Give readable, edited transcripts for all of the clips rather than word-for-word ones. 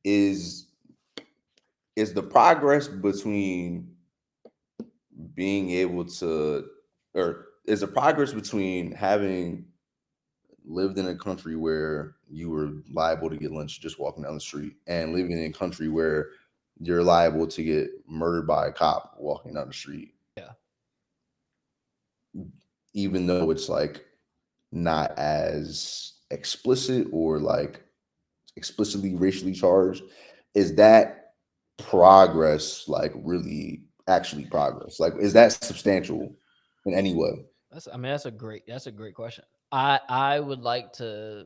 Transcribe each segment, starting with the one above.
is the progress between being able to, or is the progress between having lived in a country where you were liable to get lynched just walking down the street and living in a country where you're liable to get murdered by a cop walking down the street, Yeah. even though it's like not as explicit or like explicitly racially charged, is that progress like really actually progress? Like, is that substantial in any way? I mean, that's a great question. I would like to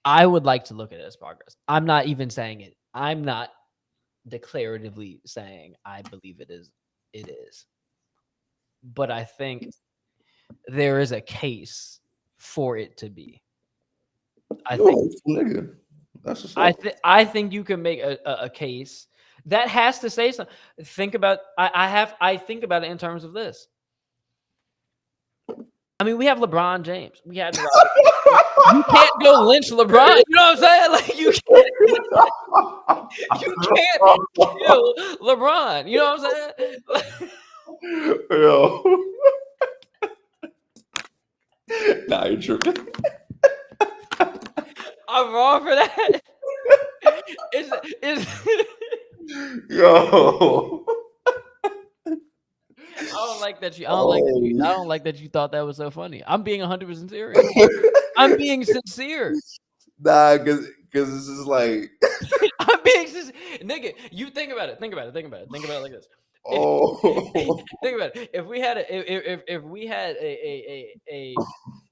I would like to look at it as progress. I'm not even saying it. I'm not declaratively saying I believe it is. But I think there is a case for it to be. I think Yo, nigga, that's what's up. I think you can make a case that has to say something. Think about I think about it in terms of this. I mean, we have LeBron James. We had Robert. You can't go lynch LeBron. You know what I'm saying? Like you can't kill LeBron. You know what I'm saying? Like, Yo. Nah, you're tripping. I'm wrong for that. Is Yo. I don't like that you. I don't like that you. Oh. I don't like that you thought that was so funny. I'm being 100% serious. I'm being sincere. Nah, cause this is like, I'm being sincere. Nigga, you think about it. Think about it. Think about it. Think about it like this. oh. Think about it. If we had if we had a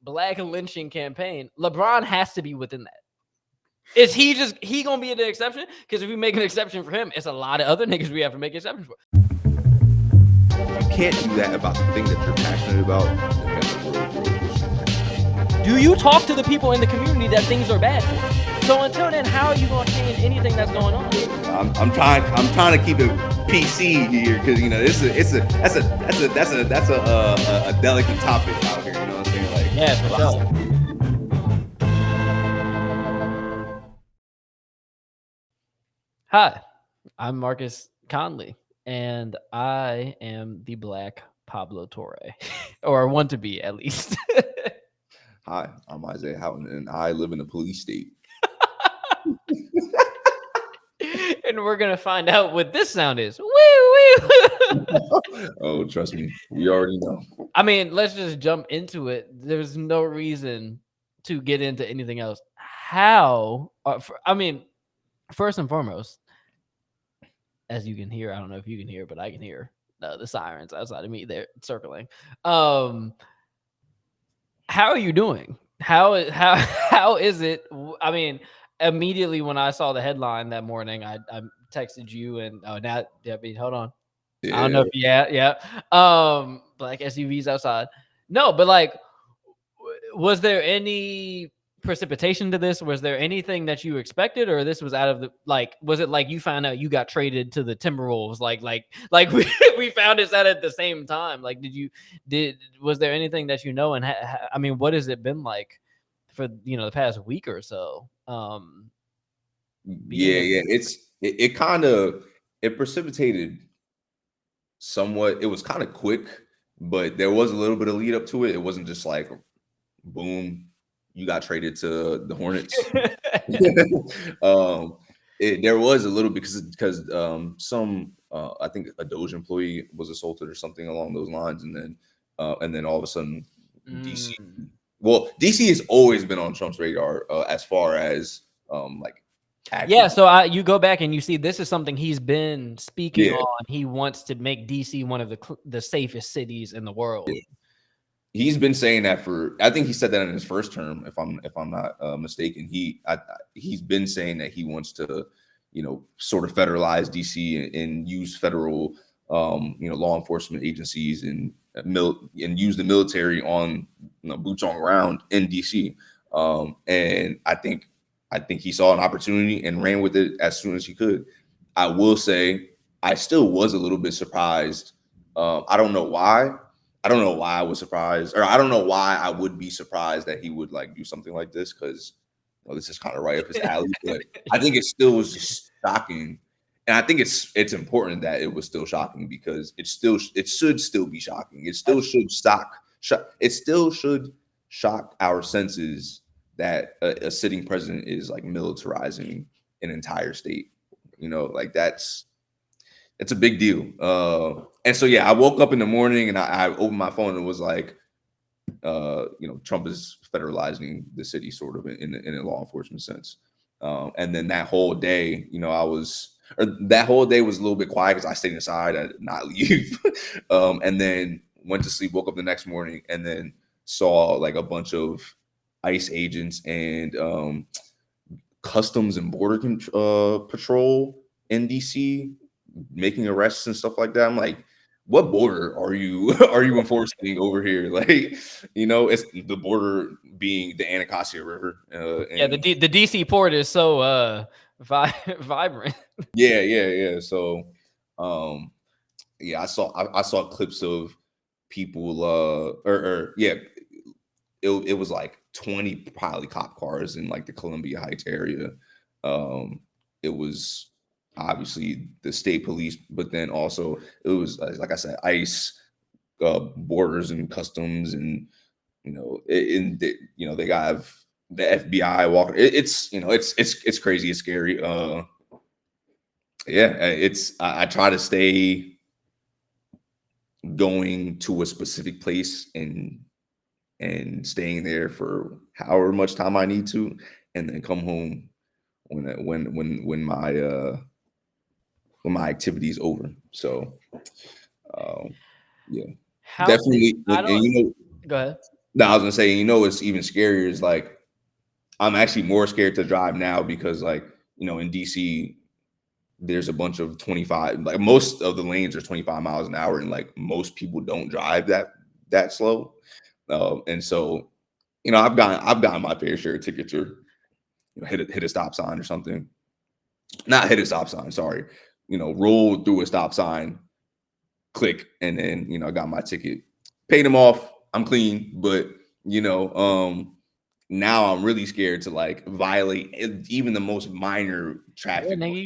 black lynching campaign, LeBron has to be within that. Is he gonna be the exception? Because if we make an exception for him, it's a lot of other niggas we have to make exceptions for. You can't do that about the thing that you're passionate about. Then you have to real issue. Do you talk to the people in the community that things are bad for? So until then, how are you gonna change anything that's going on? I'm trying to keep it PC here because that's a delicate topic out here. You know what I'm saying? Like, Yeah, for sure. Hi, I'm Marcus Conley, and I am the Black Pablo Torre, or want to be at least. hi, I'm Isaiah Houghton, and I live in a police state. And we're gonna find out what this sound is. Woo woo. Oh, trust me, we already know. I mean, let's just jump into it. There's no reason to get into anything else. How? I mean, first and foremost, as you can hear, I don't know if you can hear, but I can hear the sirens outside of me. They're circling. How are you doing? How is it? I mean, immediately when I saw the headline that morning, I texted you and now Debbie, hold on. I don't know if yeah. Black SUVs outside. No, but like, was there any precipitation to this? Was there anything that you expected, or this was out of the like? Was it like you found out you got traded to the Timberwolves? Like we found this out at the same time. Like, was there anything that you know? And I mean, what has it been like for the past week or so? Yeah. It kind of it precipitated somewhat. It was kind of quick, but there was a little bit of lead up to it. It wasn't just like boom, you got traded to the Hornets. There was a little because some I think a Doge employee was assaulted or something along those lines, and then all of a sudden DC. Well, DC has always been on Trump's radar as far as like yeah, so you go back and you see this is something he's been speaking on. He wants to make DC one of the safest cities in the world. Yeah. He's been saying that I think he said that in his first term, if I'm not mistaken. He's been saying that he wants to, sort of federalize DC and use federal, law enforcement agencies and use the military on boots on ground in DC. And I think he saw an opportunity and ran with it as soon as he could. I will say I still was a little bit surprised. I don't know why. I don't know why I was surprised, or I don't know why I would be surprised that he would like do something like this, because this is kind of right up his alley. But I think it still was just shocking. And I think it's important that it was still shocking because it should still be shocking. It still should it still should shock our senses that a sitting president is like militarizing an entire state. You know, like it's a big deal. And so yeah, I woke up in the morning and I opened my phone and it was like, Trump is federalizing the city sort of in a law enforcement sense. And then that whole day, that whole day was a little bit quiet because I stayed inside, I did not leave. And then went to sleep, woke up the next morning, and then saw like a bunch of ICE agents and Customs and Border Patrol in DC making arrests and stuff like that. I'm like, what border are you are you enforcing over here? Like, it's the border being the Anacostia River. Yeah, the DC port is so vibrant. Yeah. So, yeah, I saw clips of people, it was like 20 probably cop cars in like the Columbia Heights area. It was obviously the state police, but then also it was like I said, ICE, borders and customs, and they got the FBI walking. It's crazy. It's scary. Yeah, I try to stay going to a specific place and staying there for however much time I need to, and then come home when my activity is over. So, yeah, How big? definitely. I And don't. Go ahead. no, I was gonna say, it's even scarier is like I'm actually more scared to drive now because like in DC there's a bunch of 25, like most of the lanes are 25 miles an hour, and like most people don't drive that slow. And so, I've gotten my fair share of tickets, or hit a stop sign or something. Not hit a stop sign, sorry. Roll through a stop sign, click, and then I got my ticket, paid them off. I'm clean, but now I'm really scared to like violate even the most minor Yeah, traffic. nigga,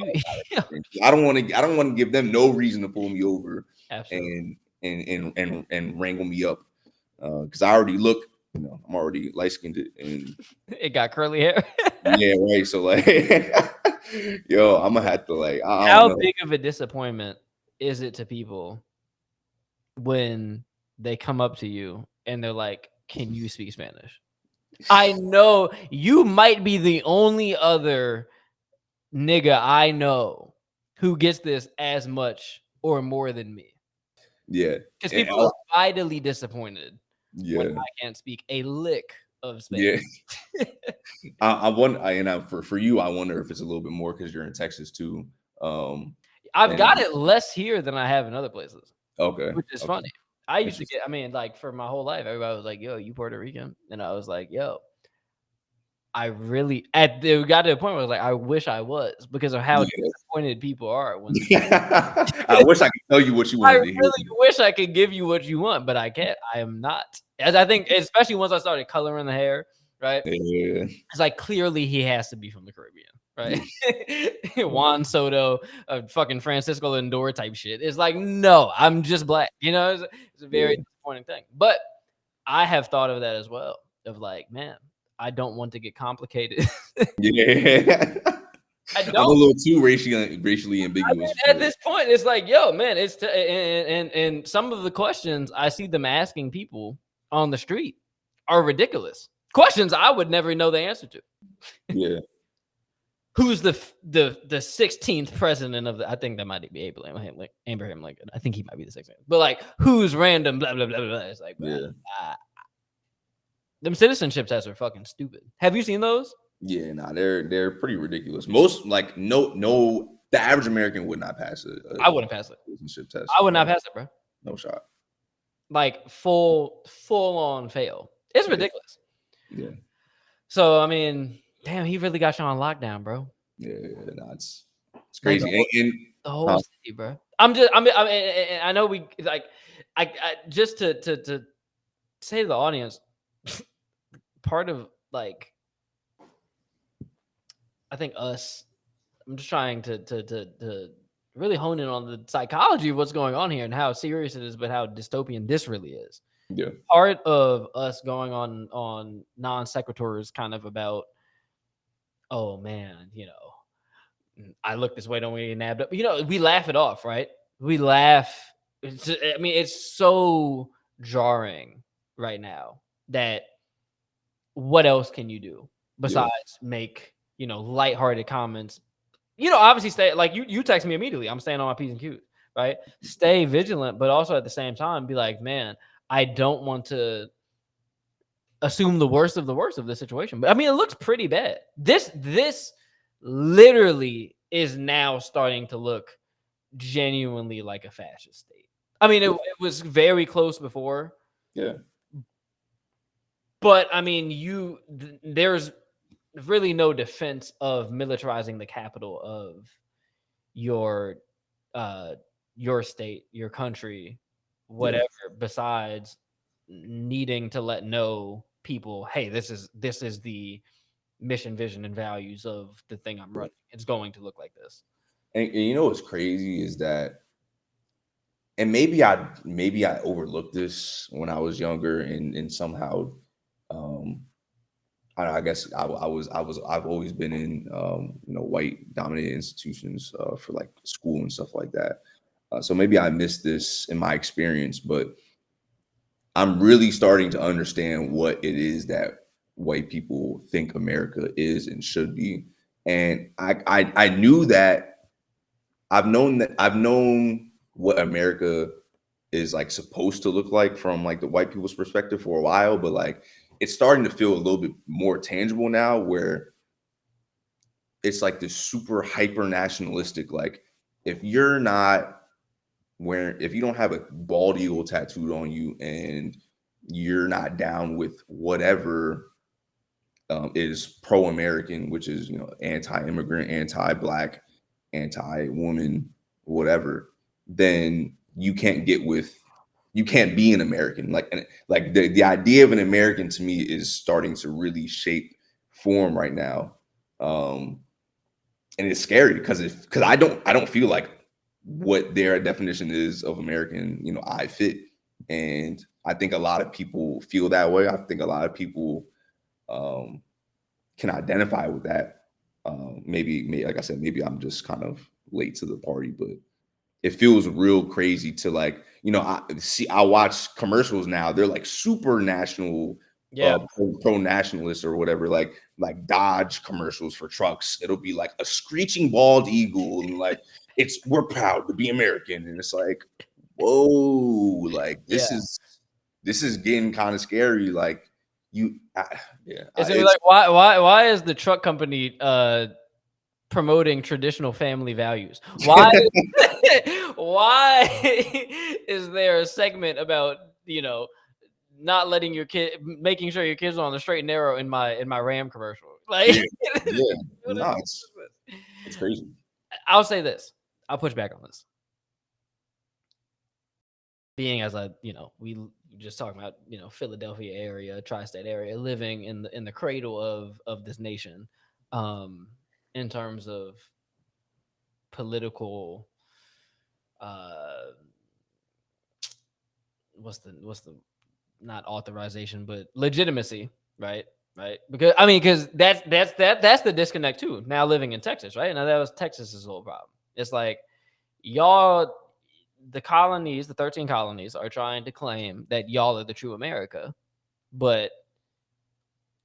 I don't want to give them no reason to pull me over absolutely. and wrangle me up, because I already look, I'm already light skinned, and It got curly hair. yeah, right. So like, yo, I'm gonna have to like, I don't How know. big of a disappointment is it to people when they come up to you and they're like, "Can you speak Spanish?" I know you might be the only other nigga I know who gets this as much or more than me. Yeah, Because and, people are vitally disappointed when yeah, I can't speak a lick of Spanish. yeah. I wonder, for you, I wonder if it's a little bit more because you're in Texas too. I've And got it less here than I have in other places, okay, which is okay, funny. I used to interesting. get, I mean, like for my whole life, everybody was like, "Yo, you Puerto Rican?" And I was like, "Yo, I really," it got to a point where I was like, I wish I was because of how Yeah. disappointed people are when I wish I could tell you what you I wanted to hear. really wish I could give you what you want, but I can't. I am not. As I think, especially once I started coloring the hair, right? Yeah, It's like clearly he has to be from the Caribbean, right? yeah, Juan Soto, fucking Francisco Lindor type shit. It's like, no, I'm just black. It's a very yeah. disappointing thing. But I have thought of that as well. Of like, man, I don't want to get complicated. Yeah. I I'm a don't. little too racially I mean, ambiguous at for it. this point, it's like, yo, man, and some of the questions I see them asking people on the street are ridiculous. Questions I would never know the answer to. Yeah, Who's the 16th president of the? I think that might be Abraham Lincoln. I think he might be the 16th. But like, who's random? Blah blah blah blah. Blah. It's like, bro, yeah, them citizenship tests are fucking stupid. Have you seen those? yeah. Nah, they're pretty ridiculous. Most like no, the average American would not pass a I wouldn't pass it. citizenship test. I would not pass it, bro. No shot. Like full on fail. It's Yeah, ridiculous. yeah, So I mean, damn, he really got you on lockdown, bro. yeah. Nah, it's Like crazy. And the whole huh, city, bro. I know we like, I just to say to the audience, part of like, I think us I'm just trying to really hone in on the psychology of what's going on here and how serious it is, but how dystopian this really is. Yeah. Part of us going on non sequitur is kind of about, oh man, I look this way, don't we get nabbed up? We laugh it off, right? We laugh. I mean, it's so jarring right now that what else can you do Yeah. besides make, lighthearted comments? Obviously stay like you text me immediately. I'm staying on my P's and Q's, right? Stay vigilant, but also at the same time be like, man, I don't want to assume the worst of this situation. But I mean, it looks pretty bad. This literally is now starting to look genuinely like a fascist state. I mean, it was very close before. Yeah. But I mean, there's really no defense of militarizing the capital of your state, your country, whatever, besides needing to let know people, hey, this is the mission, vision, and values of the thing I'm running. It's going to look like this. And you know what's crazy is that, and maybe I overlooked this when I was younger, and somehow, um, I guess I've always been in white dominated institutions for like school and stuff like that. So maybe I missed this in my experience, but I'm really starting to understand what it is that white people think America is and should be. And I knew that I've known what America is like supposed to look like from like the white people's perspective for a while, but like it's starting to feel a little bit more tangible now, where it's like this super hyper nationalistic, like if you're not if you don't have a bald eagle tattooed on you and you're not down with whatever is pro-American, which is anti-immigrant, anti-black, anti-woman, whatever, then you can't be an American. Like the idea of an American to me is starting to really shape form right now, and it's scary because I don't feel like what their definition is of American, I fit, and I think a lot of people feel that way. I think a lot of people can identify with that. Maybe, like I said, maybe I'm just kind of late to the party, but it feels real crazy to like, I watch commercials now. They're like super national, Yeah. pro nationalists or whatever, like Dodge commercials for trucks. It'll be like a screeching bald eagle and like we're proud to be American. And it's like, whoa, like this is getting kind of scary. Like It's gonna be like, why is the truck company promoting traditional family values? Why why is there a segment about not letting your kid, making sure your kids are on the straight and narrow in my Ram commercial? Like, no, it's crazy. I'll say this. I'll push back on this. Being as we just talking about Philadelphia area, tri-state area, living in the cradle of this nation, in terms of political, what's the not authorization but legitimacy, right? Because that's the disconnect too. Now living in Texas, right? Now that was Texas's whole problem. It's like y'all, the colonies, the 13 colonies, are trying to claim that y'all are the true America, but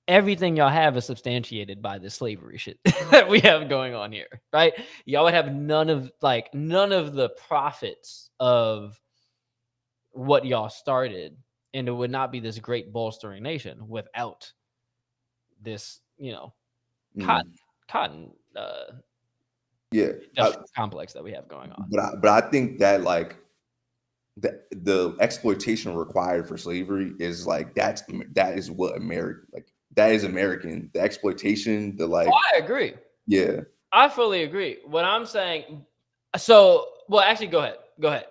everything y'all have is substantiated by this slavery shit that we have going on here, right? Y'all would have none of the profits of what y'all started, and it would not be this great bolstering nation without this, cotton complex that we have going on. But I think that like the exploitation required for slavery is like that is what America, like that is American. The exploitation, the like. Oh, I agree. Yeah, I fully agree. What I'm saying. So, well, actually, go ahead.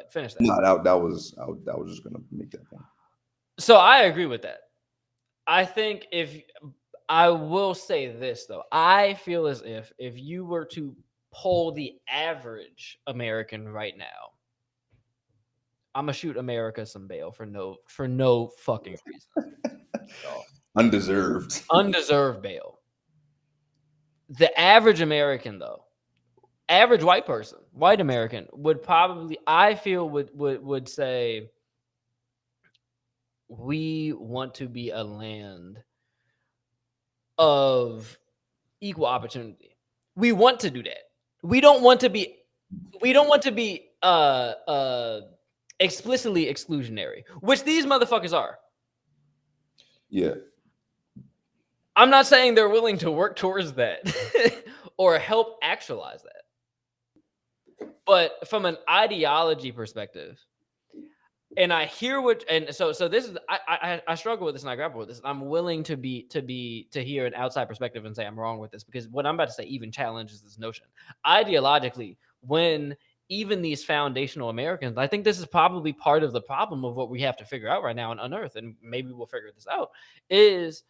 Finish that. No, that was just gonna make that point. So I agree with that. I think I will say this though. I feel as if you were to poll the average American right now, I'm gonna shoot America some bail for no fucking reason. Y'all. Undeserved. Undeserved bail. The average American though, average white person, white American would probably, I feel, would say we want to be a land of equal opportunity. We want to do that. We don't want to be explicitly exclusionary, which these motherfuckers are. Yeah. I'm not saying they're willing to work towards that or help actualize that. But from an ideology perspective, and I hear what, and so this is, I struggle with this and I grapple with this. I'm willing to hear an outside perspective and say I'm wrong with this, because what I'm about to say even challenges this notion. Ideologically, when even these foundational Americans, I think this is probably part of the problem of what we have to figure out right now and unearth, and maybe we'll figure this out, is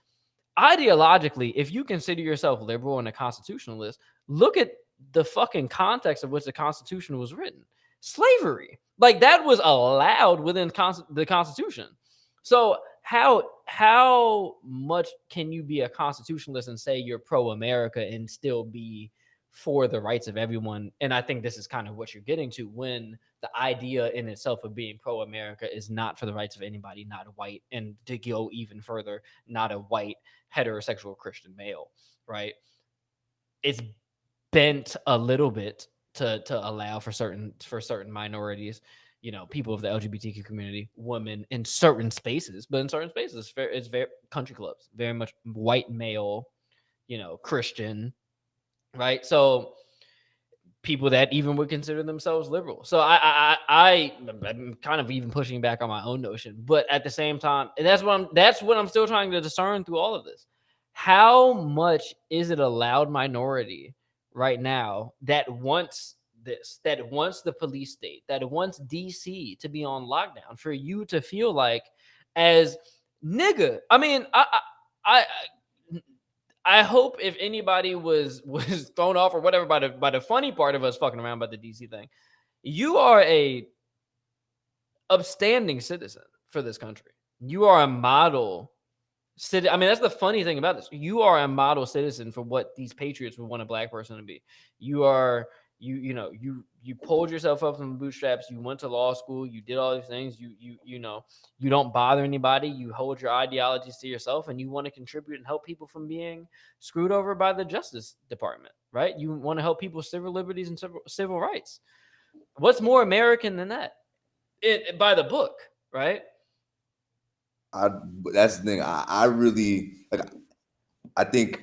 ideologically, if you consider yourself liberal and a constitutionalist, look at the fucking context of which the Constitution was written. Slavery, like, that was allowed within the Constitution. So how much can you be a constitutionalist and say you're pro-America and still be for the rights of everyone? And I think this is kind of what you're getting to, when the idea in itself of being pro-America is not for the rights of anybody, not a white, and to go even further, not a white heterosexual Christian male, right? It's bent a little bit to allow for certain minorities, people of the LGBTQ community, women in certain spaces, but in certain spaces, it's very country clubs, very much white male, Christian, right? So people that even would consider themselves liberal. So I'm kind of even pushing back on my own notion, but at the same time, and that's what I'm still trying to discern through all of this. How much is it a loud minority right now that wants this, that wants the police state, that wants DC to be on lockdown, for you to feel like, as nigga? I mean, I hope if anybody was thrown off or whatever by the funny part of us fucking around about the DC thing, you are a upstanding citizen for this country. You are a model citizen. I mean, that's the funny thing about this. You are a model citizen for what these patriots would want a black person to be. You are you pulled yourself up from the bootstraps. You went to law school. You did all these things. You don't bother anybody. You hold your ideologies to yourself, and you want to contribute and help people from being screwed over by the Justice Department, right? You want to help people civil liberties and civil rights. What's more American than that? By the book, right? That's the thing. I really like. I think,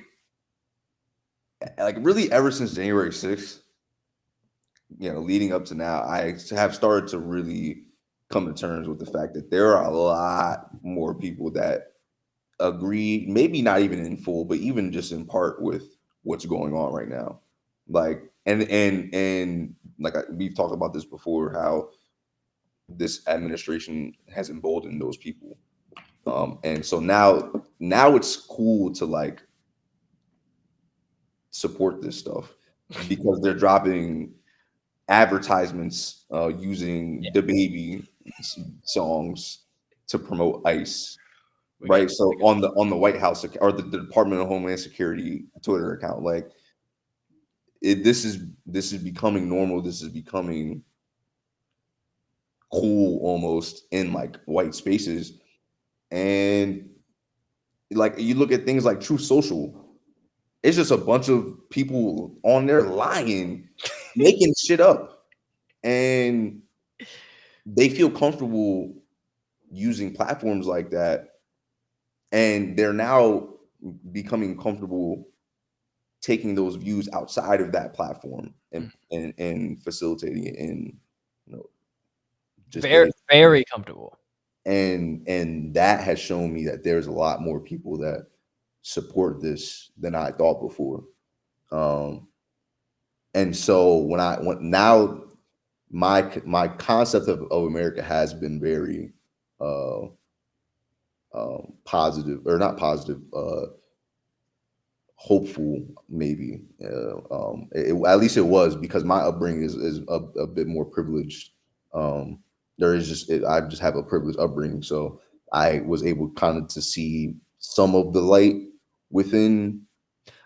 like, really ever since January 6th, leading up to now, I have started to really come to terms with the fact that there are a lot more people that agree, maybe not even in full, but even just in part, with what's going on right now. Like, and like, we've talked about this before, how this administration has emboldened those people. And so now it's cool to, like, support this stuff, because they're dropping advertisements using the baby songs to promote ICE, right? So on the White House or the Department of Homeland Security Twitter account, like, this is becoming normal. This is becoming cool almost in, like, white spaces. And, like, you look at things like Truth Social, it's just a bunch of people on there lying, making shit up, and they feel comfortable using platforms like that, and they're now becoming comfortable taking those views outside of that platform and facilitating it in, just Very, very comfortable. and that has shown me that there's a lot more people that support this than I thought before. And so now my concept of America has been very positive, or not positive, hopeful, maybe. At least it was, because my upbringing is a bit more privileged. There is just I just have a privileged upbringing, so I was able kind of to see some of the light within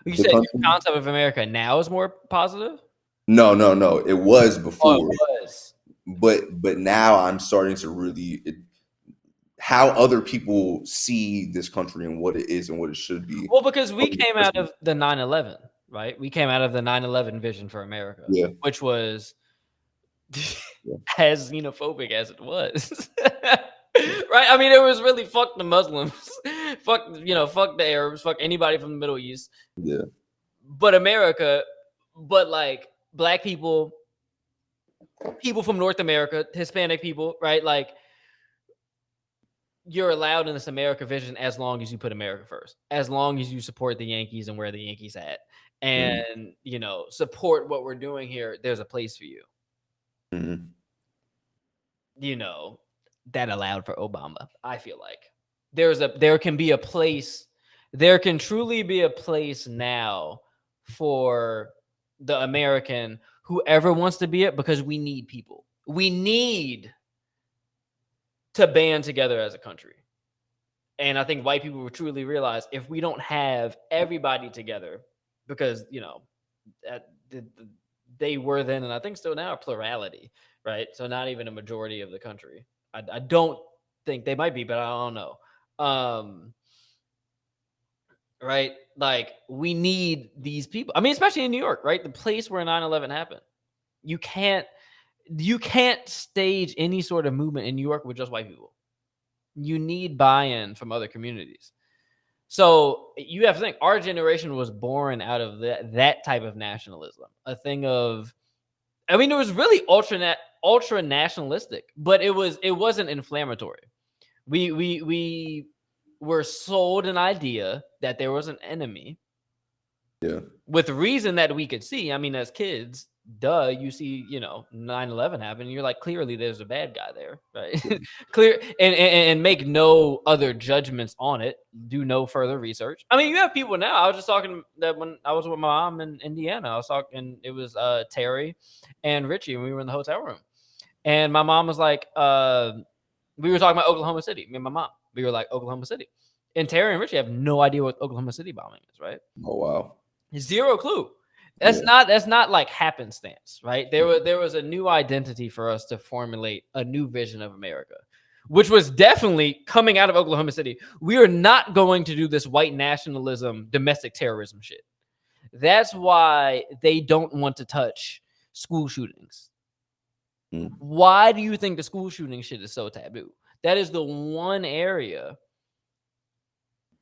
You the said your country. concept of America now is more positive? No, no, no. It was Oh, it before, was. but now I'm starting to really how other people see this country and what it is and what it should be. Well, because we From the came out person- of the 9/11, right? We came out of the 9/11 vision for America, Yeah, which was yeah, as xenophobic as it was. Right? I mean, it was really fuck the Muslims, fuck, fuck the Arabs, fuck anybody from the Middle East, yeah, but America, but like black people, people from North America, Hispanic people, right? Like, you're allowed in this America vision as long as you put America first, as long as you support the Yankees and where the Yankees at, mm, and support what we're doing here. There's a place for you. mhm, You know, that allowed for Obama. I feel like there can be a place, there can truly be a place now for the American, whoever wants to be it, because we need people. We need to band together as a country. And I think white people will truly realize, if we don't have everybody together, because they were then, and I think still now, a plurality, right? So not even a majority of the country. I don't think they might be, but I don't know. Right? Like, we need these people. I mean, especially in New York, right? The place where 9/11 happened. You can't stage any sort of movement in New York with just white people. You need buy-in from other communities. So you have to think, our generation was born out of that type of nationalism, a thing of, I mean, it was really ultra nationalistic, but it wasn't inflammatory. We were sold an idea that there was an enemy, yeah, with reason that we could see. I mean, as kids, duh, you see, 9/11 happen, and you're like, clearly there's a bad guy there, right? yeah, Clear, and make no other judgments on it. Do no further research. I mean, you have people now. I was just talking that when I was with my mom in Indiana, I was talking. It was Terry and Richie, and we were in the hotel room, and my mom was like, we were talking about Oklahoma City. Me and my mom, we were like, Oklahoma City, and Terry and Richie have no idea what Oklahoma City bombing is, right? oh wow, Zero clue. yeah, That's not like happenstance, right? There was a new identity for us to formulate a new vision of America, which was definitely coming out of Oklahoma City. We are not going to do this white nationalism, domestic terrorism shit. That's why they don't want to touch school shootings. mm, Why do you think the school shooting shit is so taboo? That is the one area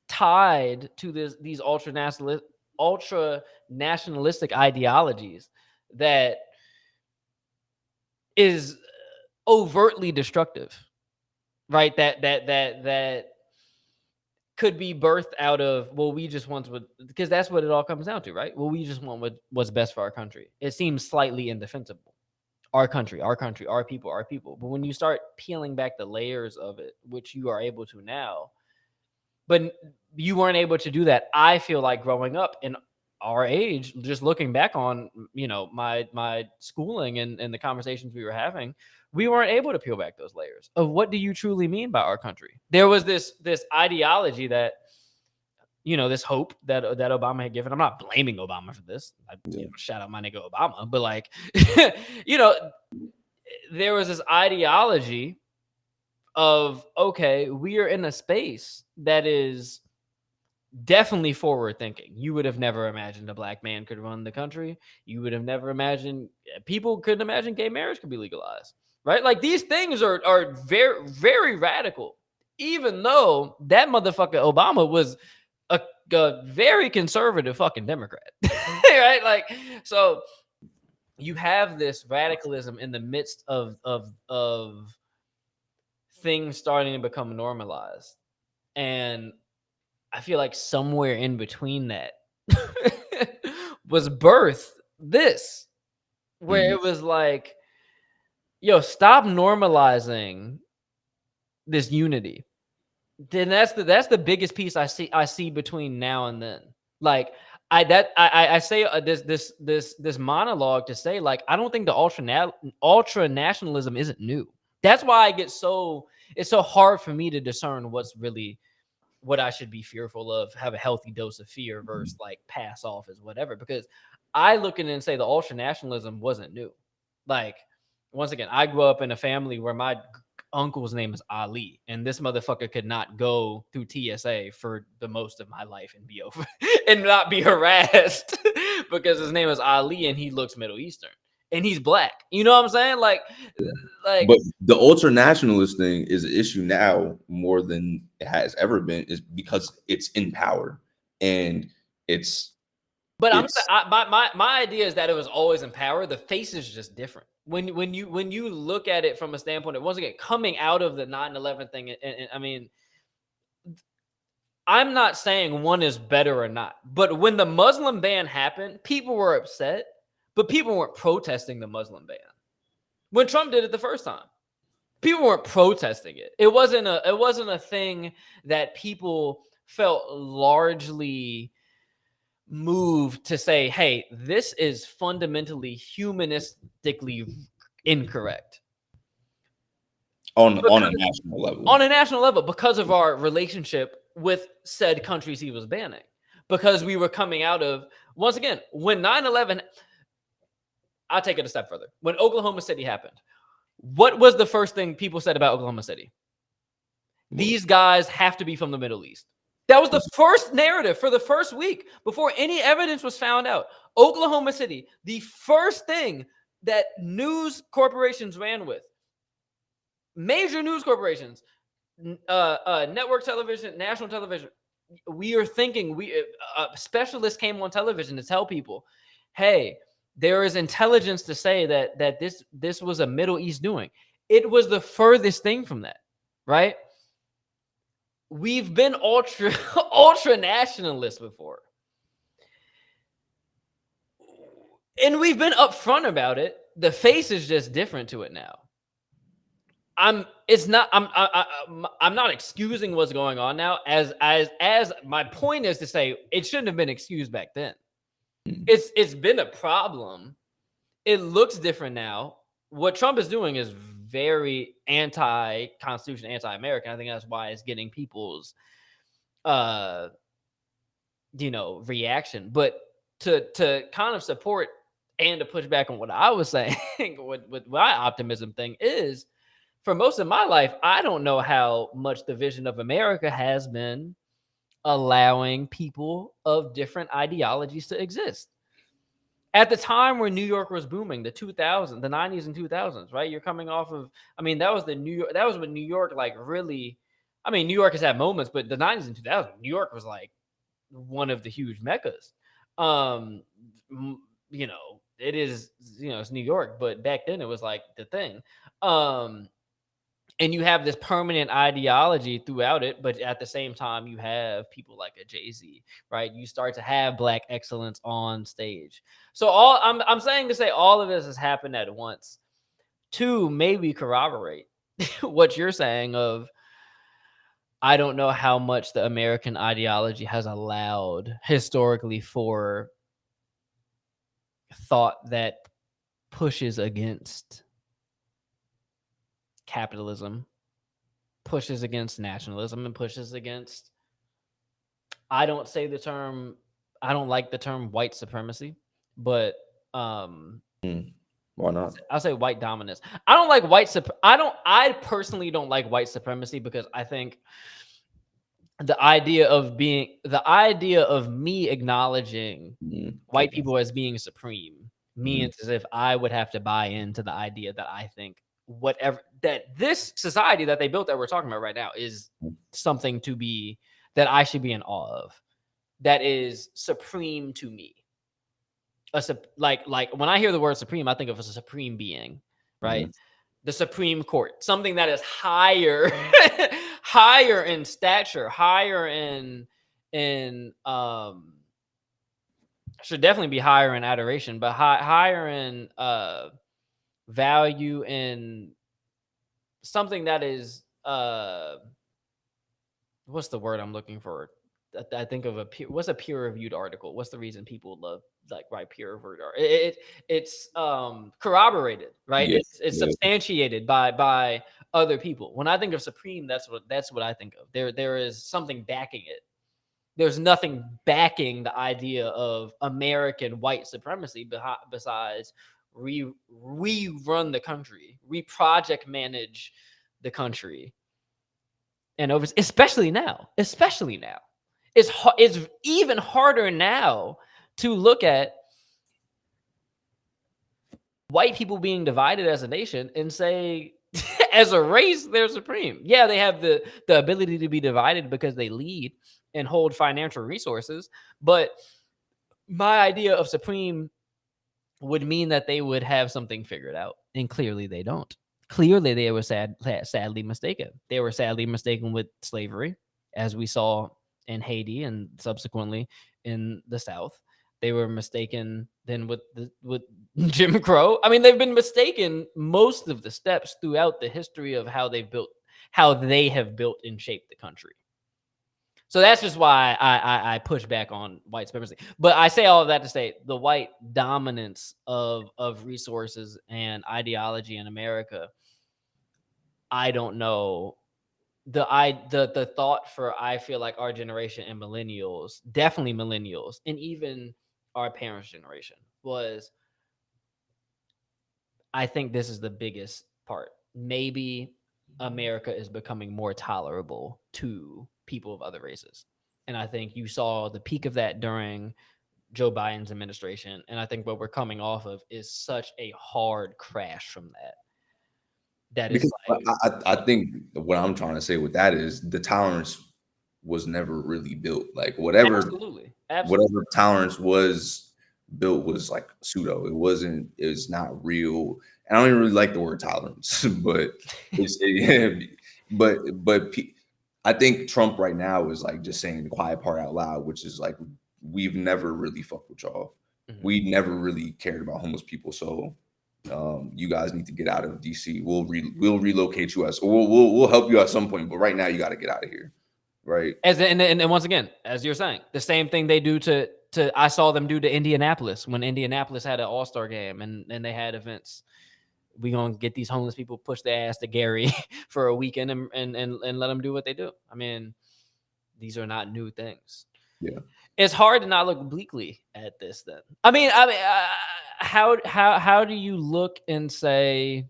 tied to these ultra nationalistic ideologies that is overtly destructive, right? That could be birthed out of, well, we just want what, because that's what it all comes down to, right? Well, we just want what's best for our country. It seems slightly indefensible. Our country, our country, our people, our people. But when you start peeling back the layers of it, which you are able to now, but you weren't able to do that. I feel like growing up in our age, just looking back on, my schooling and the conversations we were having, we weren't able to peel back those layers of, what do you truly mean by our country? There was this ideology that, this hope that Obama had given. I'm not blaming Obama for this. yeah, Shout out my nigga Obama, but like, you know, there was this ideology of, okay, we are in a space that is definitely forward thinking. You would have never imagined a black man could run the country. You would have never imagined, people couldn't imagine gay marriage could be legalized, right? Like, these things are very, very radical, even though that motherfucker Obama was a very conservative fucking Democrat, right? Like, so you have this radicalism in the midst of things starting to become normalized. And I feel like somewhere in between that was birth this, where mhm, it was like, yo, stop normalizing this unity. Then that's the biggest piece I see between now and then. Like, I say this monologue to say, like, I don't think the ultra nationalism isn't new. That's why it's so hard for me to discern what's really what I should be fearful of, have a healthy dose of fear versus like pass off as whatever. Because I look at it and say the ultra nationalism wasn't new. Like, once again, I grew up in a family where my uncle's name is Ali, and this motherfucker could not go through TSA for the most of my life and be over and not be harassed because his name is Ali and he looks Middle Eastern and he's black. You know what I'm saying? Like But the ultra nationalist thing is an issue now more than it has ever been, is because it's in power and it's But it's my idea is that it was always in power. The face is just different. When you look at it from a standpoint of, once again, coming out of the 9/11 thing, and I mean, I'm not saying one is better or not, but when the Muslim ban happened, people were upset, but people weren't protesting the Muslim ban. When Trump did it the first time, people weren't protesting it. It wasn't a thing that people felt largely moved to say, hey, this is fundamentally humanistically incorrect on a national level. on a national level because of our relationship with said countries he was banning. Because we were coming out of, once again, when 9/11, I'll take it a step further. When Oklahoma City happened, what was the first thing people said about Oklahoma City? These guys have to be from the Middle East. That was the first narrative for the first week before any evidence was found out. Oklahoma City, the first thing that news corporations ran with, major news corporations, network television, national television, we are thinking, specialists came on television to tell people, hey, there is intelligence to say that this was a Middle East doing. It was the furthest thing from that, right? We've been ultra nationalist before, and we've been upfront about it. The face is just different to it now. I'm not excusing what's going on now. As my point is to say, it shouldn't have been excused back then. It's been a problem. It looks different now. What Trump is doing is very anti-Constitution, anti-American. I think that's why it's getting people's reaction. But to kind of support and to push back on what I was saying with my optimism thing is, for most of my life, I don't know how much the vision of America has been allowing people of different ideologies to exist. At the time where New York was booming, the 2000s, the 90s and 2000s, right? You're coming off of, I mean, that was when New York, like, really, I mean, New York has had moments, but the 90s and 2000s, New York was like one of the huge meccas. It is, it's New York, but back then it was like the thing. And you have this permanent ideology throughout it, but at the same time, you have people like a Jay-Z, right? You start to have black excellence on stage. So I'm saying to say all of this has happened at once to maybe corroborate what you're saying of, I don't know how much the American ideology has allowed historically for thought that pushes against capitalism, pushes against nationalism, and pushes against, I don't like the term white supremacy, but Why not? I'll say white dominance. I personally don't like white supremacy because I think the idea of me acknowledging white people as being supreme means as if I would have to buy into the idea that I think whatever that this society that they built that we're talking about right now is something that I should be in awe of, that is supreme to me. Like when I hear the word supreme, I think of a supreme being, right? The Supreme Court, something that is higher, higher in stature, higher in should definitely be higher in adoration, but higher in value, in something that is what's the word I'm looking for? I think of what's a peer reviewed article? What's the reason people love like write peer reviewed art? It's corroborated, right? Yeah, It's yeah. substantiated by other people. When I think of Supreme, that's what I think of. There is something backing it. There's nothing backing the idea of American white supremacy besides we run the country, we project manage the country, and especially now, it's even harder now to look at white people being divided as a nation and say as a race they're supreme. Yeah, they have the ability to be divided because they lead and hold financial resources, but my idea of supreme would mean that they would have something figured out, and clearly they don't. Clearly, they were sadly mistaken. They were sadly mistaken with slavery, as we saw in Haiti and subsequently in the South. They were mistaken then with Jim Crow. I mean, they've been mistaken most of the steps throughout the history of how they have built and shaped the country. So that's just why I push back on white supremacy. But I say all of that to say the white dominance of resources and ideology in America. I don't know the thought for I feel like our generation and millennials, definitely millennials, and even our parents' generation was. I think this is the biggest part. Maybe America is becoming more tolerable to people of other races. And I think you saw the peak of that during Joe Biden's administration. And I think what we're coming off of is such a hard crash from that. That is Because like, I think what I'm trying to say with that is the tolerance was never really built. Like absolutely, absolutely. whatever tolerance was built was like pseudo. It wasn't. It's not real. And I don't even really like the word tolerance, but yeah, I think Trump right now is like just saying the quiet part out loud, which is like we've never really fucked with y'all. Mhm. We never really cared about homeless people. So you guys need to get out of DC. We'll relocate you as, or we'll help you at some point. But right now, you got to get out of here, right? And once again, as you're saying, the same thing they do to I saw them do to Indianapolis when Indianapolis had an All-Star game and they had events. We gonna get these homeless people, push their ass to Gary for a weekend and let them do what they do. I mean, these are not new things. Yeah. It's hard to not look bleakly at this. Then I mean, how do you look and say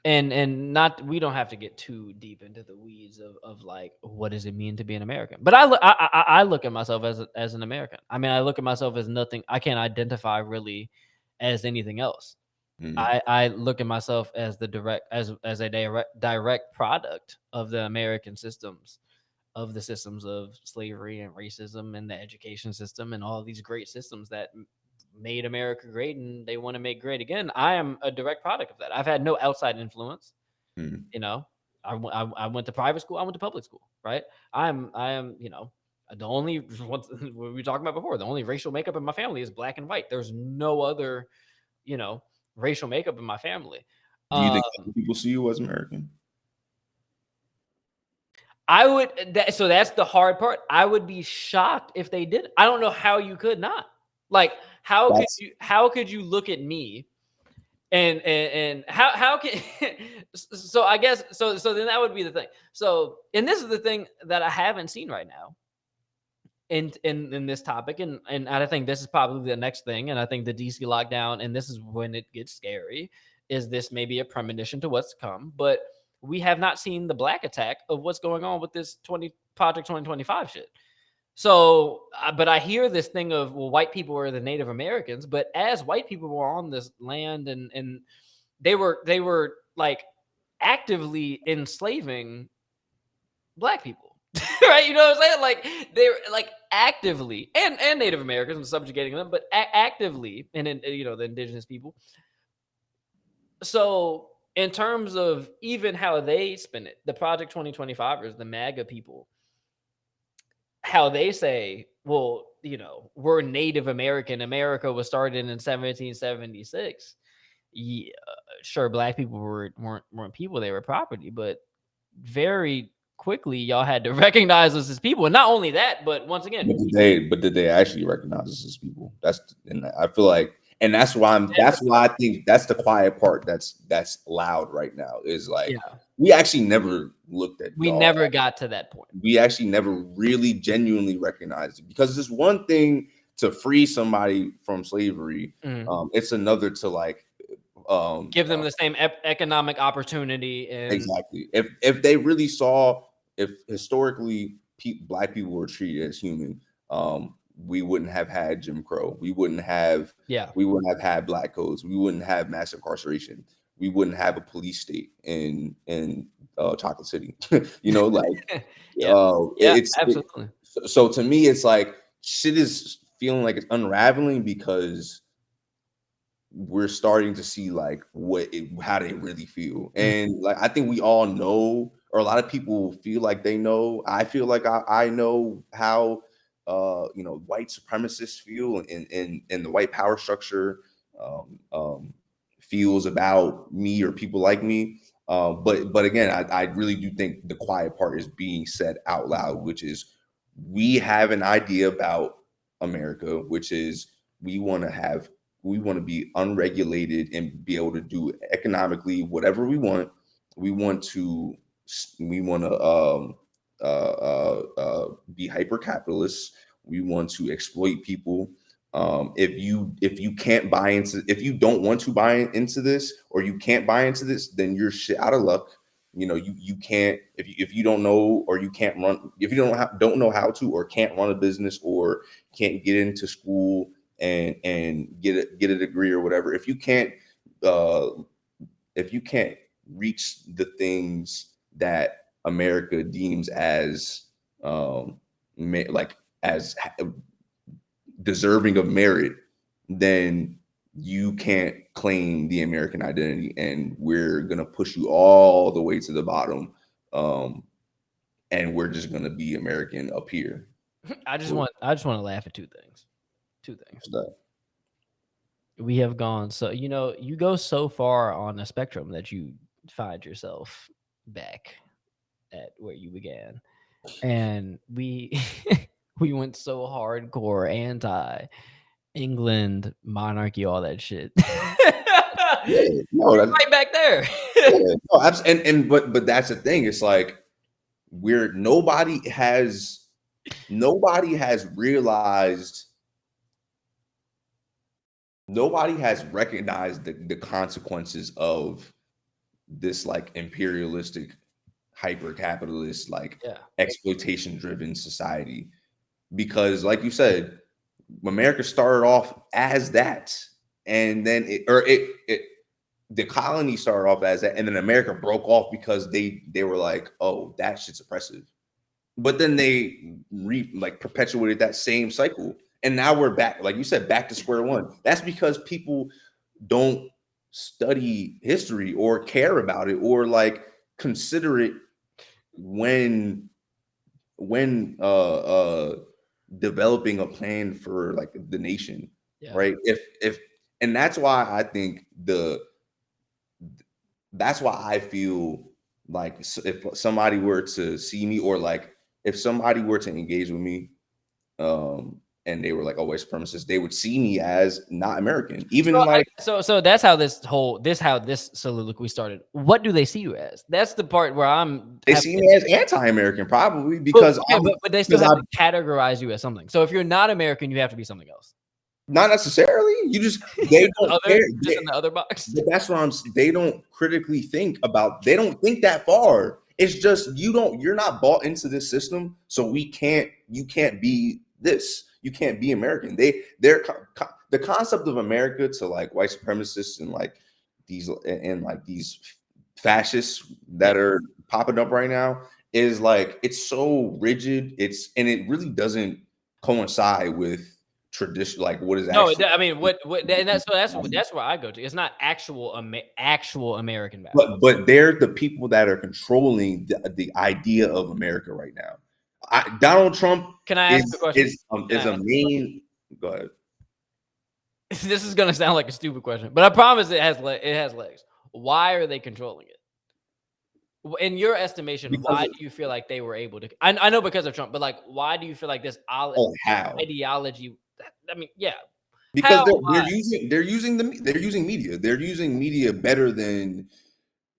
and not we don't have to get too deep into the weeds of like what does it mean to be an American, but I look at myself as an American. I mean, I look at myself as nothing. I can't identify really as anything else. Mhm. I look at myself as the direct as a direct product of the American systems, of the systems of slavery and racism and the education system and all these great systems that made America great and they want to make great again. I am a direct product of that. I've had no outside influence. Mhm. You know, I went to private school. I went to public school. Right. I am. The only what we were talking about before. The only racial makeup in my family is black and white. There's no other, you know, racial makeup in my family. Do you Uh, think other people see you as American? I would. So that's the hard part. I would be shocked if they did. I don't know how you could not. Like, That's how could you look at me and how can so I guess so then that would be the thing. So and this is the thing that I haven't seen right now in this topic, and I think this is probably the next thing, and I think the DC lockdown, and this is when it gets scary, is this maybe a premonition to what's to come, but we have not seen the black attack of what's going on with this 20 Project 2025 shit. So, but I hear this thing of, well, white people are the Native Americans, but as white people were on this land and they were like actively enslaving black people. Right? You know what I'm saying? Like they're like actively and Native Americans and subjugating them, but actively and the indigenous people. So in terms of even how they spin it, the Project 2025ers, the MAGA people, how they say, well, we're Native American. America was started in 1776. Yeah, sure, black people weren't people; they were property, but very. quickly y'all had to recognize us as people. And not only that, but once again, but did they actually recognize us as people? And I feel like, and that's why I think that's the quiet part that's loud right now, is like, yeah, we actually never looked at we y'all. never got to that point. We actually never really genuinely recognized it, because it's one thing to free somebody from slavery. It's another to like Give them the same economic opportunity. And exactly, if they really saw, if historically black people were treated as human, we wouldn't have had Jim Crow. yeah, We wouldn't have had black codes. We wouldn't have mass incarceration. We wouldn't have a police state in Chocolate City. You know, like yeah, yeah, it, absolutely. so to me, it's like shit is feeling like it's unraveling, because we're starting to see like how they really feel. And like, I think we all know, or a lot of people feel like they know. I feel like I know how white supremacists feel, and the white power structure feels about me or people like me. But again, I really do think the quiet part is being said out loud, which is, we have an idea about America, which is, we want to be unregulated and be able to do economically whatever we want. We want to be hyper capitalists. We want to exploit people. If you can't buy into, if you don't want to buy into this, or you can't buy into this, then you're shit out of luck. You can't, if you don't know, or you can't run, if you don't know how to, or can't run a business, or can't get into school and get a degree or whatever. Uh, if you can't reach the things that America deems as like as deserving of merit, then you can't claim the American identity, and we're gonna push you all the way to the bottom, and we're just gonna be American up here. I just want to laugh at two things. That. We have gone so, you go so far on a spectrum that you find yourself back at where you began. And we we went so hardcore anti England, monarchy, all that shit. Yeah, no, We're that's, right back there. yeah, no, and but that's the thing. It's like, we're nobody has realized, nobody has recognized the consequences of this like imperialistic, hyper capitalist, like Yeah. exploitation driven society. Because like you said, America started off as that, and then the colony started off as that, and then America broke off because they were like, oh, that shit's oppressive. But then they perpetuated that same cycle, and now we're back, like you said, back to square one. That's because people don't study history, or care about it, or like consider it when when developing a plan for like the nation, Yeah. right? If And that's why I think that's why I feel like, if somebody were to see me, or like if somebody were to engage with me, and they were like, oh, white supremacist, they would see me as not American. Even like, So that's how this soliloquy started. What do they see you as? That's the part where they see me as anti-American, probably because but they still have to categorize you as something. So if you're not American, you have to be something else. not necessarily. They don't care. Just in the other box. But that's what they don't critically think about. They don't think that far. It's just, you're not bought into this system, so you can't be this. You can't be American. The concept of America to like white supremacists and like these fascists that are popping up right now is like, it's so rigid. And it really doesn't coincide with tradition, like what is No, actually. I mean, and that's where I go to. It's not actual American values. But they're the people that are controlling the idea of America right now. Donald Trump Can I ask a question? is a main. Go ahead. This is gonna sound like a stupid question, but I promise it has legs. Why are they controlling it? in your estimation, because why do you feel like they were able to? I know because of Trump, but like, why do you feel like this how? ideology? I mean, yeah, Because how? Why? they're using media. They're using media better than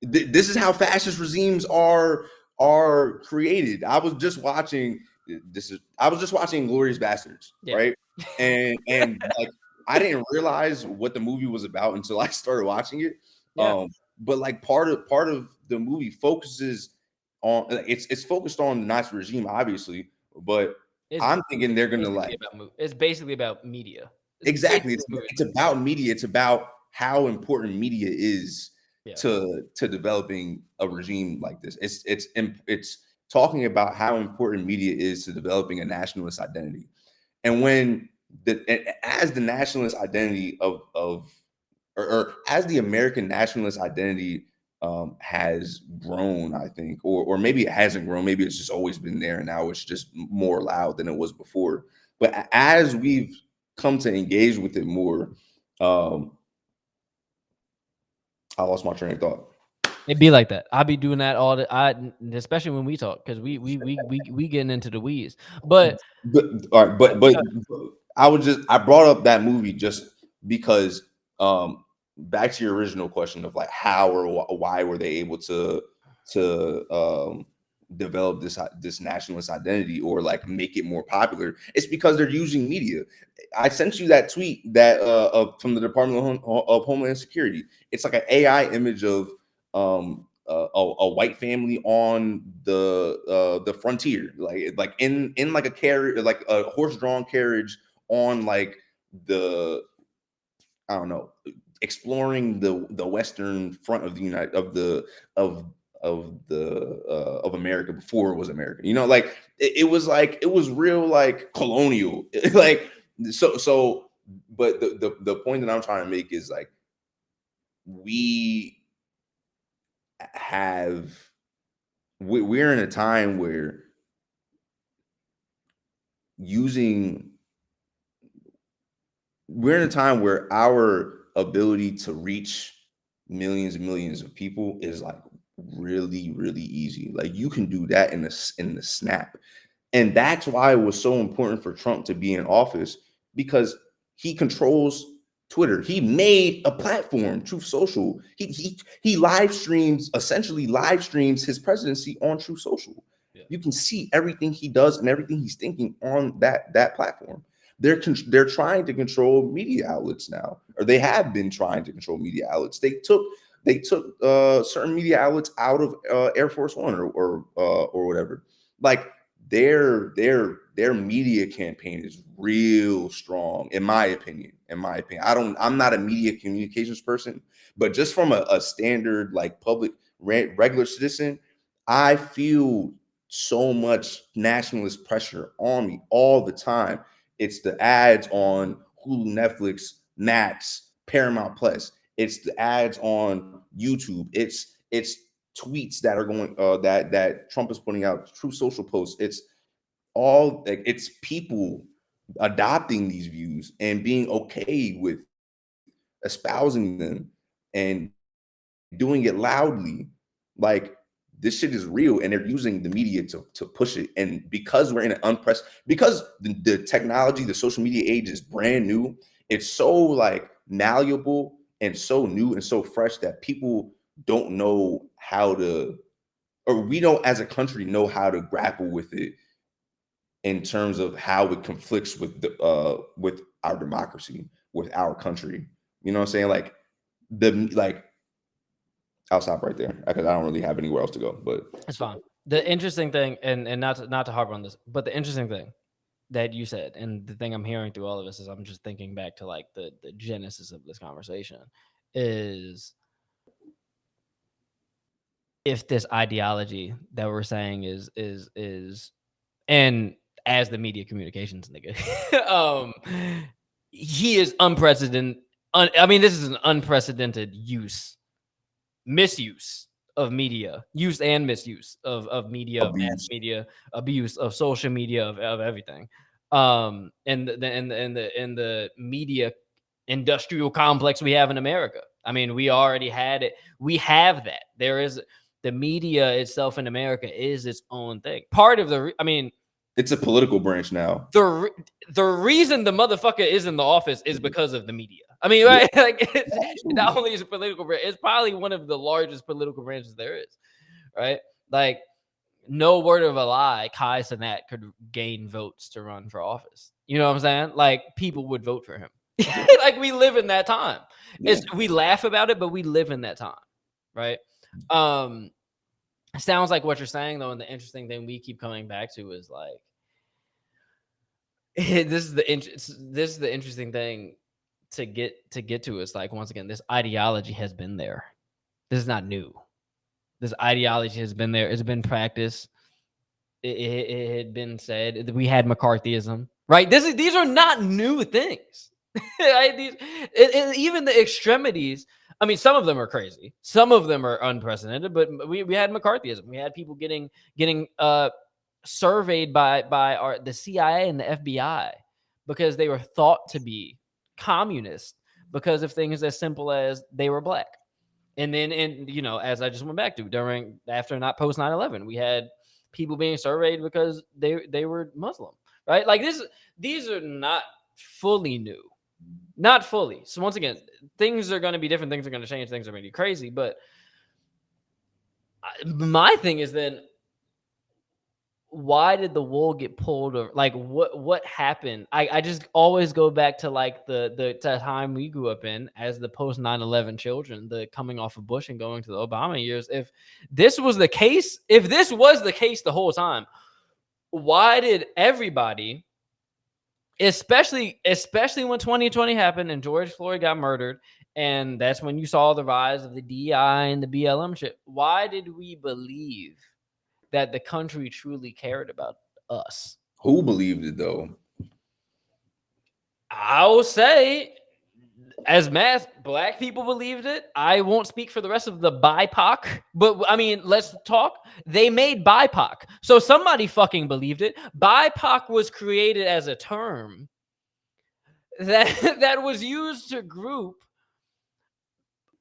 this is how fascist regimes are created. I was just watching Glorious Bastards, Yeah, right? And like I didn't realize what the movie was about until I started watching it. yeah. But like part of the movie focuses on it's focused on the Nazi regime, obviously, but It's I'm thinking they're gonna basically like about it's basically about media. It's exactly. basically It's a movie. it's about media. It's about how important media is Yeah, to developing a regime like this. It's talking about how important media is to developing a nationalist identity. And when as the nationalist identity or as the American nationalist identity has grown, I think, or maybe it hasn't grown. Maybe it's just always been there, and now it's just more loud than it was before. But as we've come to engage with it more, um, I lost my train of thought. it'd be like that. I'll be doing that all the especially when we talk because we getting into the weeds. But But all right, but I brought up that movie just because back to your original question of like how or why were they able to develop this nationalist identity or like make it more popular. It's because they're using media. I sent you that tweet that from the Department of Homeland Security. It's like an AI image of a white family on the frontier, like in like a carriage, like a horse drawn carriage on like the I don't know, exploring the western front of the United of of America before it was America. You know, like it was real like colonial, like so. But the point that I'm trying to make is like we have we're in a time where using we're in a time where our ability to reach millions and millions of people is like really easy. Like you can do that in the snap. And that's why it was so important for Trump to be in office because he controls Twitter. He made a platform, Truth Social. He essentially live streams his presidency on Truth Social. yeah, You can see everything he does and everything he's thinking on that platform. They're trying to control media outlets now, or they have been trying to control media outlets. They took certain media outlets out of Air Force One or whatever. Like their media campaign is real strong, in my opinion. I'm not a media communications person, but just from a standard like public regular citizen, I feel so much nationalist pressure on me all the time. It's the ads on Hulu, Netflix, Max, Paramount Plus. It's the ads on YouTube. It's tweets that are going that Trump is putting out, true social posts. It's all like it's people adopting these views and being okay with espousing them and doing it loudly. Like this shit is real and they're using the media to push it. And because we're in an because the technology, the social media age is brand new, it's so like malleable and so new and so fresh that people don't know how to, or we don't as a country know how to grapple with it in terms of how it conflicts with our democracy, with our country. You know what I'm saying? Like like I'll stop right there because I don't really have anywhere else to go. But it's fine. The interesting thing, and not to harp on this, but the interesting thing that you said, and the thing I'm hearing through all of this is I'm just thinking back to like the genesis of this conversation is if this ideology that we're saying is and as the media communications nigga, he is unprecedented. I mean, this is an unprecedented misuse of media, use and misuse of media, of mass abuse. media, abuse of social media, of everything. And the media industrial complex we have in America. I mean, we already had it. We have that. There is the media itself in America is its own thing. Part of the, I mean, it's a political branch now. The reason the motherfucker is in the office is because of the media. I mean, right? Like, not only is it political branch, it's probably one of the largest political branches there is, right? Like, no word of a lie, Kai Cenat could gain votes to run for office. You know what I'm saying? Like, people would vote for him. Like, we live in that time. Yeah. We laugh about it, but we live in that time, right? Sounds like what you're saying though, and the interesting thing we keep coming back to is like, this is the interesting thing to get to is like, once again, this ideology has been there. This is not new. This ideology has been there. It's been practiced. It had been said that we had McCarthyism, right? These are not new things. Right? Even the extremities. I mean, some of them are crazy. Some of them are unprecedented. But we had McCarthyism. We had people getting surveyed by the CIA and the FBI because they were thought to be communist because of things as simple as they were black. And then, as I just went back to, after not post 9/11, we had people being surveyed because they were Muslim, right? Like, these are not fully new, not fully. So once again, things are going to be different. Things are going to change. Things are going to be crazy. But my thing is then, why did the wool get pulled over? Like, what happened? I just always go back to like the time we grew up in as the post 9/11 children, the coming off of Bush and going to the Obama years. If this was the case the whole time, why did everybody, especially when 2020 happened and George Floyd got murdered, and that's when you saw the rise of the DI and the BLM shit, why did we believe that the country truly cared about us? Who believed it though? I will say, as mass black people believed it. I won't speak for the rest of the BIPOC, but I mean, let's talk. They made BIPOC, so somebody fucking believed it. BIPOC was created as a term that was used to group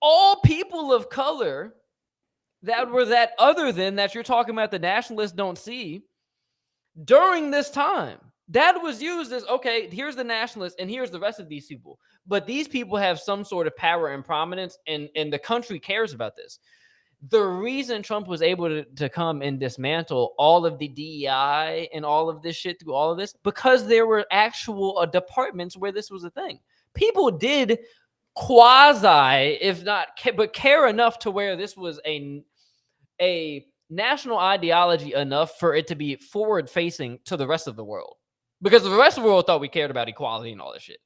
all people of color that were that other than that you're talking about the nationalists don't see during this time. That was used as, okay, here's the nationalists and here's the rest of these people. But these people have some sort of power and prominence, and the country cares about this. The reason Trump was able to come and dismantle all of the DEI and all of this shit through all of this, because there were actual departments where this was a thing. People did quasi, if not, but care enough to where this was a national ideology enough for it to be forward facing to the rest of the world, because the rest of the world thought we cared about equality and all this shit.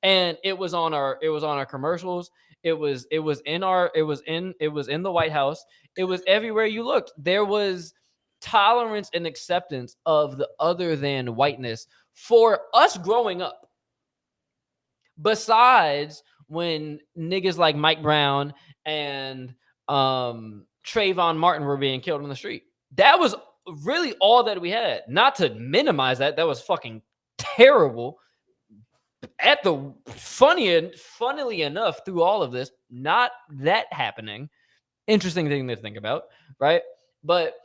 And it was on our commercials. It was in the White House. It was everywhere you looked. There was tolerance and acceptance of the other than whiteness for us growing up. Besides when niggas like Mike Brown and Trayvon Martin were being killed on the street. That was really all that we had. Not to minimize that. That was fucking terrible. At the funnily enough, through all of this, not that happening. Interesting thing to think about, right? But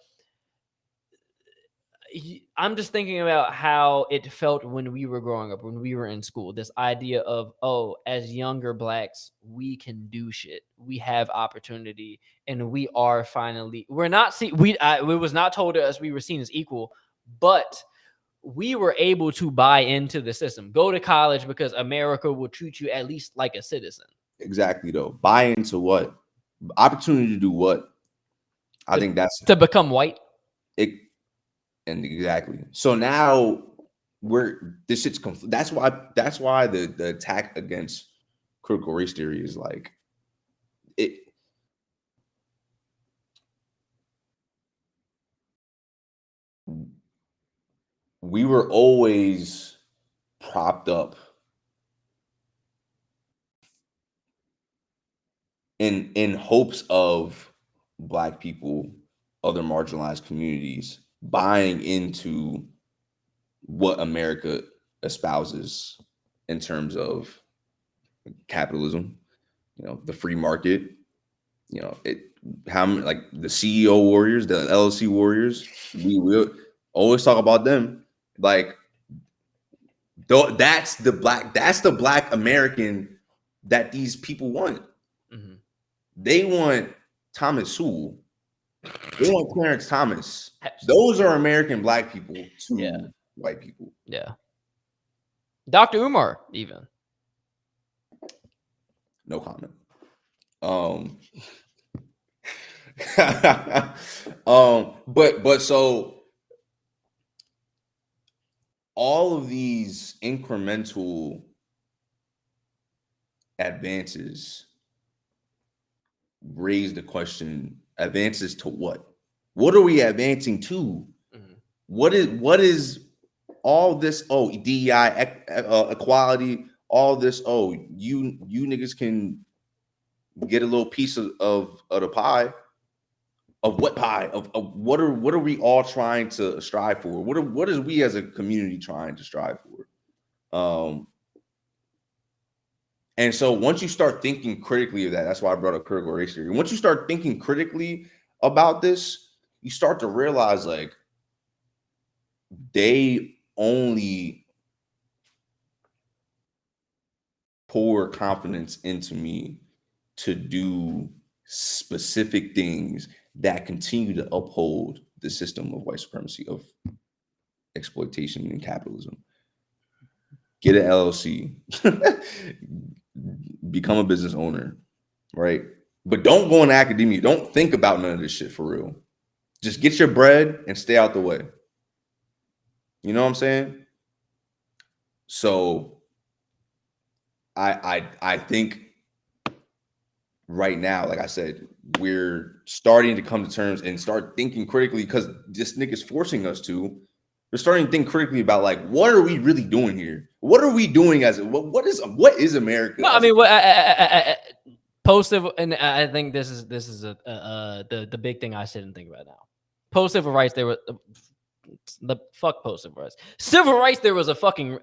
I'm just thinking about how it felt when we were growing up, when we were in school. This idea of, oh, as younger blacks, we can do shit. We have opportunity, and we are finally. We're not seen. It was not told to us we were seen as equal, but we were able to buy into the system. Go to college because America will treat you at least like a citizen. Exactly, though. Buy into what? Opportunity to do what? I think that's to become white. And exactly. So now this shit's that's why the attack against critical race theory is like it. We were always propped up in hopes of Black people, other marginalized communities buying into what America espouses in terms of capitalism, the free market, You know, how many, like the CEO warriors, the LLC warriors, we will always talk about them. Like, that's the black American that these people want. Mm-hmm. They want Thomas Sewell. They want Clarence Thomas. Absolutely. Those are American black people Yeah. to white people. Yeah. Dr. Umar, even. No comment. Um, but so all of these incremental advances raise the question: advances to what? What are we advancing to? Mm-hmm. What is all this? Oh, DEI, equality, all this. Oh, you niggas can get a little piece of the pie. Of what pie? Of what are we all trying to strive for? What is we as a community trying to strive for? And so once you start thinking critically of that, that's why I brought up critical race theory. Once you start thinking critically about this, you start to realize like they only pour confidence into me to do specific things that continue to uphold the system of white supremacy, of exploitation and capitalism. Get an LLC, become a business owner, right? But don't go in academia. Don't think about none of this shit for real. Just get your bread and stay out the way. You know what I'm saying? So I think right now, like I said, we're starting to come to terms and start thinking critically, because this nigga's forcing us to. We're starting to think critically about like, what are we really doing here? What are we doing as what is America? No, I As mean, what post civil, and I think this is the big thing I sit and think about now. Post civil rights, there were the fuck post civil rights. Civil rights, there was a fucking.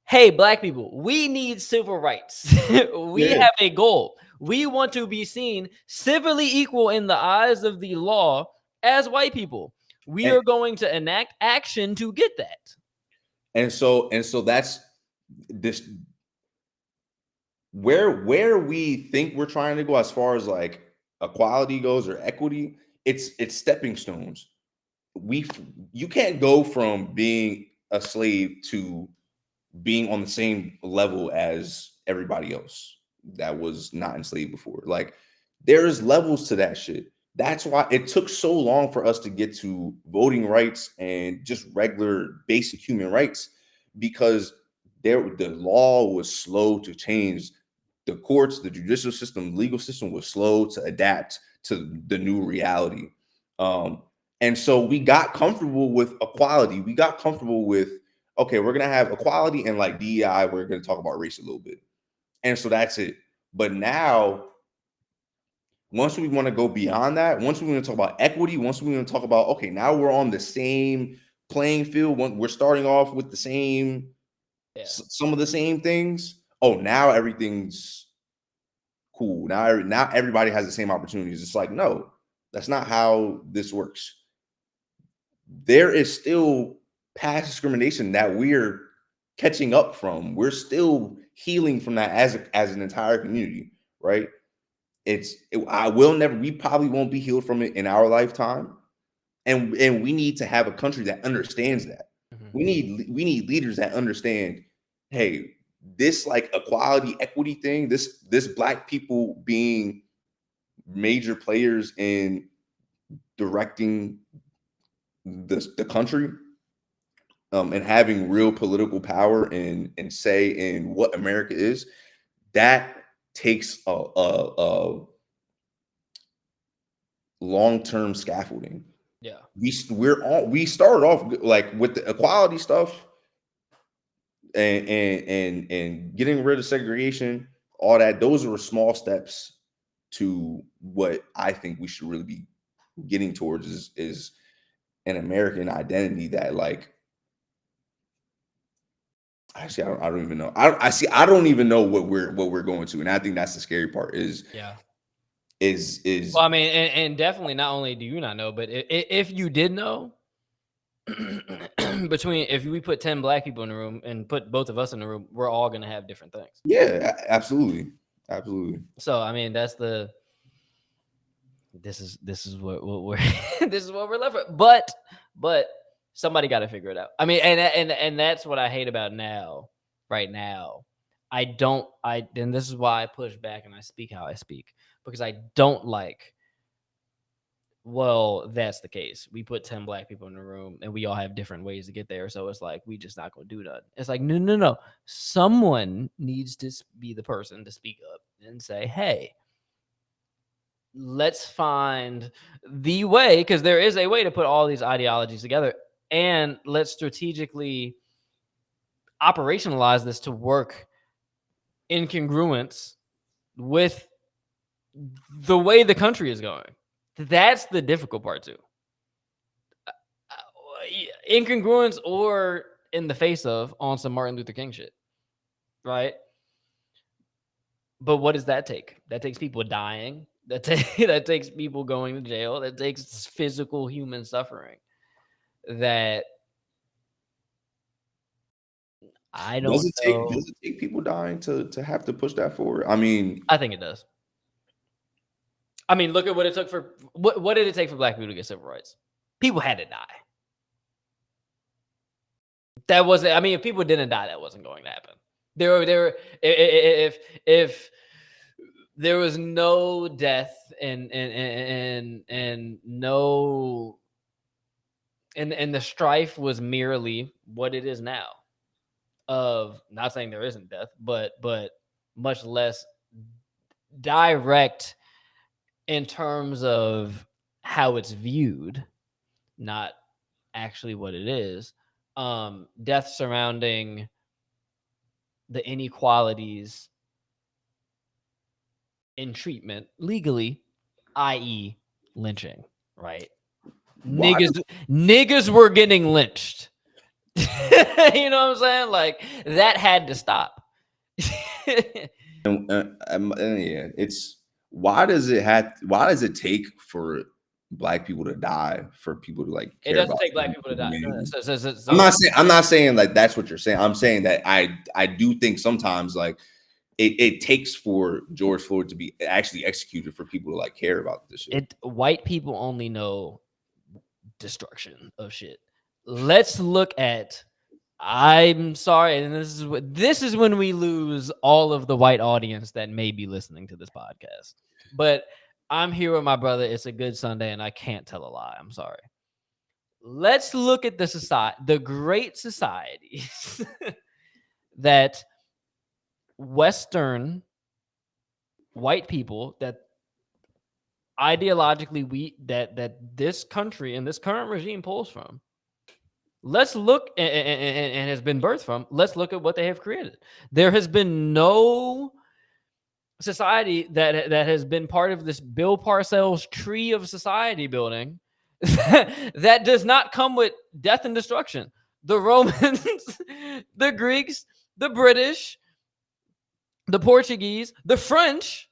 Hey, black people, we need civil rights. We yeah. have a goal. We want to be seen civilly equal in the eyes of the law as white people. We And, are going to enact action to get that. and so that's this, where we think we're trying to go as far as like equality goes or equity. It's stepping stones. we you can't go from being a slave to being on the same level as everybody else that was not enslaved before. Like, there's levels to that shit. That's why it took so long for us to get to voting rights and just regular basic human rights, because the law was slow to change. The courts, the judicial system, legal system was slow to adapt to the new reality. Um, and so we got comfortable with equality. We got comfortable with, okay, we're gonna have equality and like DEI. We're gonna talk about race a little bit, and so that's it. But now, once we want to go beyond that, once we want to talk about equity, once we want to talk about, okay, now we're on the same playing field. We're starting off with the same, Yeah. some of the same things. Oh, now everything's cool. Now everybody has the same opportunities. It's like, no, that's not how this works. There is still past discrimination that we're catching up from. We're still healing from that as an entire community, right? I will never, we probably won't be healed from it in our lifetime. And we need to have a country that understands that. Mhm. We need leaders that understand, hey, this like equality, equity thing, this black people being major players in directing the country, and having real political power and say in what America is, that takes a long-term scaffolding. Yeah. We started off like with the equality stuff, and getting rid of segregation, all that. Those are small steps to what I think we should really be getting towards, is an American identity that, like, actually, I don't even know. I don't even know what we're going to, and I think that's the scary part. Is Yeah. is Well, I mean, and definitely not only do you not know, but if you did know, between if we put 10 black people in the room and put both of us in the room, we're all gonna have different things. yeah, absolutely, absolutely. So I mean, that's the this is what we're this is what we're left with. But somebody got to figure it out. I mean, and that's what I hate about now. Right now, and this is why I push back and I speak how I speak, because I don't like. Well, that's the case. We put 10 black people in the room and we all have different ways to get there. So it's like, we just not going to do that. It's like, no, no, no. Someone needs to be the person to speak up and say, hey, let's find the way, because there is a way to put all these ideologies together, and let's strategically operationalize this to work in congruence with the way the country is going. That's the difficult part too. Incongruence or in the face of on some Martin Luther King shit, right? But what does that take? That takes people dying. That takes people going to jail. That takes physical human suffering. That I don't know. Does it take people dying to have to push that forward? I mean, I think it does. I mean, look at what it took for what did it take for black people to get civil rights? People had to die. That wasn't. I mean, if people didn't die, that wasn't going to happen. If there was no death and no and the strife was merely what it is now. Of not saying there isn't death, but much less direct in terms of how it's viewed, not actually what it is. Death surrounding the inequalities in treatment legally, i.e., lynching, right? Niggas were getting lynched. You know what I'm saying? Like, that had to stop. yeah, it's why does it take for black people to die for people to like care It doesn't about take black people to die. I'm not saying like that's what you're saying. I'm saying that I do think sometimes like it takes for George Floyd to be actually executed for people to like care about this shit. White people only know destruction of shit. Let's look at. I'm sorry, and this is when we lose all of the white audience that may be listening to this podcast. But I'm here with my brother. It's a good Sunday, and I can't tell a lie. I'm sorry. Let's look at the great societies that Western white people, that ideologically that this country and this current regime pulls from. Let's look and has been birthed from. Let's look at what they have created. There has been no society that has been part of this Bill Parcells tree of society building that does not come with death and destruction. The Romans, the Greeks, the British, the Portuguese, the French.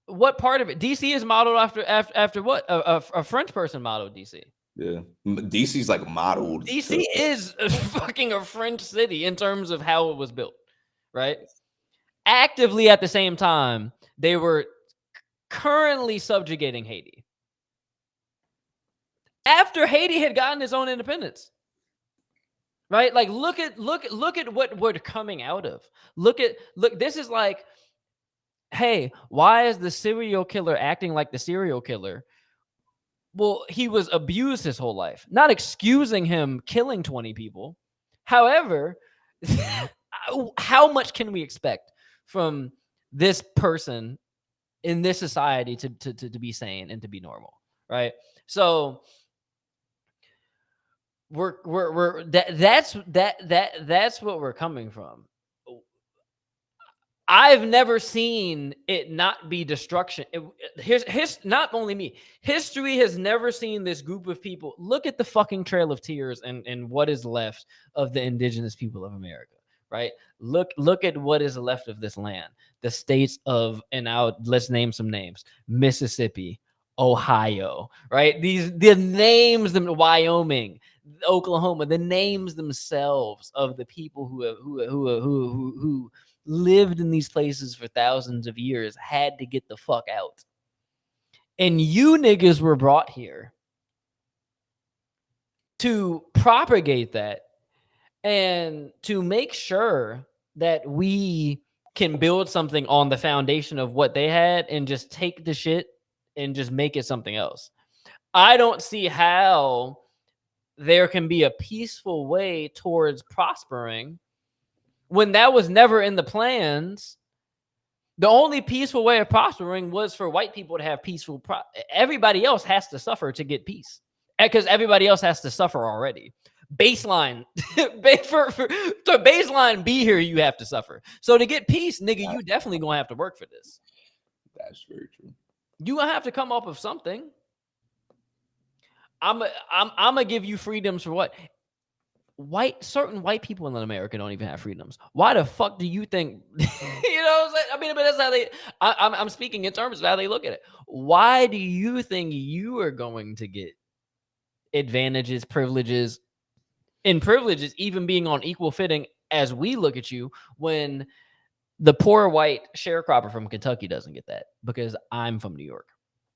What part of it? DC is modeled after what? A French person modeled DC. Yeah, DC's like modeled. DC is fucking a French city in terms of how it was built, right? Actively at the same time, they were currently subjugating Haiti. After Haiti had gotten its own independence, right? Like look at what we're coming out of. Look. This is like, hey, why is the serial killer acting like the serial killer? Well, he was abused his whole life. Not excusing him killing 20 people. However, how much can we expect from this person in this society to be sane and to be normal, right? So that's what we're coming from. I've never seen it not be destruction. Here's not only me. History has never seen this group of people. Look at the fucking Trail of Tears and what is left of the indigenous people of America, right? Look at what is left of this land. The states of, and now let's name some names: Mississippi, Ohio, right? The names, them Wyoming, Oklahoma, the names themselves of the people who lived in these places for thousands of years had to get the fuck out. And you niggas were brought here to propagate that and to make sure that we can build something on the foundation of what they had and just take the shit and just make it something else. I don't see how there can be a peaceful way towards prospering when that was never in the plans. The only peaceful way of prospering was for white people to have peaceful. Everybody else has to suffer to get peace, because everybody else has to suffer already. Baseline, to baseline be here, you have to suffer. So to get peace, nigga, you definitely gonna have to work for this. That's very true. You gonna have to come up with something. I'm gonna give you freedoms for what? Certain white people in America don't even have freedoms. Why the fuck do you think? You know what I'm saying? I mean, but that's how they. I'm speaking in terms of how they look at it. Why do you think you are going to get advantages, privileges, and privileges even being on equal footing as we look at you, when the poor white sharecropper from Kentucky doesn't get that because I'm from New York?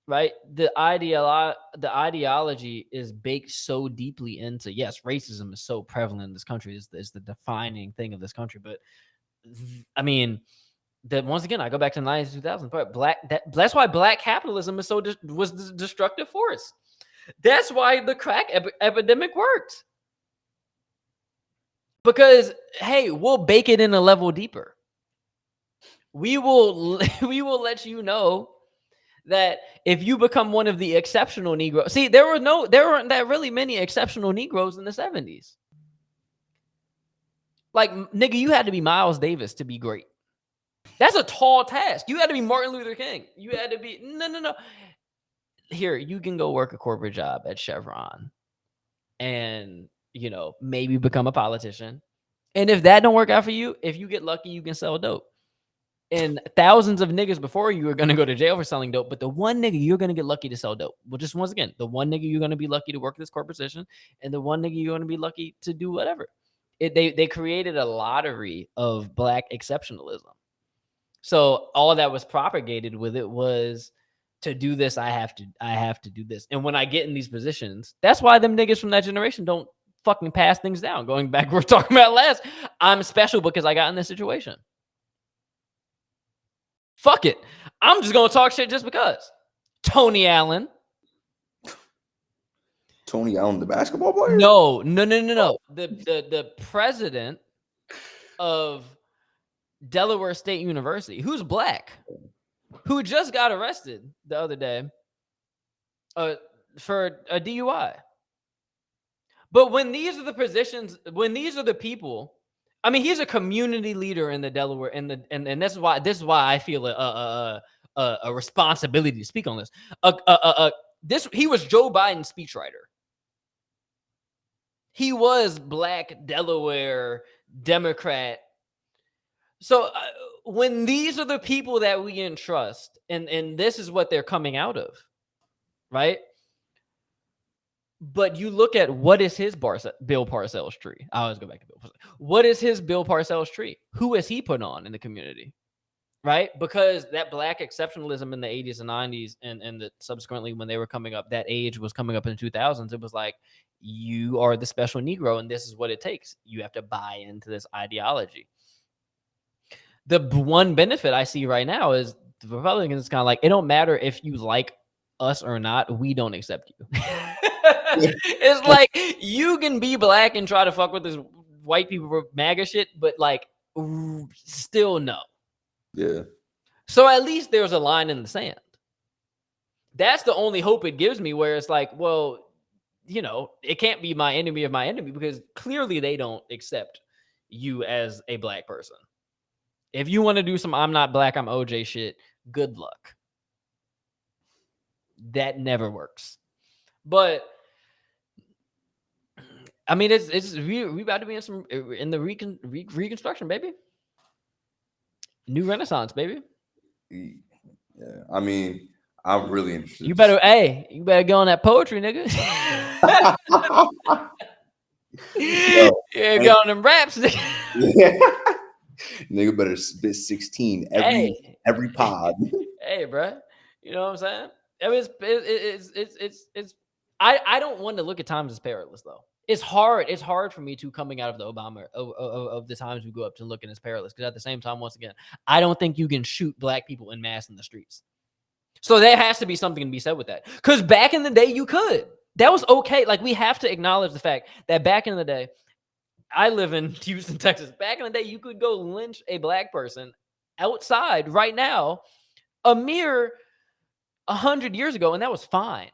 Right? The ideology is baked so deeply into, yes, racism is so prevalent in this country, is the defining thing of this country. But I mean, that once again, I go back to the 90s, 2000s, but that's why black capitalism is so was the destructive force. That's why the crack epidemic worked. Because, hey, we'll bake it in a level deeper. We will let you know that if you become one of the exceptional Negroes, see, there weren't that really many exceptional Negroes in the 70s. Like, nigga, you had to be Miles Davis to be great. That's a tall task. You had to be Martin Luther King. You had to be, no. Here, you can go work a corporate job at Chevron and, maybe become a politician. And if that don't work out for you, if you get lucky, you can sell dope. And thousands of niggas before you are going to go to jail for selling dope. But the one nigga you're going to get lucky to sell dope. Well, just once again, the one nigga you're going to be lucky to work this corporate position, and the one nigga you're going to be lucky to do whatever. They created a lottery of black exceptionalism. So all that was propagated with it was, to do this, I have to do this. And when I get in these positions, that's why them niggas from that generation don't fucking pass things down. Going back, we're talking about last, I'm special because I got in this situation. Fuck it. I'm just going to talk shit just because. Tony Allen. Tony Allen, the basketball player? No. The president of Delaware State University, who's black, who just got arrested the other day for a DUI. But when these are the positions, when these are the people, I mean, he's a community leader in the Delaware, and this is why I feel a responsibility to speak on this. He was Joe Biden's speechwriter. He was black Delaware Democrat. So when these are the people that we entrust, and this is what they're coming out of, right? But you look at, what is his Bill Parcells tree? I always go back to Bill Parcells. What is his Bill Parcells tree? Who has he put on in the community? Right? Because that black exceptionalism in the 80s and 90s, and subsequently when they were coming up, that age was coming up in the 2000s. It was like, you are the special Negro, and this is what it takes. You have to buy into this ideology. The one benefit I see right now is the Republicans, kind of like, it don't matter if you like us or not, we don't accept you. It's like, you can be black and try to fuck with this white people for MAGA shit, but like, still no. Yeah. So at least there's a line in the sand. That's the only hope it gives me, where it's like, well, it can't be my enemy of my enemy, because clearly they don't accept you as a black person. If you want to do some I'm not black, I'm OJ shit, good luck. That never works. But I mean, it's we about to be in the reconstruction, baby. New Renaissance, baby. Yeah, I mean, I'm really interested You to see. better go on that poetry, nigga. Yo, Yeah, go on them raps, nigga. yeah. Nigga better spit 16 Hey, every pod. hey, bro. You know what I'm saying? I mean, it's I don't want to look at times as perilous though. It's hard. It's hard for me to coming out of the Obama of the times we grew up to looking as perilous because at the same time, once again, I don't think you can shoot black people en masse in the streets. So there has to be something to be said with that. Because back in the day, you could. That was okay. Like we have to acknowledge the fact that back in the day, I live in Houston, Texas. Back in the day, you could go lynch a black person outside right now, a mere 100 years ago, and that was fine.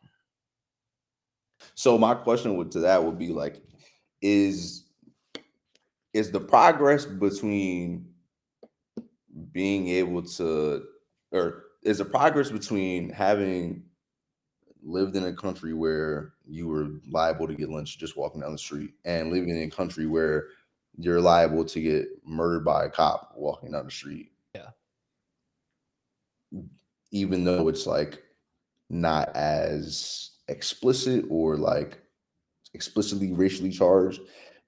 So my question to that would be like, is the progress between being able to, or is the progress between having lived in a country where you were liable to get lynched just walking down the street and living in a country where you're liable to get murdered by a cop walking down the street? Yeah. Even though it's like not as explicit or like explicitly racially charged,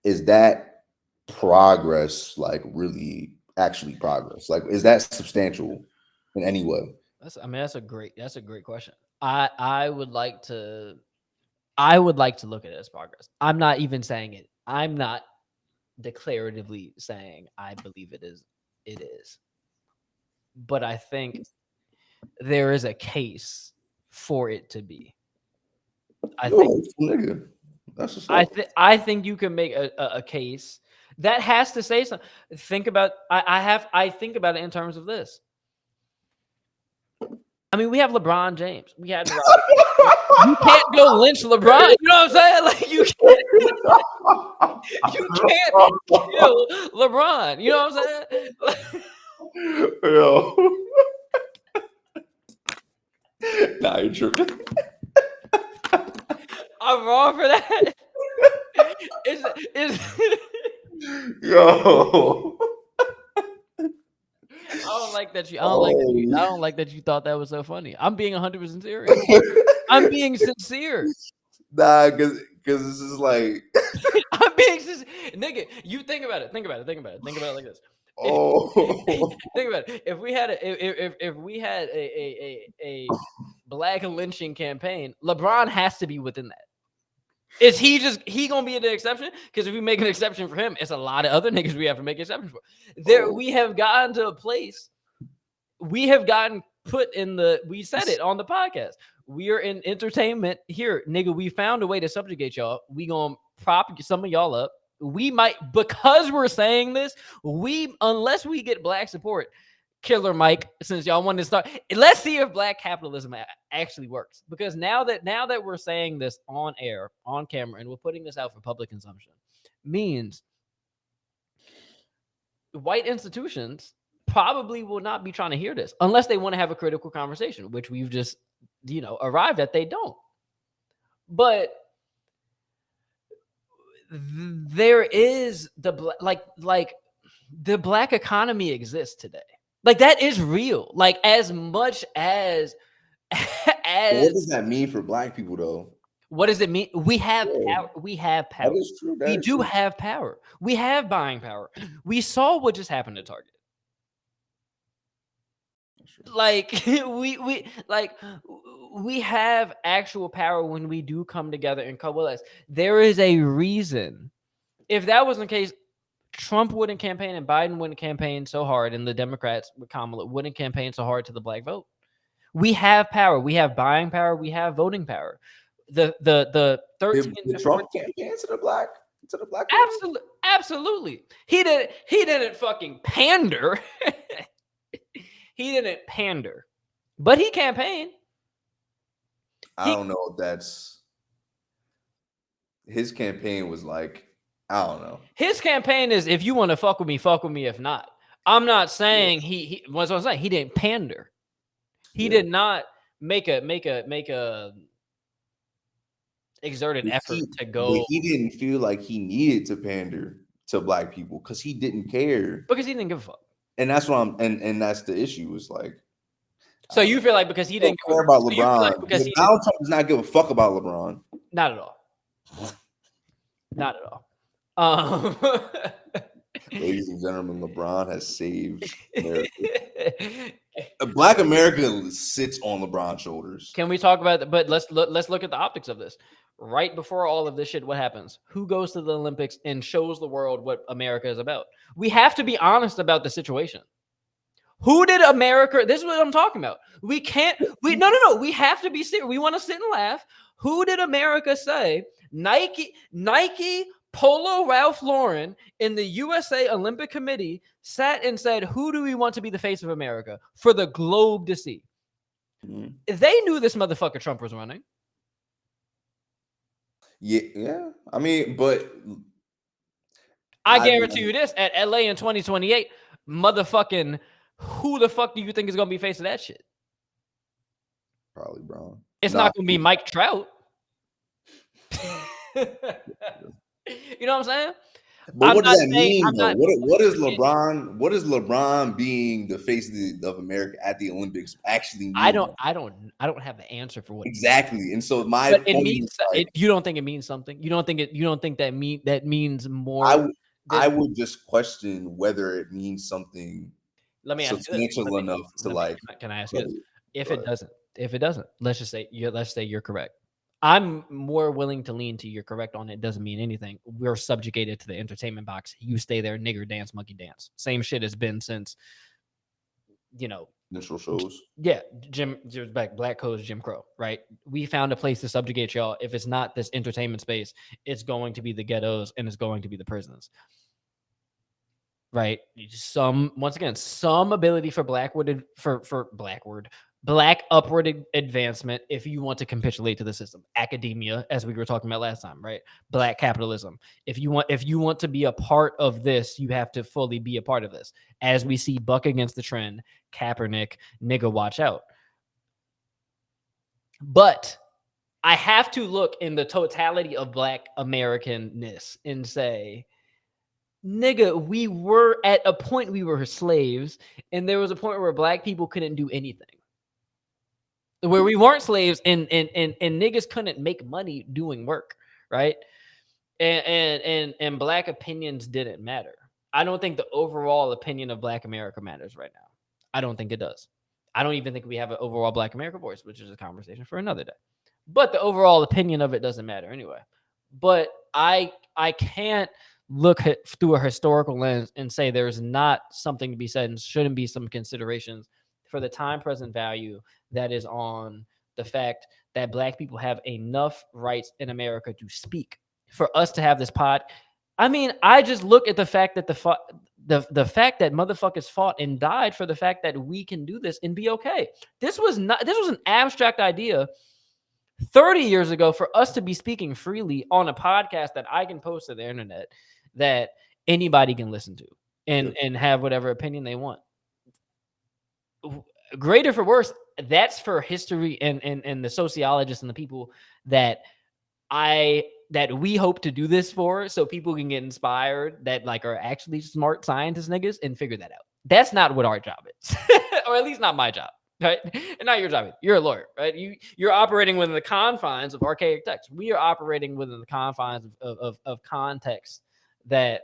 is that progress like really actually progress? Like, is that substantial in any way? That's a great question. I would like to look at it as progress. I'm not even saying it. I'm not declaratively saying I believe it is. It is. But I think there is a case for it to be. I think Nigga, that's what's up. I think you can make a case that has to say something. Think about I think about it in terms of this. I mean, we have LeBron James. We had you can't go lynch LeBron. You know what I'm saying? Like you can't kill LeBron. You know what I'm saying? Yo. Nah, you're tripping. I'm wrong for that. Is Yo. I don't like that you. I don't like that you thought that was so funny. I'm being 100% serious. I'm being sincere. Nah, because this is like. I'm being sincere, nigga. You think about it. Think about it like this. Think about it. If we had a black lynching campaign, LeBron has to be within that. Is he gonna be the exception? Because if we make an exception for him, it's a lot of other niggas we have to make exceptions for. We have gotten to a place. We have gotten put in the. We said it on the podcast. We are in entertainment here, nigga. We found a way to subjugate y'all. We gonna prop some of y'all up. We might, because we're saying this. Unless we get black support. Killer Mike, since y'all want to start, let's see if black capitalism actually works. Because now that we're saying this on air, on camera, and we're putting this out for public consumption, means white institutions probably will not be trying to hear this unless they want to have a critical conversation, which we've just, arrived at. They don't. But there is the black economy exists today. Like that is real. Like as much as What does that mean for black people though? What does it mean? We have power. We have power. That is true. We do have power. We have buying power. We saw what just happened to Target. Like we have actual power when we do come together and coalesce. There is a reason. If that wasn't the case, Trump wouldn't campaign and Biden wouldn't campaign so hard, and the Democrats with Kamala wouldn't campaign so hard to the black vote. We have power. We have buying power. We have voting power. The 13 Did Trump campaign to the black absolutely. He didn't fucking pander. He didn't pander, but he campaigned. I don't know if that's his campaign was like. I don't know. His campaign is if you want to fuck with me, if not. I'm not saying he what's what I'm saying. He didn't pander. He did not make a exerted effort to But go he didn't feel like he needed to pander to black people because he didn't care. because he didn't give a fuck. And that's what and that's the issue. Is like So you feel like because he don't didn't care about so you feel like LeBron. because he didn't, Donald Trump does not give a fuck about LeBron. not at all. Not at all. Ladies and gentlemen, LeBron has saved America. Black America sits on LeBron's shoulders. Can we talk about that? But let's look at the optics of this. Right before all of this shit, what happens? Who goes to the Olympics and shows the world what America is about? We have to be honest about the situation. Who did America? This is what I'm talking about. We can't. No. We have to be serious. We want to sit and laugh. Who did America say? Nike, Polo, Ralph Lauren, in the USA Olympic Committee sat and said, "Who do we want to be the face of America for the globe to see?" Mm-hmm. They knew this motherfucker Trump was running. Yeah. I mean, but I guarantee you this: at LA in 2028, motherfucking, who the fuck do you think is gonna be facing that shit? Probably Brown. It's not gonna be Mike Trout. You know what I'm saying? But what does that mean, though? What is LeBron? What is LeBron being the face of America at the Olympics actually mean? I don't have the answer for what exactly. And so but it means you don't think it means something. You don't think that means more. I would just question whether it means something. Let me ask substantial enough to like. Can I ask you this? If it doesn't, let's say you're correct. I'm more willing to lean to you're correct on it doesn't mean anything. We're subjugated to the entertainment box. You stay there, nigger dance, monkey dance. Same shit has been since, initial shows. Yeah, Black Codes, Jim Crow, right? We found a place to subjugate y'all. If it's not this entertainment space, it's going to be the ghettos and it's going to be the prisons. Right? Some ability for black upward advancement if you want to capitulate to the system. Academia, as we were talking about last time, right? Black capitalism. If you want to be a part of this, you have to fully be a part of this. As we see buck against the trend, Kaepernick, nigga, watch out. But I have to look in the totality of Black Americanness and say, nigga, we were at a point we were slaves, and there was a point where Black people couldn't do anything. Where we weren't slaves and niggas couldn't make money doing work, right? And Black opinions didn't matter. I don't think the overall opinion of Black America matters right now. I don't think it does. I don't even think we have an overall Black America voice, which is a conversation for another day. But the overall opinion of it doesn't matter anyway. But I can't look at through a historical lens and say there's not something to be said and shouldn't be some considerations for the time present value that is on the fact that Black people have enough rights in America to speak. For us to have this pod, I mean, I just look at the fact that the fact that motherfuckers fought and died for the fact that we can do this and be okay. This was an abstract idea 30 years ago for us to be speaking freely on a podcast that I can post to the internet that anybody can listen to and have whatever opinion they want. Greater for worse, that's for history and the sociologists and the people that we hope to do this for, so people can get inspired that like are actually smart scientist niggas and figure that out. That's not what our job is, or at least not my job, right? And not your job. You're a lawyer, right? You're operating within the confines of archaic text. We are operating within the confines of context that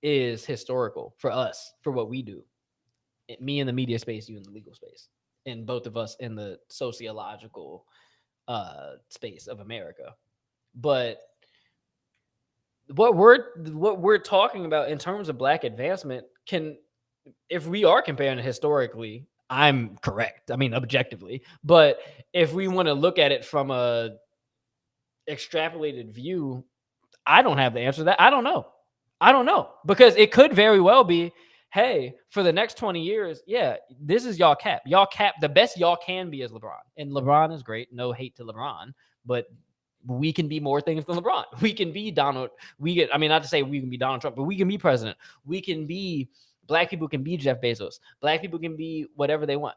is historical for us, for what we do. Me in the media space, you in the legal space, and both of us in the sociological space of America. But what we're talking about in terms of Black advancement if we are comparing it historically, I'm correct. I mean, objectively. But if we want to look at it from a extrapolated view, I don't have the answer to that. I don't know. Because it could very well be, hey, for the next 20 years, yeah, this is y'all cap. Y'all cap, the best y'all can be is LeBron. And LeBron is great. No hate to LeBron, but we can be more things than LeBron. We can be Donald. Not to say we can be Donald Trump, but we can be president. We can be, Black people can be Jeff Bezos. Black people can be whatever they want.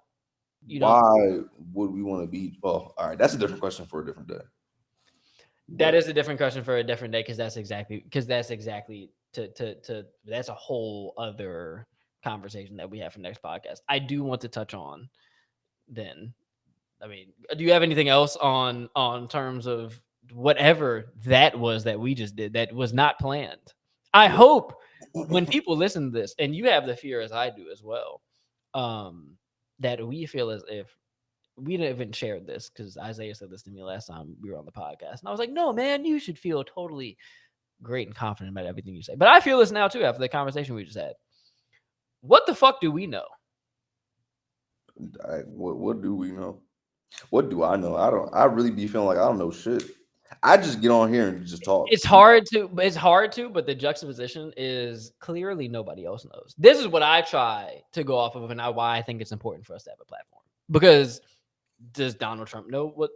Why would we want to be? Oh, all right. That's a different question for a different day. That is a different question for a different day, because that's exactly that's a whole other conversation that we have for next podcast. I do want to touch on then. I mean, do you have anything else on terms of whatever that was that we just did that was not planned? I hope when people listen to this, and you have the fear as I do as well, that we feel as if we didn't even share this, because Isaiah said this to me last time we were on the podcast, and I was like, "No, man, you should feel totally great and confident about everything you say." But I feel this now too after the conversation we just had. What the fuck do we know? What do we know? What do I know? I really be feeling like I don't know shit. I just get on here and just talk. It's hard to, but the juxtaposition is clearly nobody else knows. This is what I try to go off of, and why I think it's important for us to have a platform. Because does Donald Trump know what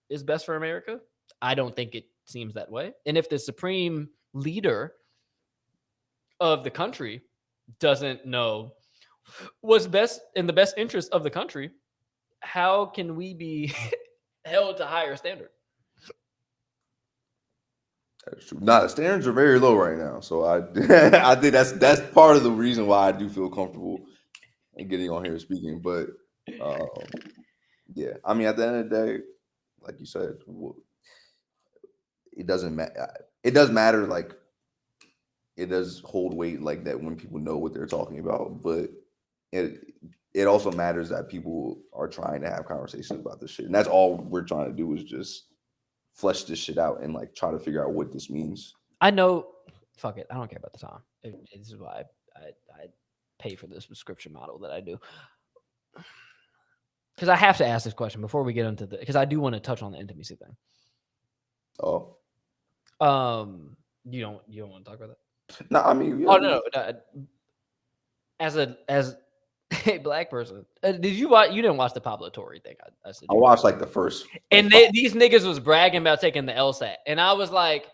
is best for America? I don't think it seems that way. And if the supreme leader of the country doesn't know what's best in the best interest of the country, how can we be held to higher standard? That's true. Nah, the standards are very low right now, so I I think that's part of the reason why I do feel comfortable in getting on here speaking. But yeah, I mean, at the end of the day, like you said, it doesn't matter. It does matter. Like, it does hold weight like that when people know what they're talking about. But it also matters that people are trying to have conversations about this shit, and that's all we're trying to do is just flesh this shit out and like try to figure out what this means. I know, fuck it, I don't care about the time. This is why I pay for this subscription model that I do, because I have to ask this question before we get into because I do want to touch on the intimacy thing. Oh, you don't want to talk about that? no, I mean, yeah, oh no, as a black person, did you watch? You didn't watch the Pablo Torre thing? I said I watched like the first, and these niggas was bragging about taking the LSAT, and I was like,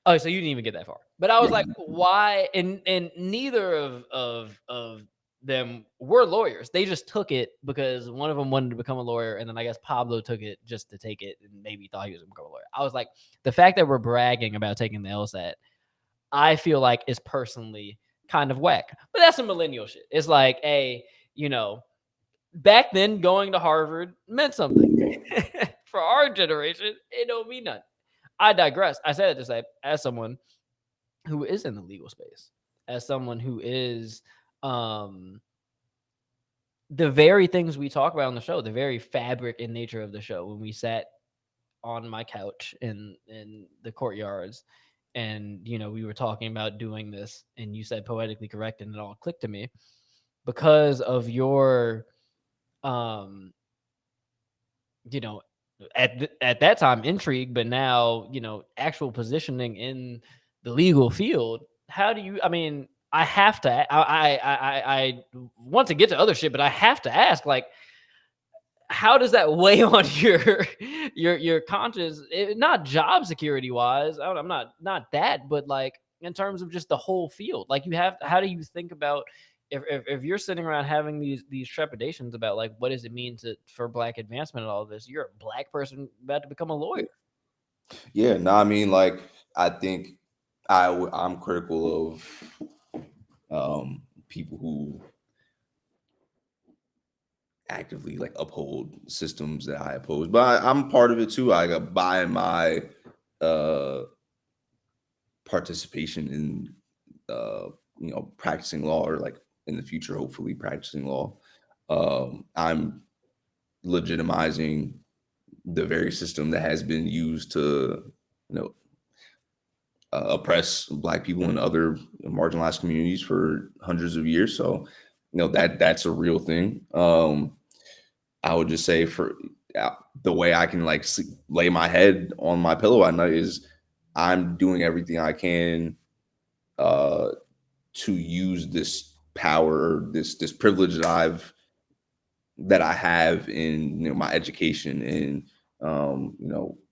oh, so you didn't even get that far. But I was like, why? And neither of them were lawyers. They just took it because one of them wanted to become a lawyer, and then I guess Pablo took it just to take it and maybe thought he was going to become a lawyer. I was like, the fact that we're bragging about taking the LSAT, I feel like is personally kind of whack. But that's some millennial shit. It's like, hey, back then going to Harvard meant something. For our generation, it don't mean nothing. I digress. I said it to say, as someone who is in the legal space, as someone who is the very things we talk about on the show, the very fabric and nature of the show. When we sat on my couch in the courtyards, and we were talking about doing this, and you said poetically correct, and it all clicked to me because of your at that time intrigue, but now actual positioning in the legal field. How do you? I mean, I have to. I want to get to other shit, but I have to ask, like, how does that weigh on your conscience? Not job security wise. I'm not that, but like in terms of just the whole field. Like, you have. How do you think about? If you're sitting around having these trepidations about like what does it mean for black advancement and all of this, you're a black person about to become a lawyer. Yeah, no, I mean, like, I think I'm critical of people who actively like uphold systems that I oppose, but I'm part of it too. I got by my participation in practicing law, or like in the future hopefully practicing law. I'm legitimizing the very system that has been used to oppress black people and other marginalized communities for hundreds of years. So that's a real thing. I would just say for the way I can like lay my head on my pillow at night is I'm doing everything I can to use this power, this privilege that I have in my education and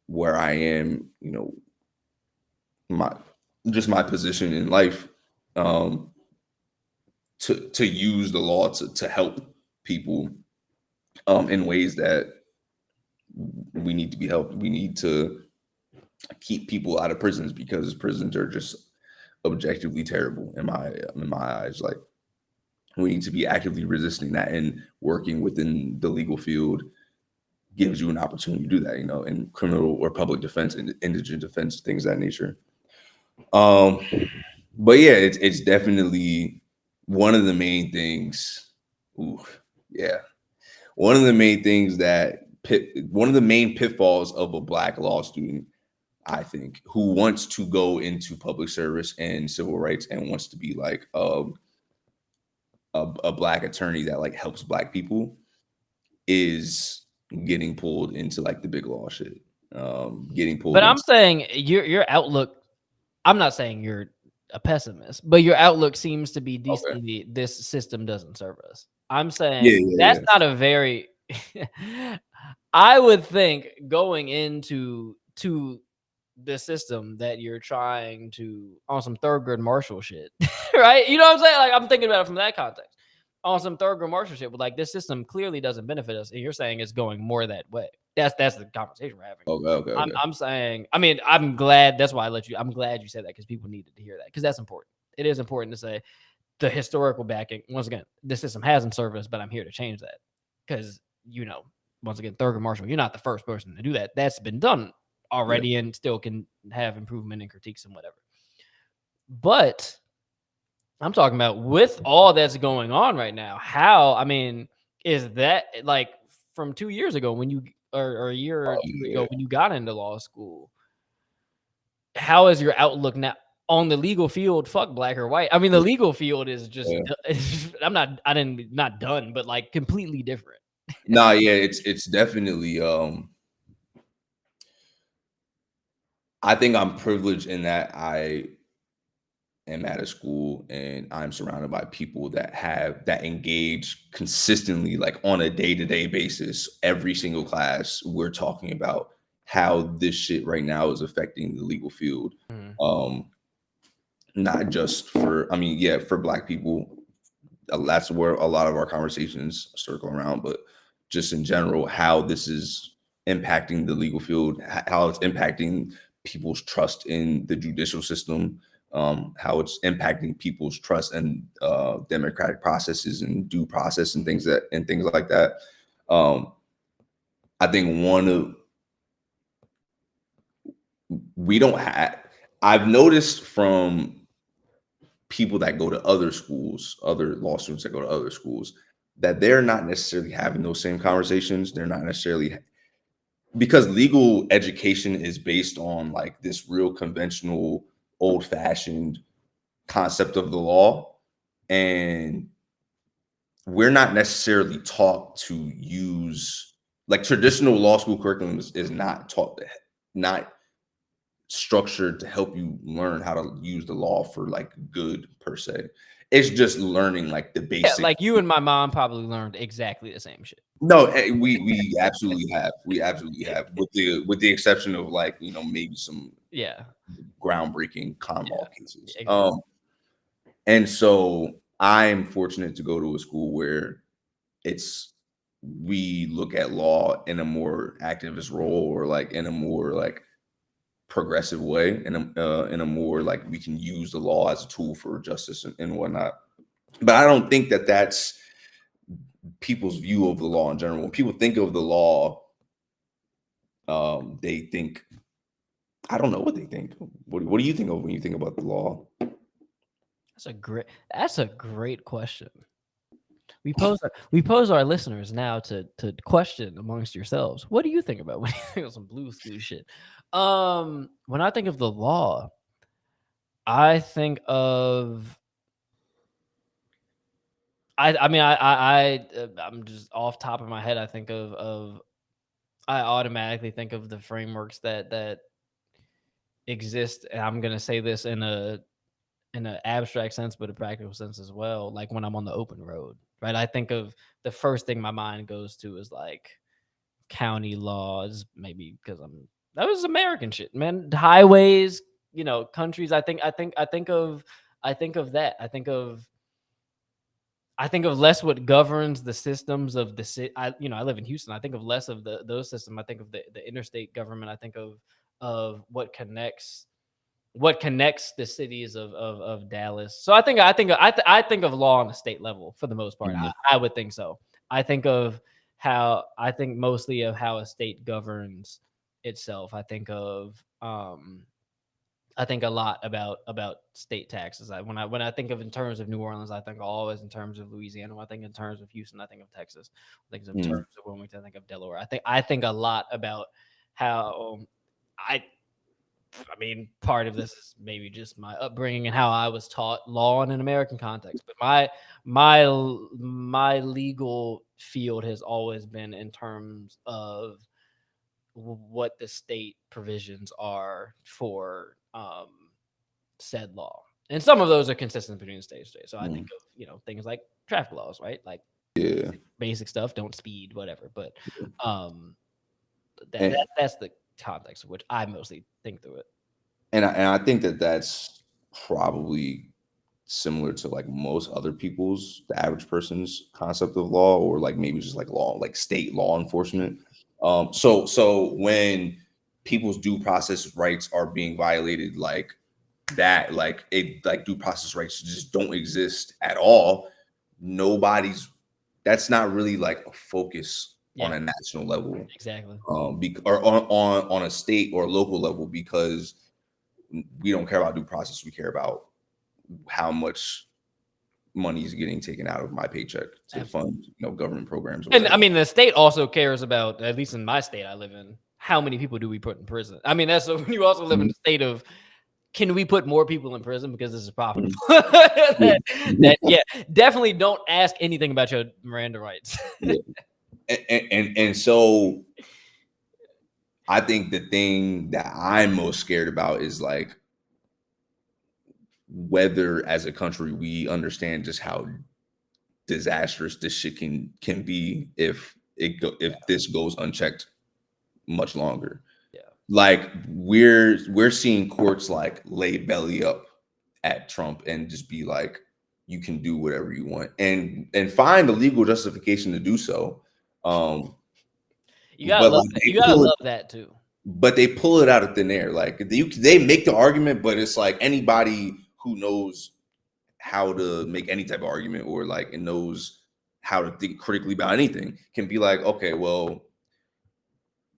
where I am, my position in life, to use the law to help people in ways that we need to be helped. We need to keep people out of prisons, because prisons are just objectively terrible in my eyes. Like, we need to be actively resisting that, and working within the legal field gives you an opportunity to do that, in criminal or public defense and indigent defense, things of that nature. Um, but yeah, it's definitely one of the main things. Ooh, yeah, one of the main things one of the main pitfalls of a Black law student, I think, who wants to go into public service and civil rights and wants to be like a Black attorney that like helps Black people, is getting pulled into like the big law shit. Getting But pulled I'm into saying your outlook. I'm not saying you're a pessimist, but your outlook seems to be okay. this system doesn't serve us. I'm Yeah, saying yeah, that's yeah. not a very. I would think going into the system that you're trying to on some Thurgood Marshall shit, right? You know what I'm saying? Like, I'm thinking about it from that context. On some Thurgood Marshall shit, but like, this system clearly doesn't benefit us, and you're saying it's going more that way. That's the conversation we're having. Okay, okay, okay. I'm saying, I mean, I'm glad that's why I'm glad you said that, because people needed to hear that, because that's important. It is important to say the historical backing. Once again, this system hasn't served us, but I'm here to change that. Because, once again, Thurgood Marshall, you're not the first person to do that. That's been done Yeah. already and still can have improvement and critiques and whatever. But I'm talking about with all that's going on right now, I mean, is that like from 2 years ago when or a year or two Yeah. ago when you got into law school? How is your outlook now on the legal field? Fuck black or white. I mean, the legal field is just, Yeah. not done, but like completely different. Nah, yeah, it's definitely I think I'm privileged in that I am at a school and I'm surrounded by people that engage consistently, like on a day-to-day basis. Every single class, we're talking about how this shit right now is affecting the legal field. Mhm. Um, Not just for, I mean, yeah, for Black people, that's where a lot of our conversations circle around, but just in general, how this is impacting the legal field, how it's impacting people's trust in the judicial system, how it's impacting people's trust in democratic processes and due process and things like that. Um, I think we don't have. I've noticed from people that go to other schools, other law students that go to other schools, that they're not necessarily having those same conversations. They're not necessarily, because legal education is based on like this real conventional, old fashioned concept of the law. And we're not necessarily taught to use, like, traditional law school curriculum is not taught to, not structured to help you learn how to use the law for like good per se. It's just learning like the Yeah, basic. like you and my mom probably learned exactly the same shit. No, we absolutely have. We absolutely have, with the exception of like, maybe some Yeah, groundbreaking con yeah, law cases. exactly. And so I'm fortunate to go to a school where it's we look at law in a more activist role, or like in a more like progressive way, in a more like, we can use the law as a tool for justice and whatnot. But I don't think that that's people's view of the law in general. When people think of the law, they think, I don't know what they think. What do you think of when you think about the law? That's a great question. We pose our listeners now to question amongst yourselves. What do you think about when you think of some blue school shit? When I think of the law, I think of I mean I'm just off top of my head. I think of I automatically think of the frameworks that exist, and I'm gonna say this in an abstract sense, but a practical sense as well. Like when I'm on the open road, right? I think of the first thing my mind goes to is like county laws, maybe because that was American shit, man. Highways, countries. I think of that. I think of less what governs the systems of the city. I live in Houston. I think of less of those systems. I think of the interstate government. I think of of what connects the cities of Dallas. So I think of law on a state level for the most part. Mhm. I would think so. I think mostly of how a state governs itself. I think a lot about state taxes. When I think of in terms of New Orleans, I think always in terms of Louisiana. When I think in terms of Houston, I think of Texas. I think in Mhm. terms of Wilmington, I think of Delaware. I think a lot about how I I mean, part of this is maybe just my upbringing and how I was taught law in an American context. But my legal field has always been in terms of what the state provisions are for said law, and some of those are consistent between state to state. So I think Mhm. of things like traffic laws, right? Like Yeah. basic stuff, don't speed, whatever. But um, And that's the context of which I mostly think through it. and I think that that's probably similar to like most other people's, the average person's concept of law, or like maybe just like law, like state law enforcement. So when people's due process rights are being violated, like that, like due process rights just don't exist at all. Nobody's That's not really like a focus on Yeah, a national level, exactly. or on a state or local level, because we don't care about due process. We care about how much money is getting taken out of my paycheck to Absolutely. fund, government programs or And I whatever. mean, the state also cares about, at least in my state I live in, how many people do we put in prison? I mean, that's when you also live in Mhm, the state of, can we put more people in prison because this is profitable? mhm. Yeah. Yeah, definitely don't ask anything about your Miranda rights. Yeah. And so I think the thing that I'm most scared about is like whether as a country we understand just how disastrous this shit can be Yeah, if this goes unchecked much longer. yeah. Like we're seeing courts like lay belly up at Trump and just be like, you can do whatever you want, and find the legal justification to do so. Um, You gotta but love like that. You gotta love that too. they pull it out of thin air. Like they make the argument, but it's like anybody who knows how to make any type of argument, or like and knows how to think critically about anything, can be like, okay, well,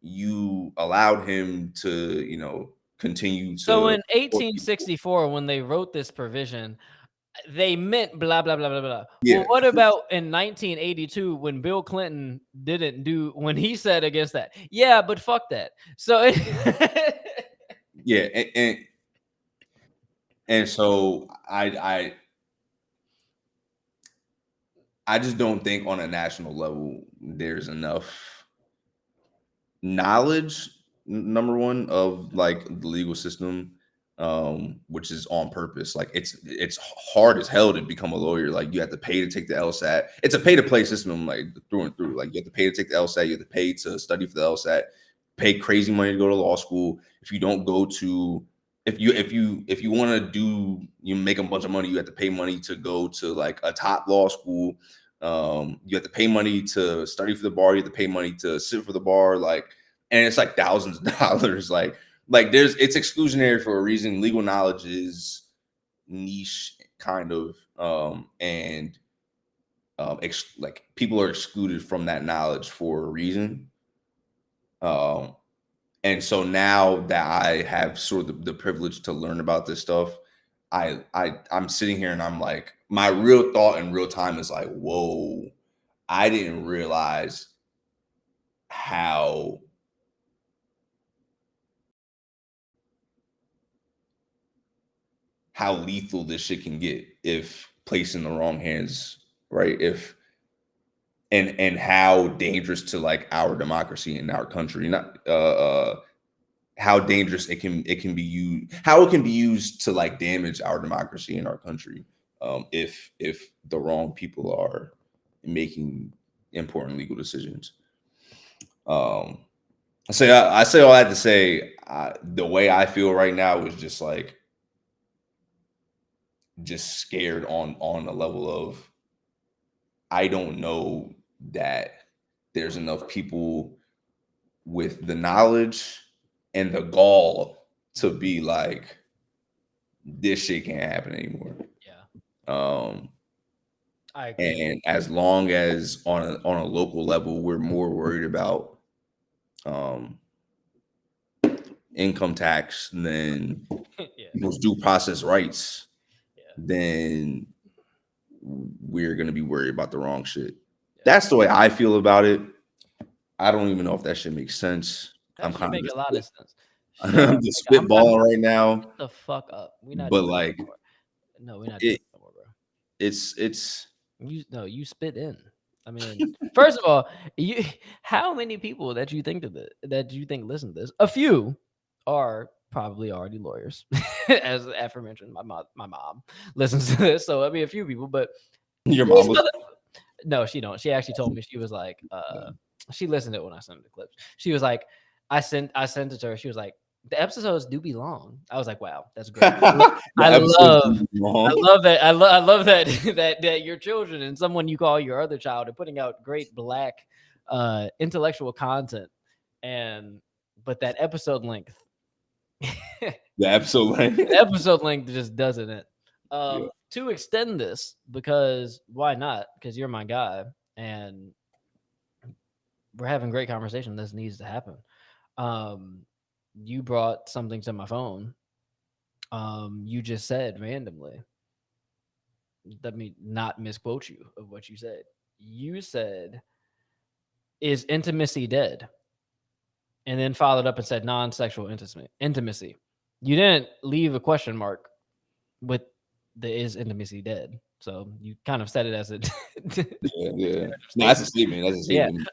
you allowed him to, continue So to in support people. 1864, when they wrote this provision, they meant blah blah blah blah blah. Well, Yeah, what about in 1982 when Bill Clinton didn't do when he said against that? Yeah, but fuck that. So yeah, and so I just don't think on a national level there's enough knowledge, number one, of like the legal system, which is on purpose. Like it's hard as hell to become a lawyer. Like you have to pay to take the LSAT. It's a pay to play system, like through and through. Like you have to pay to take the LSAT, you have to pay to study for the LSAT, pay crazy money to go to law school. If you don't go to if you want to do, you make a bunch of money, you have to pay money to go to like a top law school. You have to pay money to study for the bar, you have to pay money to sit for the bar, like, and it's like thousands of dollars. Like there's it's exclusionary for a reason. Legal knowledge is niche kind of, and like people are excluded from that knowledge for a reason. Um, and so now that I have sort of the privilege to learn about this stuff, I'm sitting here and I'm like, my real thought in real time is like, whoa, I didn't realize how lethal this shit can get if placed in the wrong hands, right? If and how dangerous to like our democracy in our country, not how dangerous it can be used, how it can be used to like damage our democracy in our country, if the wrong people are making important legal decisions. Um, I say all that to say, the way I feel right now is just like just scared on a level of I don't know that there's enough people with the knowledge and the gall to be like, this shit can't happen anymore. Yeah. I agree. And as long as on a local level, we're more worried about um, income tax than Yeah. people's due process rights, Yeah. then we're gonna be worried about the wrong shit. Yeah. That's the way I feel about it. I don't even know if that shit makes sense. That I'm should kind of make a lot of sense. Shut I'm up, just nigga. spitballing right Shut now, the fuck up. We're not but doing like that anymore. No, we're not doing it, that anymore, bro. it's You spit in. I mean, first of all, you how many people that you think that you think listen to this? A few are probably already lawyers, as aforementioned. My mom listens to this, so I mean, a few people, but your these mom was. other no, she don't. She actually told me she was like, she listened to it when I sent her the clips. She was like, I sent it to her. She was like, the episodes do be long. I was like, wow, that's great. The I episode love, I long. love that. I love that that your children and someone you call your other child are putting out great black intellectual content, and but that episode length, The episode the length. episode length just doesn't it. Yeah. To extend this, because why not? Because you're my guy, and we're having great conversation. This needs to happen. Um, you brought something to my phone. You just said randomly. Let me not misquote you of what you said. You said, "Is intimacy dead?" And then followed up and said, "Non-sexual intimacy." You didn't leave a question mark with the "is intimacy dead?" So you kind of said it as a Yeah, yeah. No, that's a statement. statement. That's a Yeah. statement.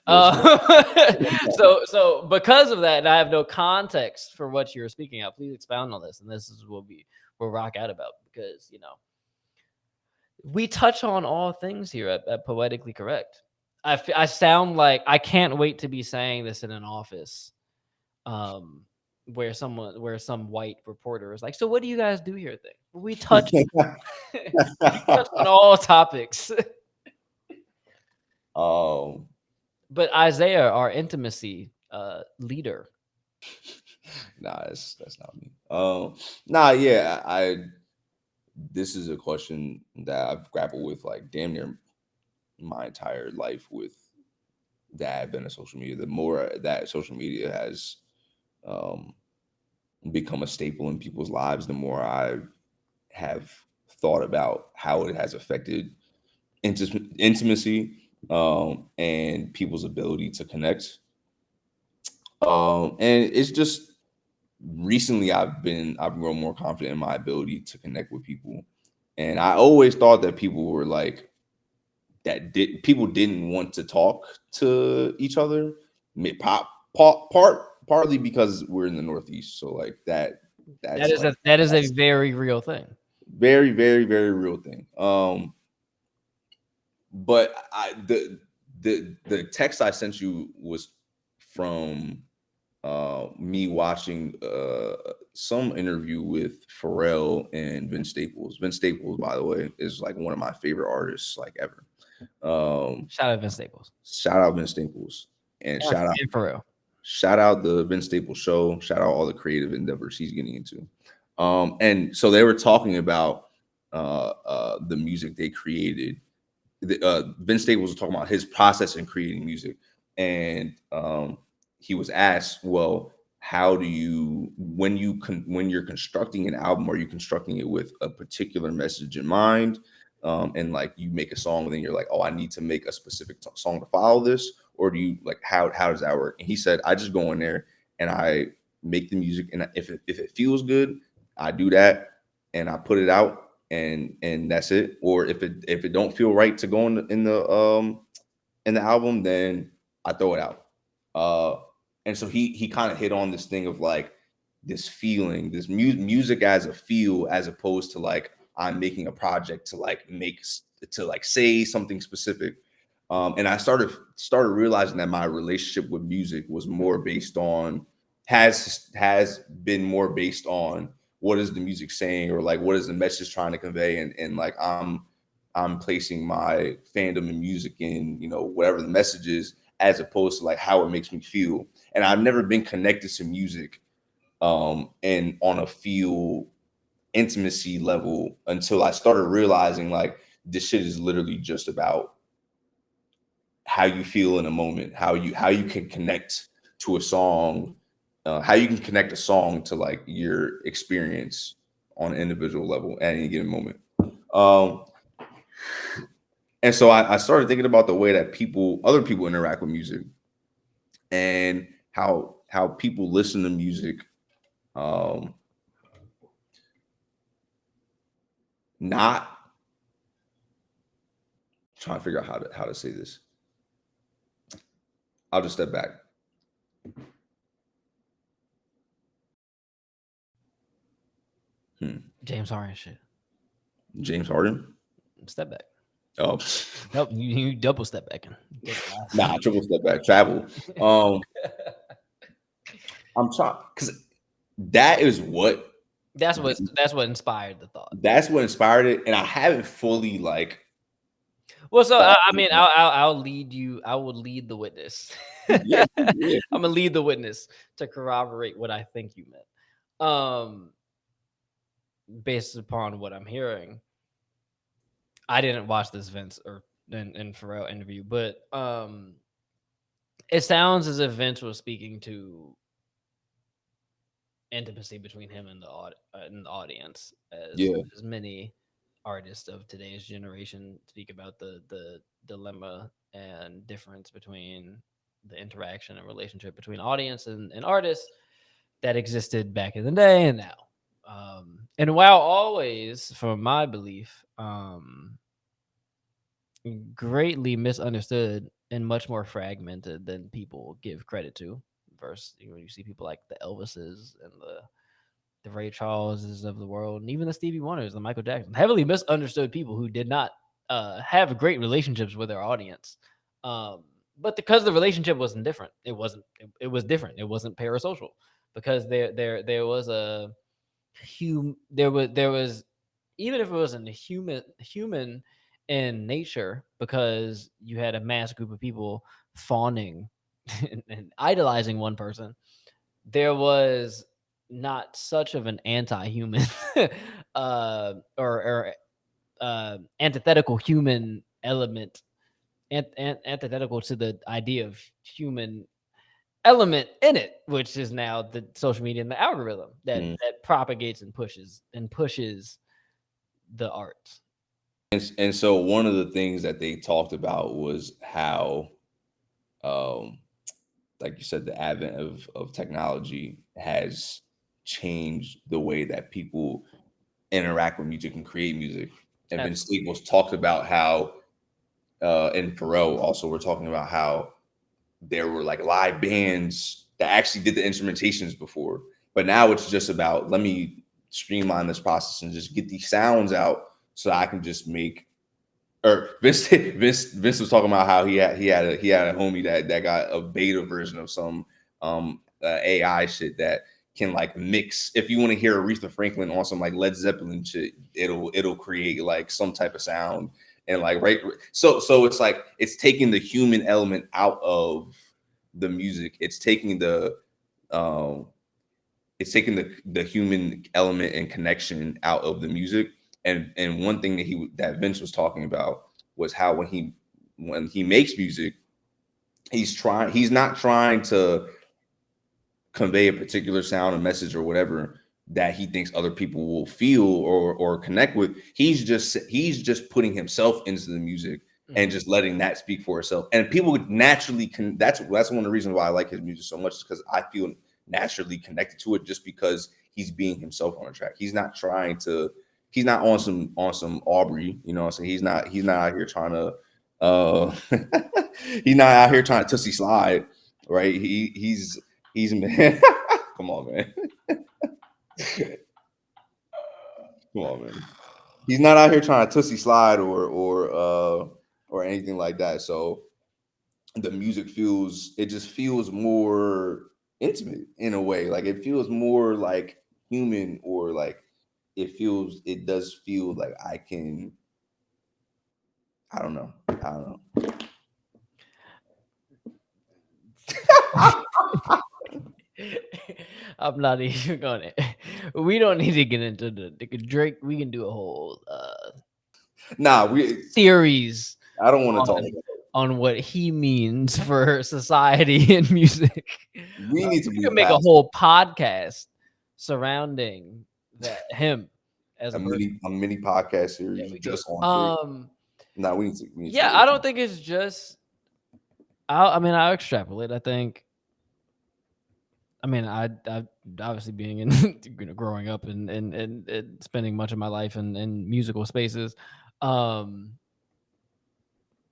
Yes. So because of that, and I have no context for what you're speaking of, please expound on this. And this is what we'll rock out about, because we touch on all things here at Poetically Correct. I sound like I can't wait to be saying this in an office, um, where some white reporter is like, "So what do you guys do here?" Thing we touch we touch on all topics. um, But Isaiah, our intimacy leader. nah, that's not me. Nah, yeah, this is a question that I've grappled with like damn near my entire life with the advent of social media. The more that social media has um, become a staple in people's lives, the more I have thought about how it has affected intimacy and people's ability to connect. And it's just recently I've grown more confident in my ability to connect with people. And I always thought that people were like people didn't want to talk to each other. Partly because we're in the Northeast, so like That that's is like a that's very real thing. very very very real thing. But the text I sent you was from me watching some interview with Pharrell and Vince Staples. Vince Staples, by the way, is like one of my favorite artists like ever. Shout out Vince Staples. Shout out Vince Staples and And for real. shout out the Vince Staples show. Shout out all the creative endeavors he's getting into. And so they were talking about the music they created. Vince Staples was talking about his process in creating music, and he was asked, "Well, how do you when you're constructing an album, are you constructing it with a particular message in mind?" And like you make a song, and then you're like, "Oh, I need to make a specific song to follow this," or do you like how does that work? And he said, "I just go in there and I make the music, and if it feels good, I do that, and I put it out, and that's it. Or if it don't feel right to go in the album, then I throw it out." Uh, and so he kind of hit on this thing of like this feeling, this music as a feel, as opposed to like I'm making a project to like to like say something specific. And I started realizing that my relationship with music was more based on has been more based on what is the music saying, or like what is the message trying to convey, and like I'm placing my fandom in music in whatever the message is, as opposed to like how it makes me feel. And I've never been connected to music and on a feel intimacy level, until I started realizing like this shit is literally just about how you feel in a moment, how you can connect to a song, how you can connect a song to like your experience on an individual level at any given moment. Um, and so I started thinking about the way that other people interact with music, and how people listen to music, um, not trying to figure out how to say this. I'll just step back. James Harden shit. James Harden. Step back. Oh, Nope, you double step back in. nah, triple step back. Travel. Um, I'm trying because that is what That's what inspired the thought. that's what inspired it, and I haven't fully like. Well, so thought I mean, through it. I'll lead you. I will lead the witness. Yeah, I'm yeah. gonna lead the witness to corroborate what I think you meant. Based upon what I'm hearing, I didn't watch this Vince or and Pharrell interview, but it sounds as if Vince was speaking to intimacy between him and the audience, Yeah. as many artists of today's generation speak about the dilemma and difference between the interaction and relationship between audience and artists that existed back in the day and now. And while always, from my belief, greatly misunderstood and much more fragmented than people give credit to. Versus, you see people like the Elvises and the Ray Charleses of the world, and even the Stevie Wonders, the Michael Jackson, heavily misunderstood people who did not have great relationships with their audience. But because the relationship wasn't different, it wasn't. It was different. It wasn't parasocial because there was a there was even if it wasn't a human in nature, because you had a mass group of people fawning and idolizing one person, there was not such of an anti-human or antithetical human element, antithetical to the idea of human element in it, which is now the social media and the algorithm that Mm. that propagates and pushes the art. And so one of the things that they talked about was how, um, like you said, the advent of technology has changed the way that people interact with music and create music. And Vince Absolutely. Staples talked about how, and Pharrell also were talking about how there were like live bands that actually did the instrumentations before, but now it's just about, let me streamline this process and just get these sounds out so I can just make. Or Vince was talking about how he had a homie that got a beta version of some AI shit that can like mix. If you want to hear Aretha Franklin on some like Led Zeppelin shit, it'll create like some type of sound. And like, right, so it's like it's taking the human element out of the music. Um it's taking the human element and connection out of the music. And one thing that Vince was talking about was how when he makes music, he's not trying to convey a particular sound, a message, or whatever that he thinks other people will feel or connect with. He's just putting himself into the music and Mhm. just letting that speak for itself. And people would naturally that's one of the reasons why I like his music so much, is because I feel naturally connected to it, just because he's being himself on a track. He's not on some Aubrey, what I'm saying? He's not out here trying to uh he's not out here trying to Tootsie Slide, right? He's man. Come on, man. Come on, man. He's not out here trying to Tootsie Slide or anything like that. So the music feels more intimate in a way. Like it feels more like human, or like it does feel like I don't know. I don't know. I'm not even gonna. We don't need to get into the Drake. We can do a whole Nah, we. series I don't want to talk on about it. on what he means for society and music. We need to We move could make a past whole podcast surrounding that him as a a person. mini podcast Yeah, series we could. just on Drake. Nah, we need to Yeah, really. I don't think it's just. I mean, I'll extrapolate. I think. I mean, I obviously being in growing up and spending much of my life in musical spaces. Um,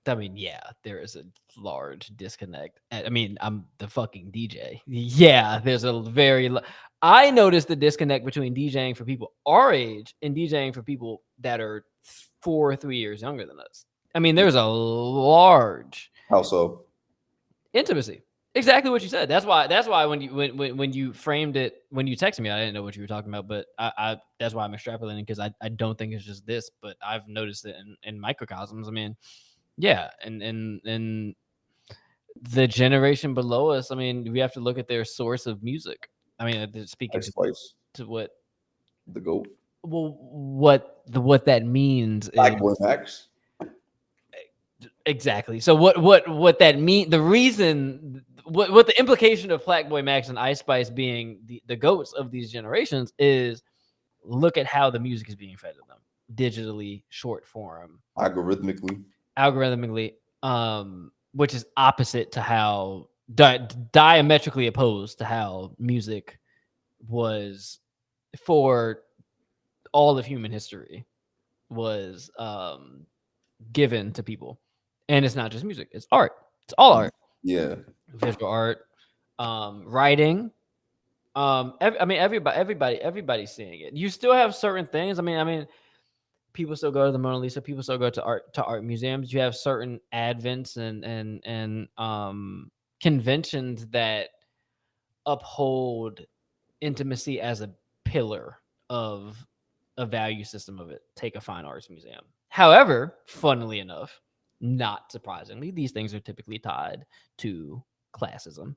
I mean, yeah, there is a large disconnect. I mean, I'm the fucking DJ. Yeah, there's a I noticed the disconnect between DJing for people our age and DJing for people that are 4 or 3 years younger than us. I mean, there's a large How so? intimacy. Exactly what you said. That's why when you framed it, when you texted me, I didn't know what you were talking about, but I that's why I'm extrapolating, because I don't think it's just this, but I've noticed it in microcosms. I mean, yeah, and the generation below us, I mean, we have to look at their source of music. I mean, speaking Ice Spice, to what the GOAT, what that means is Black Boy Max. exactly. So what that mean? The reason, what the implication of Blackboy Max and Ice Spice being the goats of these generations is, look at how the music is being fed to them digitally, short form, Algorithmically. which is opposite to how diametrically opposed to how music was for all of human history was given to people. And it's not just music, it's art. It's all art. Yeah. Visual art, writing. I mean, everybody's seeing it. You still have certain things. I mean, people still go to the Mona Lisa. People still go to art museums. You have certain advents and conventions that uphold intimacy as a pillar of a value system of it. Take a fine arts museum. However, funnily enough, not surprisingly, these things are typically tied to classism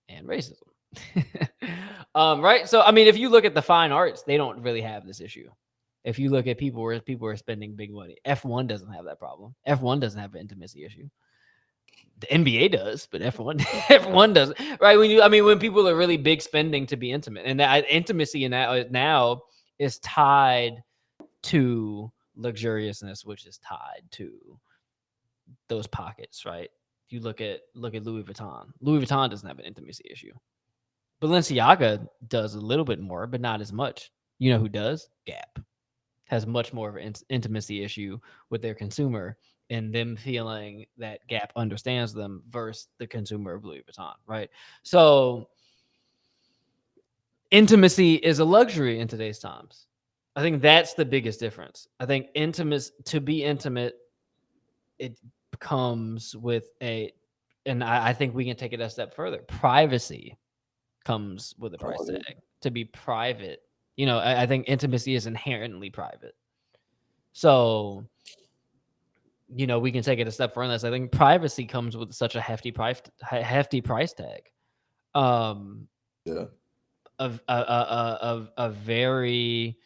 and racism. Right? So, I mean, if you look at the fine arts, they don't really have this issue. If you look at people where people are spending big money, F1 doesn't have that problem. F1 doesn't have an intimacy issue. The NBA does, but F1 F1 doesn't. Right? When people are really big spending to be intimate, and that intimacy in that now is tied to luxuriousness, which is tied to those pockets, right? You look at Louis Vuitton. Louis Vuitton doesn't have an intimacy issue. Balenciaga does a little bit more, but not as much. You know who does? Gap has much more of an intimacy issue with their consumer and them feeling that Gap understands them versus the consumer of Louis Vuitton, right? So intimacy is a luxury in today's times. I think that's the biggest difference. I think to be intimate, it comes with and I think we can take it a step further. Privacy comes with a price tag. To be private, I think intimacy is inherently private. So, we can take it a step further. I think privacy comes with such a hefty price tag. Yeah. A very,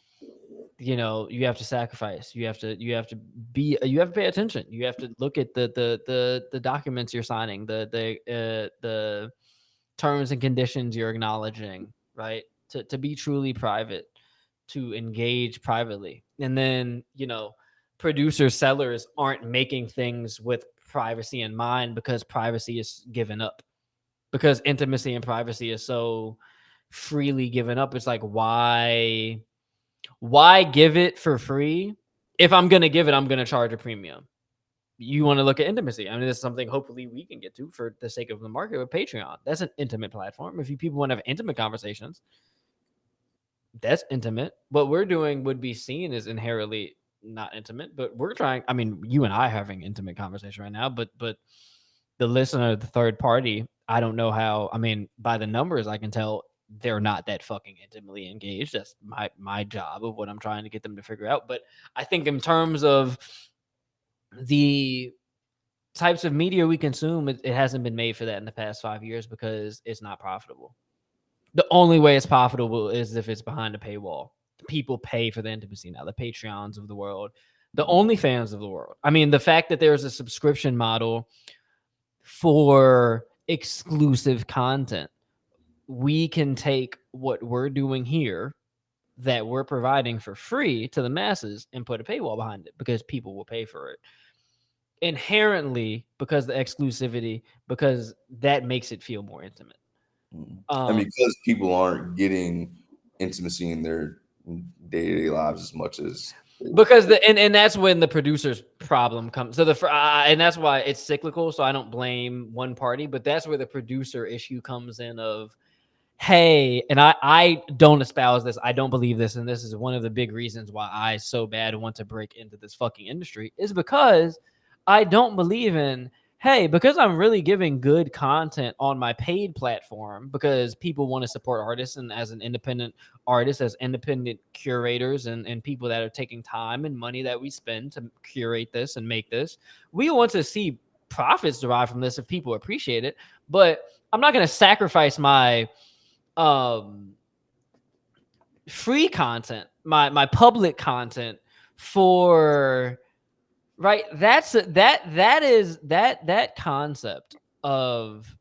you have to sacrifice. You have to pay attention. You have to look at the documents you're signing, the terms and conditions you're acknowledging, right? To be truly private, to engage privately. And then, producers, sellers aren't making things with privacy in mind because privacy is given up. Because intimacy and privacy is so freely given up. It's like, why give it for free? If I'm going to give it, I'm going to charge a premium. You want to look at intimacy. I mean, this is something hopefully we can get to for the sake of the market with Patreon. That's an intimate platform. If people want to have intimate conversations, that's intimate. What we're doing would be seen as inherently not intimate, but we're trying. I mean, you and I are having intimate conversation right now, but the listener, the third party, I don't know how. I mean, by the numbers, I can tell they're not that fucking intimately engaged. That's my job of what I'm trying to get them to figure out. But I think in terms of the types of media we consume, it hasn't been made for that in the past 5 years because it's not profitable. The only way it's profitable is if it's behind a paywall. People pay for the intimacy now, the Patreons of the world, the OnlyFans of the world. I mean, the fact that there's a subscription model for exclusive content, we can take what we're doing here that we're providing for free to the masses and put a paywall behind it because people will pay for it. Inherently, because the exclusivity, because that makes it feel more intimate. And because people aren't getting intimacy in their day-to-day lives as much as because and that's when the producer's problem comes. So and that's why it's cyclical. So I don't blame one party, but that's where the producer issue comes in of, hey, and I don't espouse this. I don't believe this. And this is one of the big reasons why I so bad want to break into this fucking industry is because I don't believe in, hey, because I'm really giving good content on my paid platform because people want to support artists and as an independent artist, as independent curators and people that are taking time and money that we spend to curate this and make this, we want to see profits derived from this if people appreciate it. But I'm not going to sacrifice my free content, my public content for right. That concept of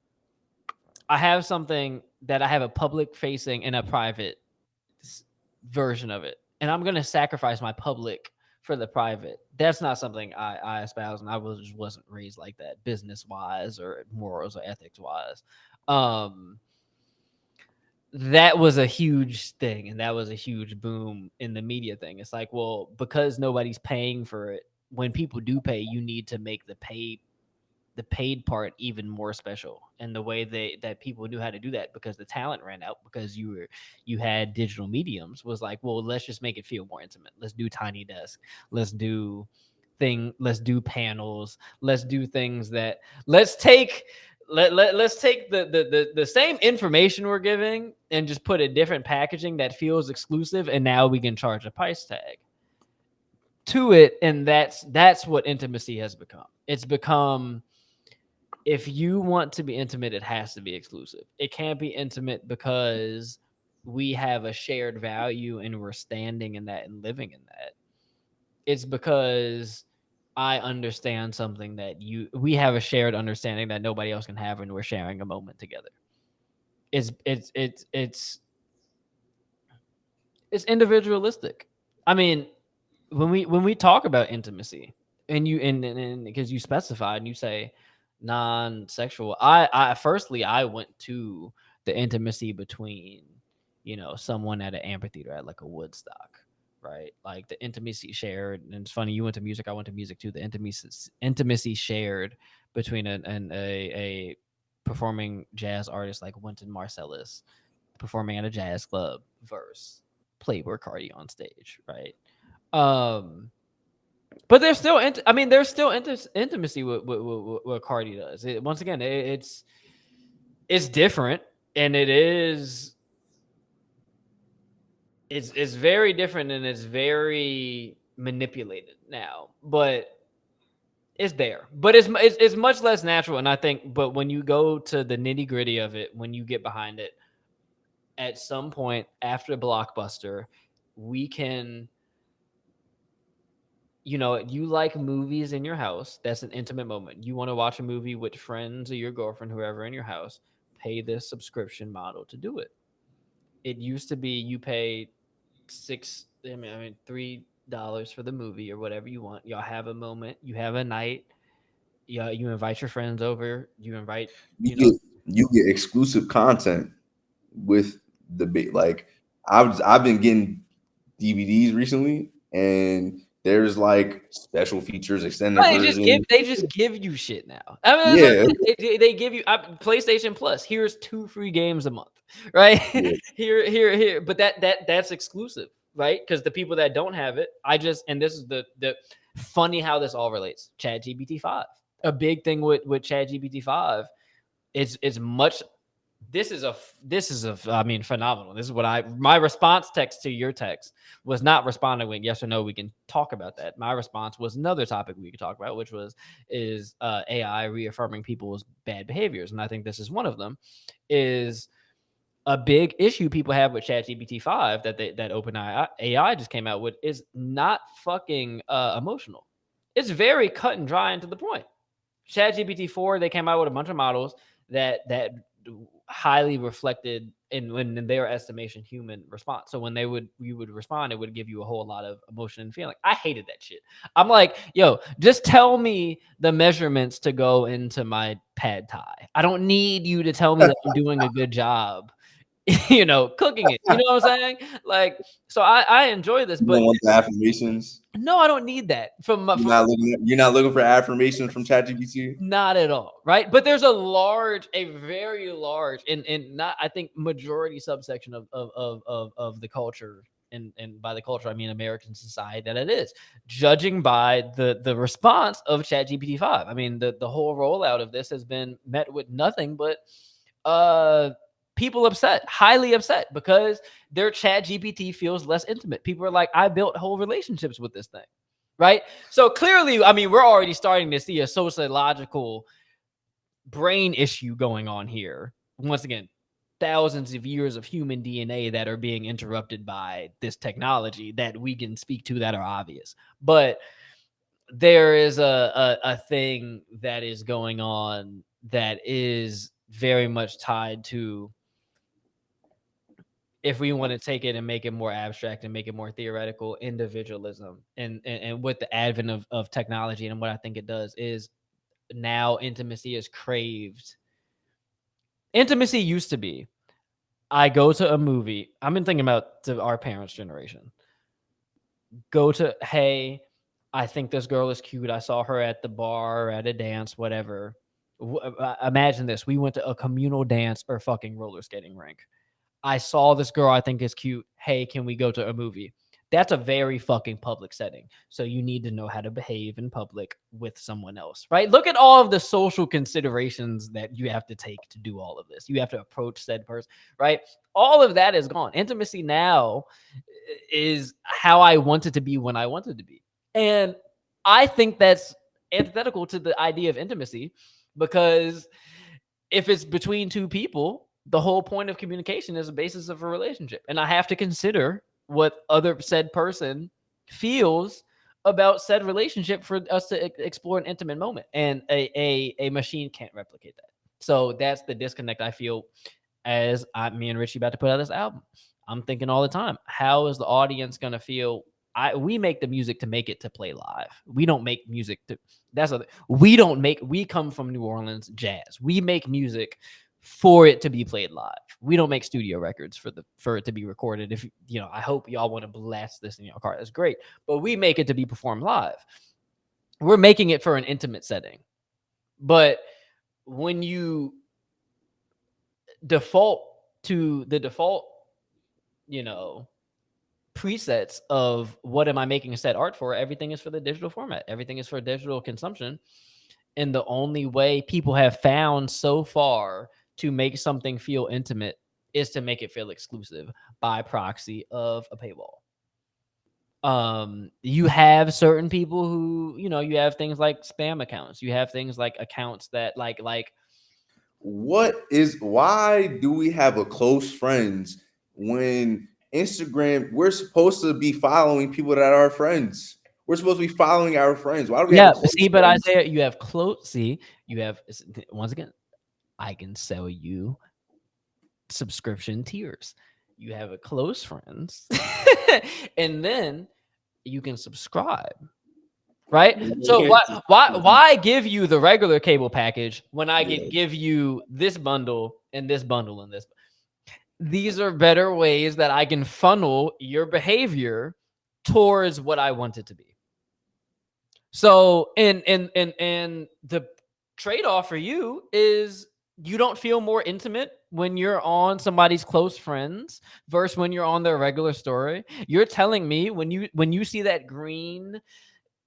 I have something that I have a public facing and a private version of it, and I'm going to sacrifice my public for the private. That's not something I espouse, and just wasn't raised like that, business wise or morals or ethics wise. That was a huge thing, and that was a huge boom in the media thing. It's like, well, because nobody's paying for it, when people do pay, you need to make the paid part even more special. And the way that people knew how to do that because the talent ran out because you had digital mediums was like, well, let's just make it feel more intimate. Let's do tiny desk. Let's do panels. Let's do things that let's take the same information we're giving and just put a different packaging that feels exclusive, and now we can charge a price tag to it. And that's what intimacy has become. It's become, if you want to be intimate, it has to be exclusive. It can't be intimate because we have a shared value and we're standing in that and living in that. It's because I understand something that we have a shared understanding that nobody else can have, and we're sharing a moment together. It's individualistic. I mean, when we talk about intimacy, and because you specify and you say non-sexual, I went to the intimacy between someone at an amphitheater at like a Woodstock, right? Like the intimacy shared, and it's funny, you went to music, I went to music too. The intimacy shared between a performing jazz artist like Wynton Marsalis performing at a jazz club versus Playboy Cardi on stage, right? But there's still, there's still intimacy with what Cardi does. Once again, it's different, and it's very different, and it's very manipulated now, but it's there. But it's much less natural, and I think. But when you go to the nitty gritty of it, when you get behind it, at some point after Blockbuster, we can. You like movies in your house. That's an intimate moment. You want to watch a movie with friends or your girlfriend, whoever in your house, pay this subscription model to do it. It used to be you pay $3 for the movie or whatever you want. Y'all have a moment. You have a night. Yeah, you invite your friends over. You invite, you get exclusive content with the big, like I've been getting DVDs recently, and there's like special features, extended version. They just give you shit now. I mean, Yeah, they give you PlayStation Plus. Here's 2 free games a month, right? yeah. Here. But that's exclusive, right? Because the people that don't have it, and this is the funny how this all relates. ChatGPT 5, a big thing with ChatGPT 5, it's much. This is phenomenal. This is what my response text to your text was not responding with yes or no. We can talk about that. My response was another topic we could talk about, which is AI reaffirming people's bad behaviors. And I think this is one of them, is a big issue people have with ChatGPT 5 that OpenAI AI just came out with is not fucking emotional. It's very cut and dry and to the point. ChatGPT 4, they came out with a bunch of models that highly reflected in their estimation human response. So when you would respond, it would give you a whole lot of emotion and feeling. I hated that shit. I'm like, yo, just tell me the measurements to go into my pad thai. I don't need you to tell me that I'm doing a good job. Cooking it. You know what I'm saying? Like, so I enjoy this, You but don't want the affirmations. no, I don't need that You're not looking for affirmations from ChatGPT. not at all, right? But there's a very large, and not, I think, majority subsection of the culture, and by the culture I mean American society, that it is judging by the response of ChatGPT 5. I mean, the whole rollout of this has been met with nothing but people upset, highly upset, because their ChatGPT feels less intimate. People are like, I built whole relationships with this thing. Right. So clearly, I mean, we're already starting to see a sociological brain issue going on here. Once again, thousands of years of human DNA that are being interrupted by this technology that we can speak to that are obvious. But there is a thing that is going on that is very much tied to, if we want to take it and make it more abstract and make it more theoretical, individualism. And with the advent of technology, and what I think it does is, now intimacy is craved. Intimacy used to be, I go to a movie. I've been thinking about to our parents' generation. Hey, I think this girl is cute. I saw her at the bar, at a dance, whatever. Imagine this. We went to a communal dance or fucking roller skating rink. I saw this girl I think is cute. Hey, can we go to a movie? That's a very fucking public setting. So you need to know how to behave in public with someone else, right? Look at all of the social considerations that you have to take to do all of this. You have to approach said person, right? All of that is gone. Intimacy now is how I want it to be when I want it to be. And I think that's antithetical to the idea of intimacy, because if it's between two people, the whole point of communication is the basis of a relationship. And I have to consider what other said person feels about said relationship for us to explore an intimate moment. And a machine can't replicate that. So that's the disconnect I feel as me and Richie about to put out this album. I'm thinking all the time, how is the audience going to feel? We make the music to make it to play live. We don't make music to, we come from New Orleans jazz. We make music for it to be played live. We don't make studio records for it to be recorded. If I hope y'all want to blast this in your car. That's great. But we make it to be performed live. We're making it for an intimate setting. But when you default to the default, presets of what am I making a set art for, everything is for the digital format. Everything is for digital consumption. And the only way people have found so far to make something feel intimate is to make it feel exclusive by proxy of a paywall. You have certain people who, you have things like spam accounts. You have things like accounts that like why do we have a close friends when Instagram, we're supposed to be following people that are our friends. We're supposed to be following our friends. Why do we have a close but friends? Isaiah, you have once again, I can sell you subscription tiers. You have a close friends, and then you can subscribe. Right? So why give you the regular cable package when I can give you this bundle and this bundle and this? These are better ways that I can funnel your behavior towards what I want it to be. So, and the trade-off for you is you don't feel more intimate when you're on somebody's close friends versus when you're on their regular story. You're telling me when you see that green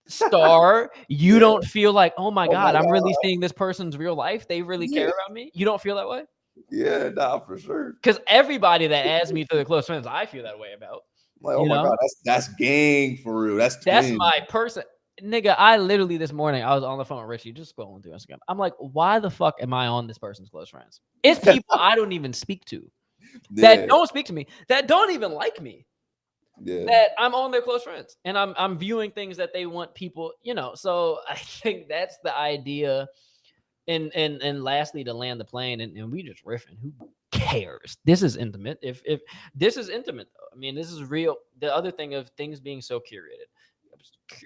star, you don't feel like, oh my God, I'm really seeing this person's real life. They really care about me. You don't feel that way? Yeah, nah, for sure. Because everybody that adds me to their close friends, I feel that way about. Like, oh my God, that's gang for real. That's my person. Nigga, I literally this morning, I was on the phone with Richie, just scrolling through Instagram. I'm like, why the fuck am I on this person's close friends? It's people I don't even speak to. that Yeah. don't speak to me, that don't even like me, Yeah. that I'm on their close friends, and I'm viewing things that they want people, you know. So I think that's the idea. And lastly, to land the plane, and we just riffing. Who cares? This is intimate. If this is intimate, though, I mean, this is real. The other thing of things being so curated,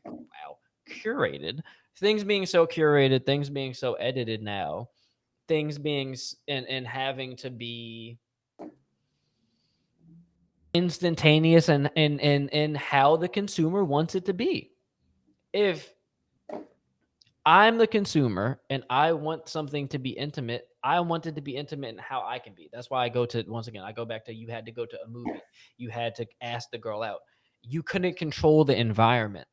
wow, curated, things being so curated, things being so edited now, things being and having to be instantaneous and how the consumer wants it to be. If I'm the consumer and I want something to be intimate, I want it to be intimate in how I can be. That's why I go to, once again, I go back to, you had to go to a movie. You had to ask the girl out. You couldn't control the environment.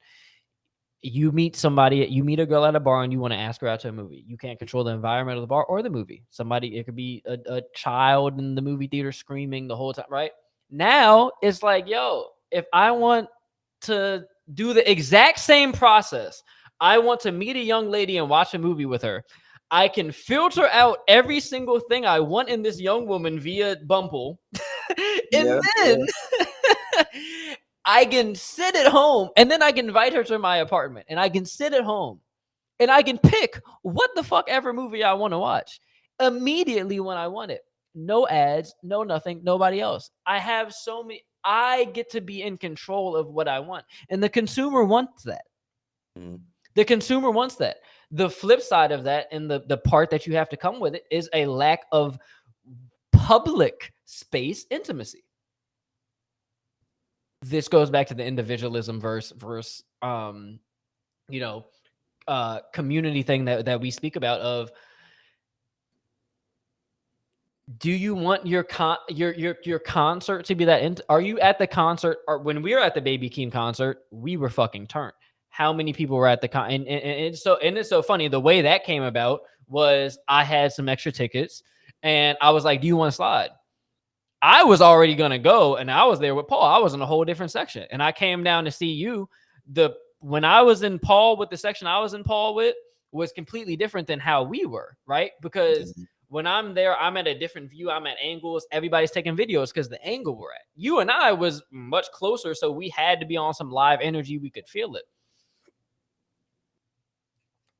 You meet somebody, you meet a girl at a bar and you want to ask her out to a movie. You can't control the environment of the bar or the movie. Somebody, it could be a child in the movie theater screaming the whole time, right? Now it's like, yo, if I want to do the exact same process, I want to meet a young lady and watch a movie with her, I can filter out every single thing I want in this young woman via Bumble. And Yeah. then I can sit at home and then I can invite her to my apartment and I can sit at home and I can pick what the fuck ever movie I want to watch immediately when I want it. No ads, no nothing, nobody else. I have so many, I get to be in control of what I want. And the consumer wants that. Mhm. The consumer wants that. The flip side of that, and the part that you have to come with it, is a lack of public space intimacy. This goes back to the individualism versus you know, community thing that we speak about of, do you want your concert to be that are you at the concert? Or when we were at the Baby Keem concert, we were fucking turned. How many people were at the con? And it's so funny. The way that came about was I had some extra tickets and I was like, do you want to slide? I was already gonna go, and I was there with Paul. I was in a whole different section, and I came down to see you. When I was in Paul with the section I was in Paul with was completely different than how we were, right? Because Mhm. when I'm there, I'm at a different view. I'm at angles. Everybody's taking videos because the angle we're at. You and I was much closer, so we had to be on some live energy. We could feel it.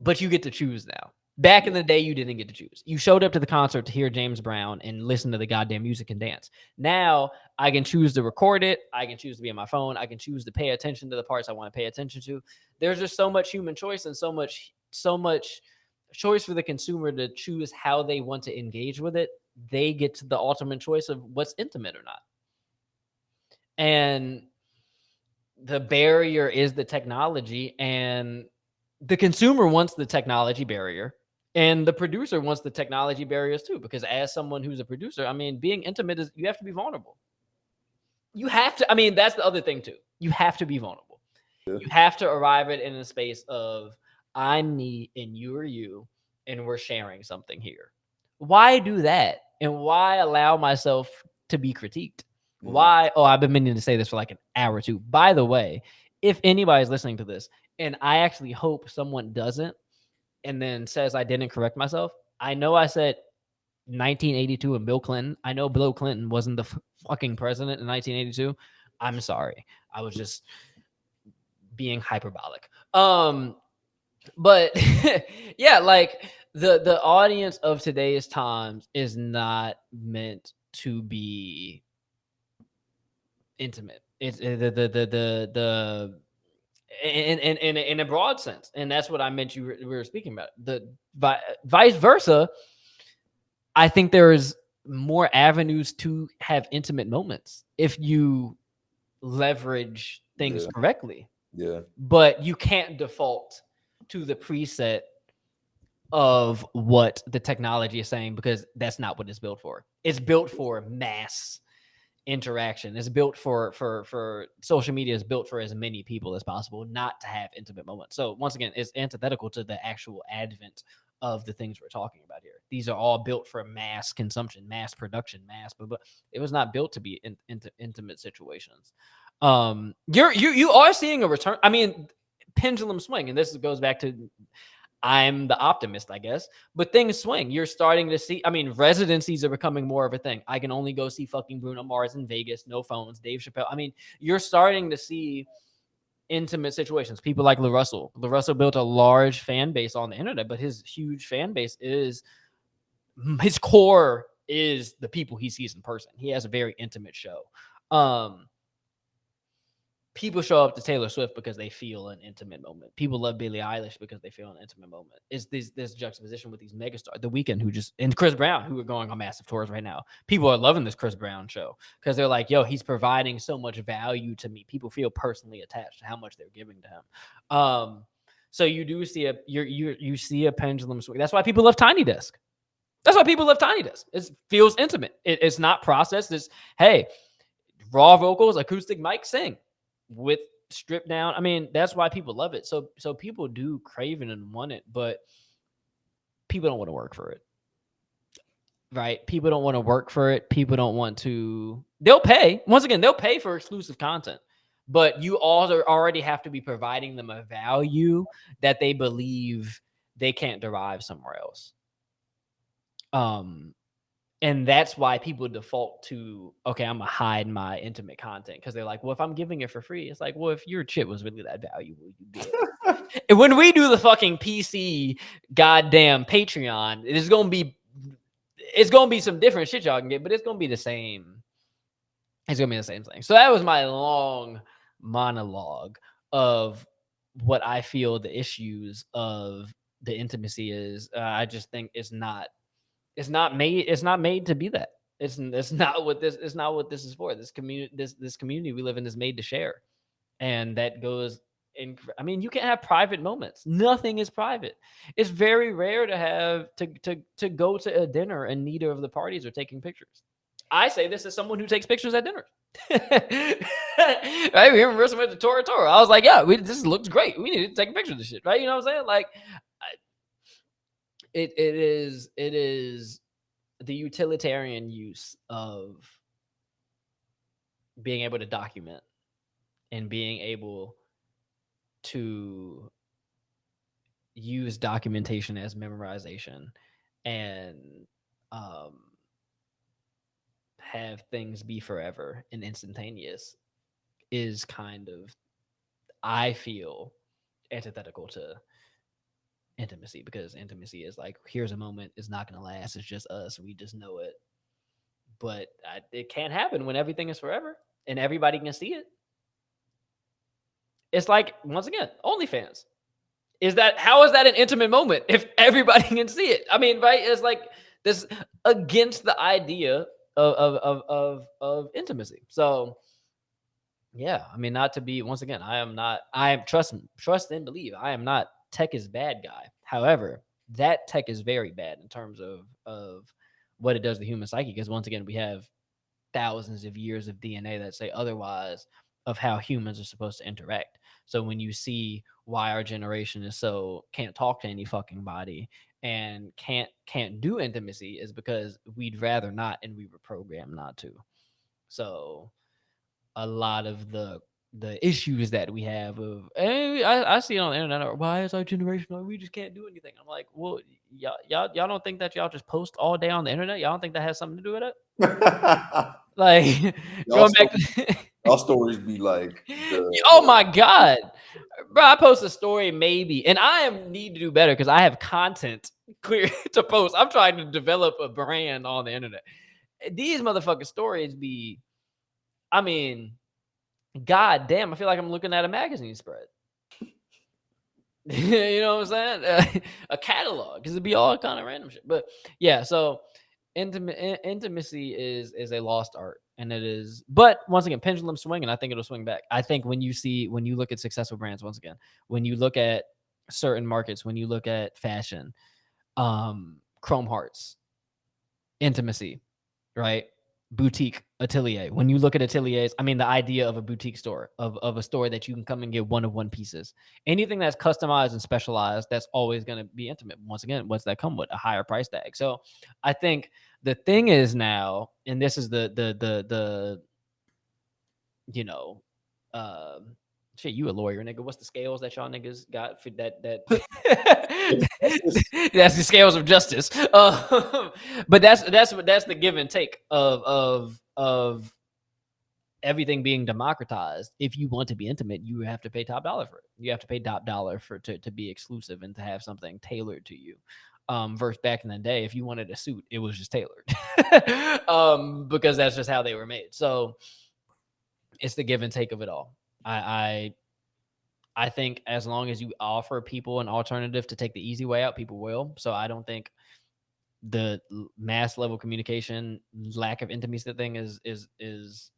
But you get to choose now. Back in the day, you didn't get to choose. You showed up to the concert to hear James Brown and listen to the goddamn music and dance. Now I can choose to record it. I can choose to be on my phone. I can choose to pay attention to the parts I want to pay attention to. There's just so much human choice and so much choice for the consumer to choose how they want to engage with it. They get to the ultimate choice of what's intimate or not. And the barrier is the technology, and the consumer wants the technology barrier, and the producer wants the technology barriers too. Because as someone who's a producer, I mean, being intimate is, you have to be vulnerable. You have to. I mean, that's the other thing too. You have to be vulnerable. Yeah. You have to arrive at in a space of, I'm me and you are you, and we're sharing something here. Why do that? And why allow myself to be critiqued? Mhm. Why? Oh, I've been meaning to say this for like an hour or two. By the way, if anybody's listening to this, and I actually hope someone doesn't, and then says I didn't correct myself, I know I said 1982 and Bill Clinton. I know Bill Clinton wasn't the fucking president in 1982. I'm sorry. I was just being hyperbolic. But yeah, like the audience of today's times is not meant to be intimate. It's the in a broad sense, and that's what I meant. We were speaking about the vice versa. I think there's more avenues to have intimate moments if you leverage things Yeah. correctly, Yeah. but you can't default to the preset of what the technology is saying, because that's not what it's built for. It's built for mass interaction. It's built for social media is built for as many people as possible, not to have intimate moments. So once again, it's antithetical to the actual advent of the things we're talking about here. These are all built for mass consumption, mass production, but it was not built to be intimate situations. You are seeing a return. I mean, pendulum swing, and this goes back to, I'm the optimist, I guess. But things swing. You're starting to see, I mean, residencies are becoming more of a thing. I can only go see fucking Bruno Mars in Vegas, no phones, Dave Chappelle. I mean, you're starting to see intimate situations. People like LaRussell. LaRussell built a large fan base on the internet, but his huge fan base is, his core is the people he sees in person. He has a very intimate show. People show up to Taylor Swift because they feel an intimate moment. People love Billie Eilish because they feel an intimate moment. It's this juxtaposition with these megastars. The Weeknd, who just, and Chris Brown, who are going on massive tours right now. People are loving this Chris Brown show because they're like, yo, he's providing so much value to me. People feel personally attached to how much they're giving to him. So you do see you see a pendulum swing. That's why people love Tiny Desk. That's why people love Tiny Desk. It feels intimate. It's not processed. It's, hey, raw vocals, acoustic mic, sing with stripped down. I mean, that's why people love it. So people do crave it and want it, but people don't want to work for it. Right? People don't want to work for it. People don't want to, they'll pay. Once again, they'll pay for exclusive content. But you also already have to be providing them a value that they believe they can't derive somewhere else. And that's why people default to, okay, I'm gonna hide my intimate content because they're like, well, if I'm giving it for free, it's like, well, if your shit was really that valuable, you do it. And when we do the fucking PC goddamn Patreon, it's gonna be some different shit y'all can get, but it's gonna be the same. It's gonna be the same thing. So that was my long monologue of what I feel the issues of the intimacy is. I just think it's not made to be that. It's not what this is for. This community we live in is made to share. And that goes in, I mean, you can't have private moments. Nothing is private. It's very rare to have to go to a dinner and neither of the parties are taking pictures. I say this as someone who takes pictures at dinner. Right? We remember went to Tora Tora. I was like, yeah, this looks great. We need to take a picture of this shit, right? You know what I'm saying? Like, it is the utilitarian use of being able to document and being able to use documentation as memorization and have things be forever and instantaneous is kind of, I feel, antithetical to intimacy, because intimacy is like, here's a moment, it's not going to last, it's just us, we just know it. But it can't happen when everything is forever and everybody can see it. It's like, once again, OnlyFans. How is that an intimate moment if everybody can see it? I mean, right? It's like this against the idea of intimacy. So yeah, I mean, not to be, once again, I am trust and believe, I am not tech is bad guy. However, that tech is very bad in terms of what it does to the human psyche. Because once again, we have thousands of years of DNA that say otherwise of how humans are supposed to interact. So when you see why our generation is so can't talk to any fucking body and can't do intimacy, is because we'd rather not, and we were programmed not to. So a lot of the issues that we have of, hey, I see it on the internet, why is our generation, we just can't do anything. I'm like, well, y'all don't think that y'all just post all day on the internet? Y'all don't think that has something to do with it? Like, going back to y'all stories be like, oh my god, bro, I post a story maybe, and I need to do better because I have content clear to post. I'm trying to develop a brand on the internet. These motherfucking stories be, I mean, god damn, I feel like I'm looking at a magazine spread. You know what I'm saying? A catalog, because it'd be all kind of random shit. But yeah, so intimacy is a lost art, and it is. But once again, pendulum swinging. I think it'll swing back. I think when you look at successful brands, once again, when you look at certain markets, when you look at fashion, Chrome Hearts, intimacy, right? Boutique, atelier. When you look at ateliers, I mean, the idea of a boutique store, of a store that you can come and get one of one pieces. Anything that's customized and specialized, that's always going to be intimate. Once again, what's that come with? A higher price tag. So I think the thing is now, and this is the Shit, you a lawyer, nigga. What's the scales that y'all niggas got for that? That's the scales of justice. But that's the give and take of everything being democratized. If you want to be intimate, you have to pay top dollar for it. You have to pay top dollar to be exclusive and to have something tailored to you. Versus back in the day, if you wanted a suit, it was just tailored. Because that's just how they were made. So it's the give and take of it all. I think as long as you offer people an alternative to take the easy way out, people will. So I don't think the mass level communication, lack of intimacy thing is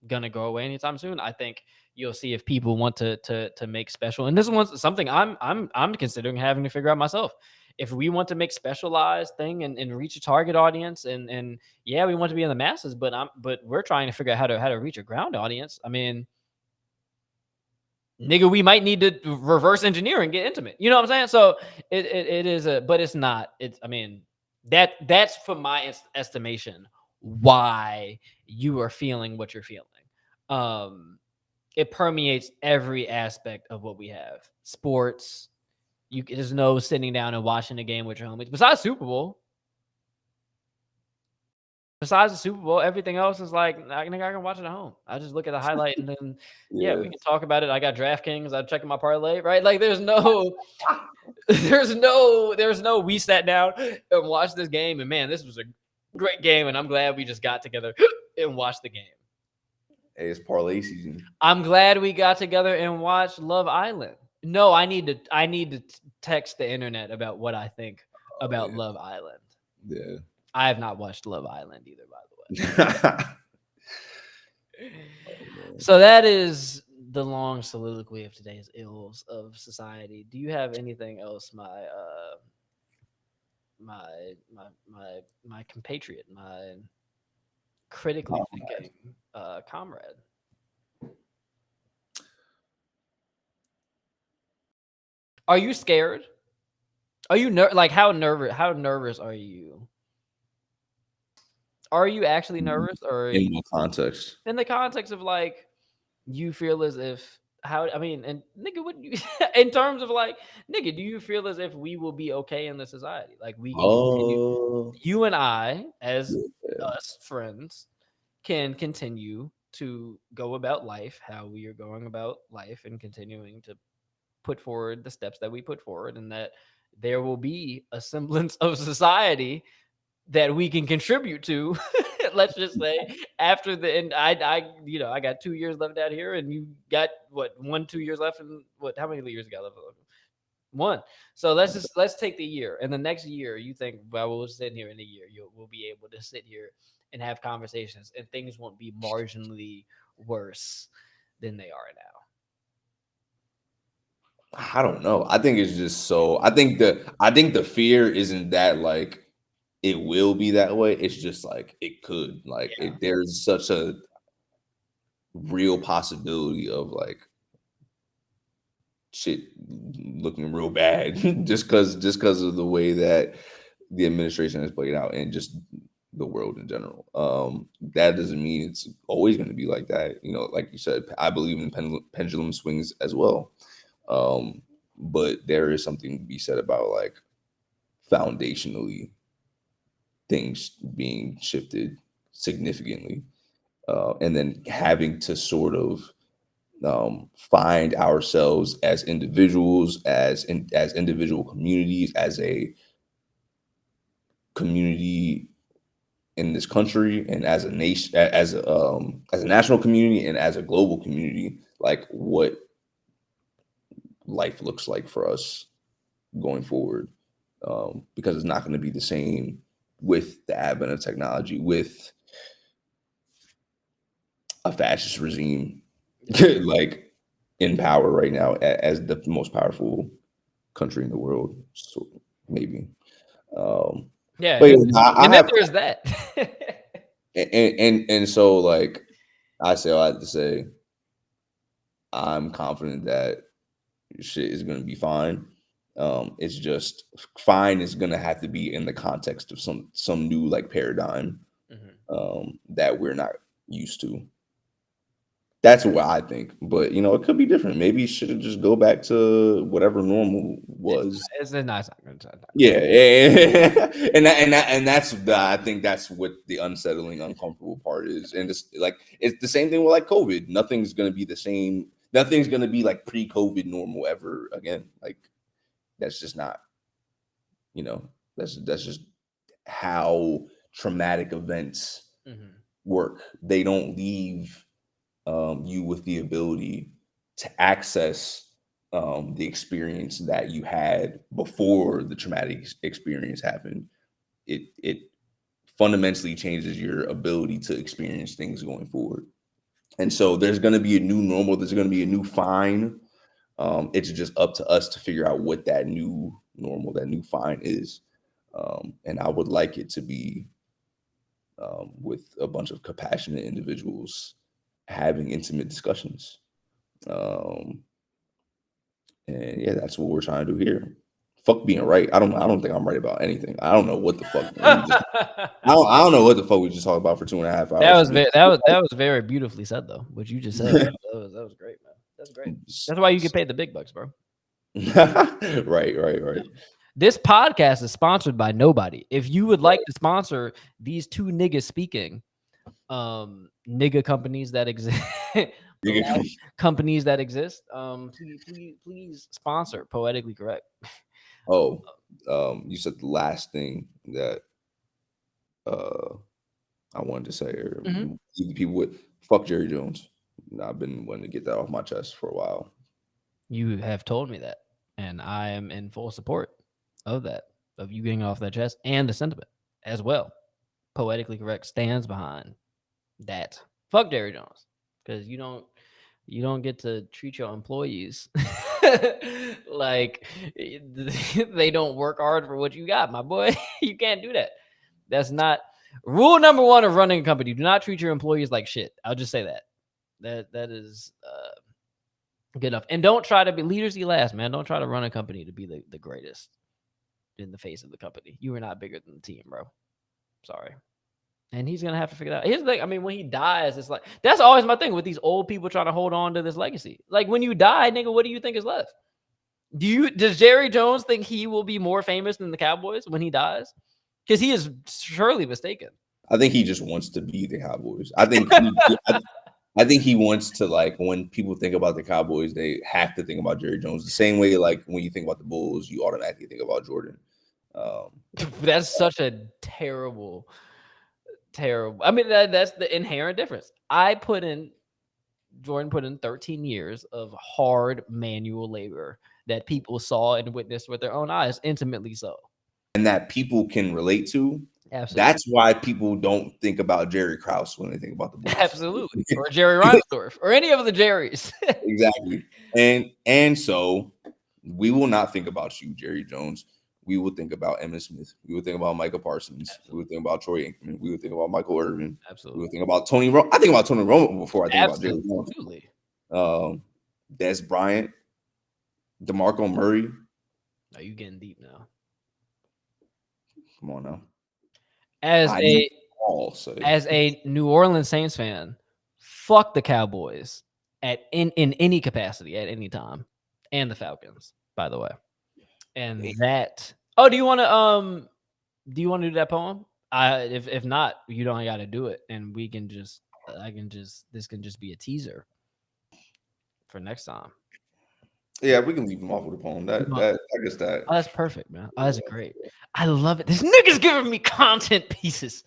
gonna go away anytime soon. I think you'll see if people want to make special, and this is something I'm considering having to figure out myself. If we want to make specialized thing and reach a target audience, and yeah, we want to be in the masses, but we're trying to figure out how to reach a ground audience. I mean, nigga, we might need to reverse engineer and get intimate. You know what I'm saying? So it is but it's not. It's, I mean, that's for my estimation why you are feeling what you're feeling. It permeates every aspect of what we have. Sports. There's no sitting down and watching a game with your homies. Besides Super Bowl. Besides the Super Bowl, everything else is like, I can watch it at home. I just look at the highlight and then, yeah, we can talk about it. I got DraftKings. I'm checking my parlay, right? Like, there's no, we sat down and watched this game. And man, this was a great game. And I'm glad we just got together and watched the game. Hey, it's parlay season. I'm glad we got together and watched Love Island. No, I need to text the internet about what I think about Love Island. Yeah. I have not watched Love Island either, by the way. So that is the long soliloquy of today's ills of society. Do you have anything else, my compatriot, my critically thinking comrade? Are you scared? Are you how nervous are you? Are you actually nervous, or in what context? In the context of like, you feel as if and nigga, what you in terms of like, nigga, do you feel as if we will be okay in the society? Like we can continue, you and I as us friends can continue to go about life how we are going about life and continuing to put forward the steps that we put forward, and that there will be a semblance of society that we can contribute to. Let's just say after the end, I got 2 years left out here, and you got what 2 years left, and how many years you got left? 1. So let's take the year, and the next year, you think, well, we'll sit here in a year, we'll be able to sit here and have conversations, and things won't be marginally worse than they are now. I don't know. I think it's just so. I think the fear isn't that like it will be that way. It's just like it could. Like there's such a real possibility of like shit looking real bad just because of the way that the administration has played out and just the world in general. That doesn't mean it's always going to be like that. You know, like you said, I believe in pendulum swings as well. But there is something to be said about like foundationally things being shifted significantly, and then having to sort of find ourselves as individuals, as individual communities, as a community in this country, and as a nation, as a national community, and as a global community, like what life looks like for us going forward, because it's not going to be the same with the advent of technology, with a fascist regime like in power right now as the most powerful country in the world. So maybe. Yeah, but and then there's that. and so like I say all I have to say, I'm confident that shit is gonna be fine. It's just fine is gonna have to be in the context of some new like paradigm that we're not used to. That's what I think. But it could be different. Maybe you should just go back to whatever normal was. It's a nice. It's not Yeah, yeah. And I think that's what the unsettling, uncomfortable part is. And it's the same thing with like COVID. Nothing's gonna be the same. Nothing's gonna be like pre-COVID normal ever again. Like that's just not, that's just how traumatic events Mhm. work. They don't leave you with the ability to access the experience that you had before the traumatic experience happened. It fundamentally changes your ability to experience things going forward. And so there's going to be a new normal. There's going to be a new fine. It's just up to us to figure out what that new normal, that new fine is. And I would like it to be with a bunch of compassionate individuals having intimate discussions. Um, and yeah, that's what we're trying to do here. Fuck being right. I don't think I'm right about anything. I don't know what the fuck. I don't know what the fuck we just talked about for 2.5 hours. That was very beautifully said though. What you just said that was great, man. That's great. That's why you get paid the big bucks, bro. Right. This podcast is sponsored by nobody. If you would like to sponsor these two niggas speaking, nigga companies that exist, black companies that exist, please sponsor Poetically Correct. Oh, you said the last thing that I wanted to say, or Mhm. people would fuck Jerry Jones. I've been wanting to get that off my chest for a while. You have told me that, and I am in full support of that, of you getting off that chest and the sentiment as well. Poetically Correct stands behind that. Fuck Jerry Jones, because you don't get to treat your employees like they don't work hard for what you got, my boy. You can't do that. That's not rule number one of running a company. Do not treat your employees like shit. I'll just say that. That is good enough. And don't try to be leaders eat last, man. Don't try to run a company to be the greatest in the face of the company. You are not bigger than the team, bro. Sorry. And he's gonna have to figure it out. Here's the thing. I mean, when he dies, it's like that's always my thing with these old people trying to hold on to this legacy. Like when you die, nigga, what do you think is left? Does Jerry Jones think he will be more famous than the Cowboys when he dies? Because he is surely mistaken. I think he just wants to be the Cowboys. I think he wants to, like, when people think about the Cowboys, they have to think about Jerry Jones the same way, like when you think about the Bulls, you automatically think about Jordan. That's such a terrible. I mean, that's the inherent difference. Jordan put in 13 years of hard manual labor that people saw and witnessed with their own eyes, intimately so. And that people can relate to. Absolutely. That's why people don't think about Jerry Krause when they think about the Bulls. Absolutely. Or Jerry Reinsdorf or any of the Jerrys. Exactly. And so we will not think about you, Jerry Jones. We will think about Emmitt Smith. We will think about Micah Parsons. Absolutely. We will think about Troy Aikman. We will think about Michael Irvin. Absolutely. We will think about Tony Romo. I think about Tony Romo before I think about Jerry Jones. Absolutely. Des Bryant, DeMarco Murray. Are you getting deep now? Come on now. As a New Orleans Saints fan, fuck the Cowboys in any capacity at any time, and the Falcons, by the way. And that. Oh, do you want to do that poem? If not, you don't got to do it, and we can just this can just be a teaser for next time. Yeah, we can leave them off with a poem. That I guess that. Oh, that's perfect, man. Oh, that's great. I love it. This nigga's giving me content pieces.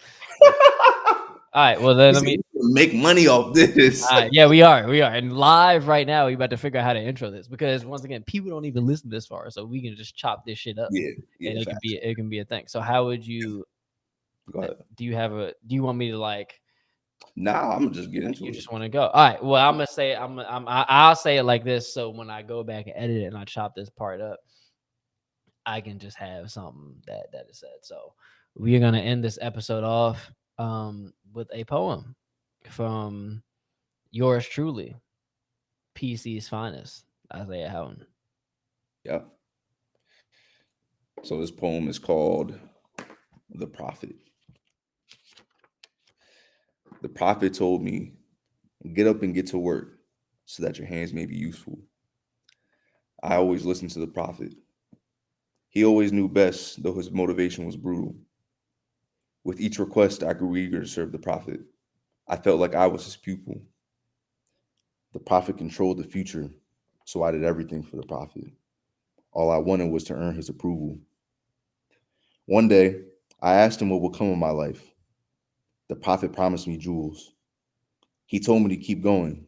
All right, well then let me make money off this. Yeah, we are, and live right now. We about to figure out how to intro this because once again, people don't even listen this far, so we can just chop this shit up. Yeah, and it can be a thing. So how would you? Go ahead. Do you want me to like? Nah, I'm gonna just get into it. You just want to go. All right. Well, I'm gonna say I'll say it like this. So when I go back and edit it and I chop this part up, I can just have something that is said. So we are gonna end this episode off with a poem from yours truly, PC's finest, Isaiah Houghton. Yeah. So this poem is called The Prophet. The prophet told me, Get up and get to work so that your hands may be useful. I always listened to the prophet. He always knew best, though his motivation was brutal. With each request, I grew eager to serve the prophet. I felt like I was his pupil. The prophet controlled the future, so I did everything for the prophet. All I wanted was to earn his approval. One day, I asked him what would come of my life. The prophet promised me jewels. He told me to keep going.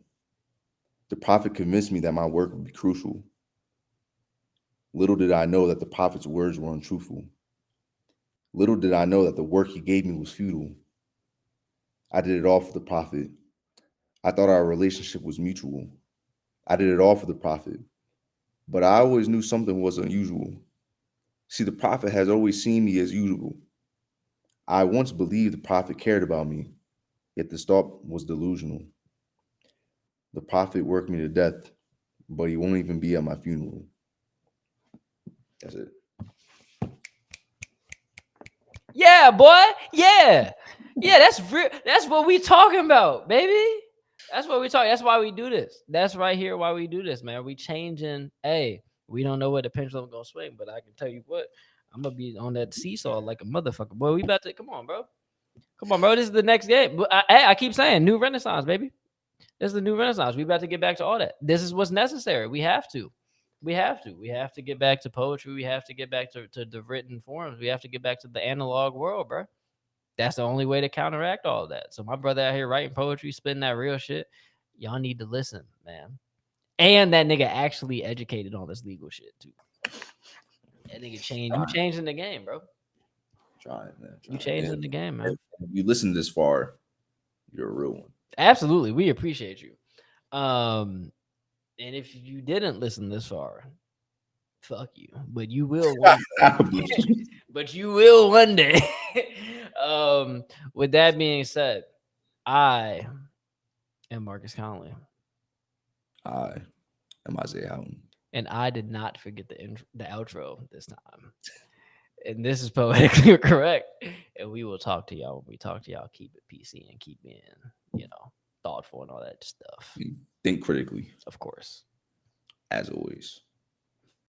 The prophet convinced me that my work would be crucial. Little did I know that the prophet's words were untruthful. Little did I know that the work he gave me was futile. I did it all for the prophet. I thought our relationship was mutual. I did it all for the prophet. But I always knew something was unusual. See, the prophet has always seen me as usual. I once believed the prophet cared about me, yet this thought was delusional. The prophet worked me to death, but he won't even be at my funeral. That's it. Yeah, boy. Yeah. Yeah, that's real. That's what we talking about, baby. That's what we talk. That's why we do this. That's right here why we do this, man. We changing. Hey, we don't know where the pendulum gonna swing, but I can tell you what, I'm gonna be on that seesaw like a motherfucker. Boy, we about to come on, bro. Come on, bro. This is the next game. I keep saying new renaissance, baby. This is the new renaissance. We about to get back to all that. This is what's necessary. We have to. We have to. We have to get back to poetry. We have to get back to the written forms. We have to get back to the analog world, bro. That's the only way to counteract all of that. So my brother out here writing poetry, spitting that real shit. Y'all need to listen, man. And that nigga actually educated on this legal shit too. That nigga changed. You changing the game, bro. Trying, man. You changing the game, man. If you listen this far, you're a real one. Absolutely. We appreciate you. And if you didn't listen this far, fuck you. But you will one day. But you will one day. With that being said, I am Marcus Conley. I am Isaiah Houghton. And I did not forget the outro this time. And this is Poetically Correct. And we will talk to y'all when we talk to y'all. Keep it PC and keep being, thoughtful and all that stuff. Think critically. Of course. As always.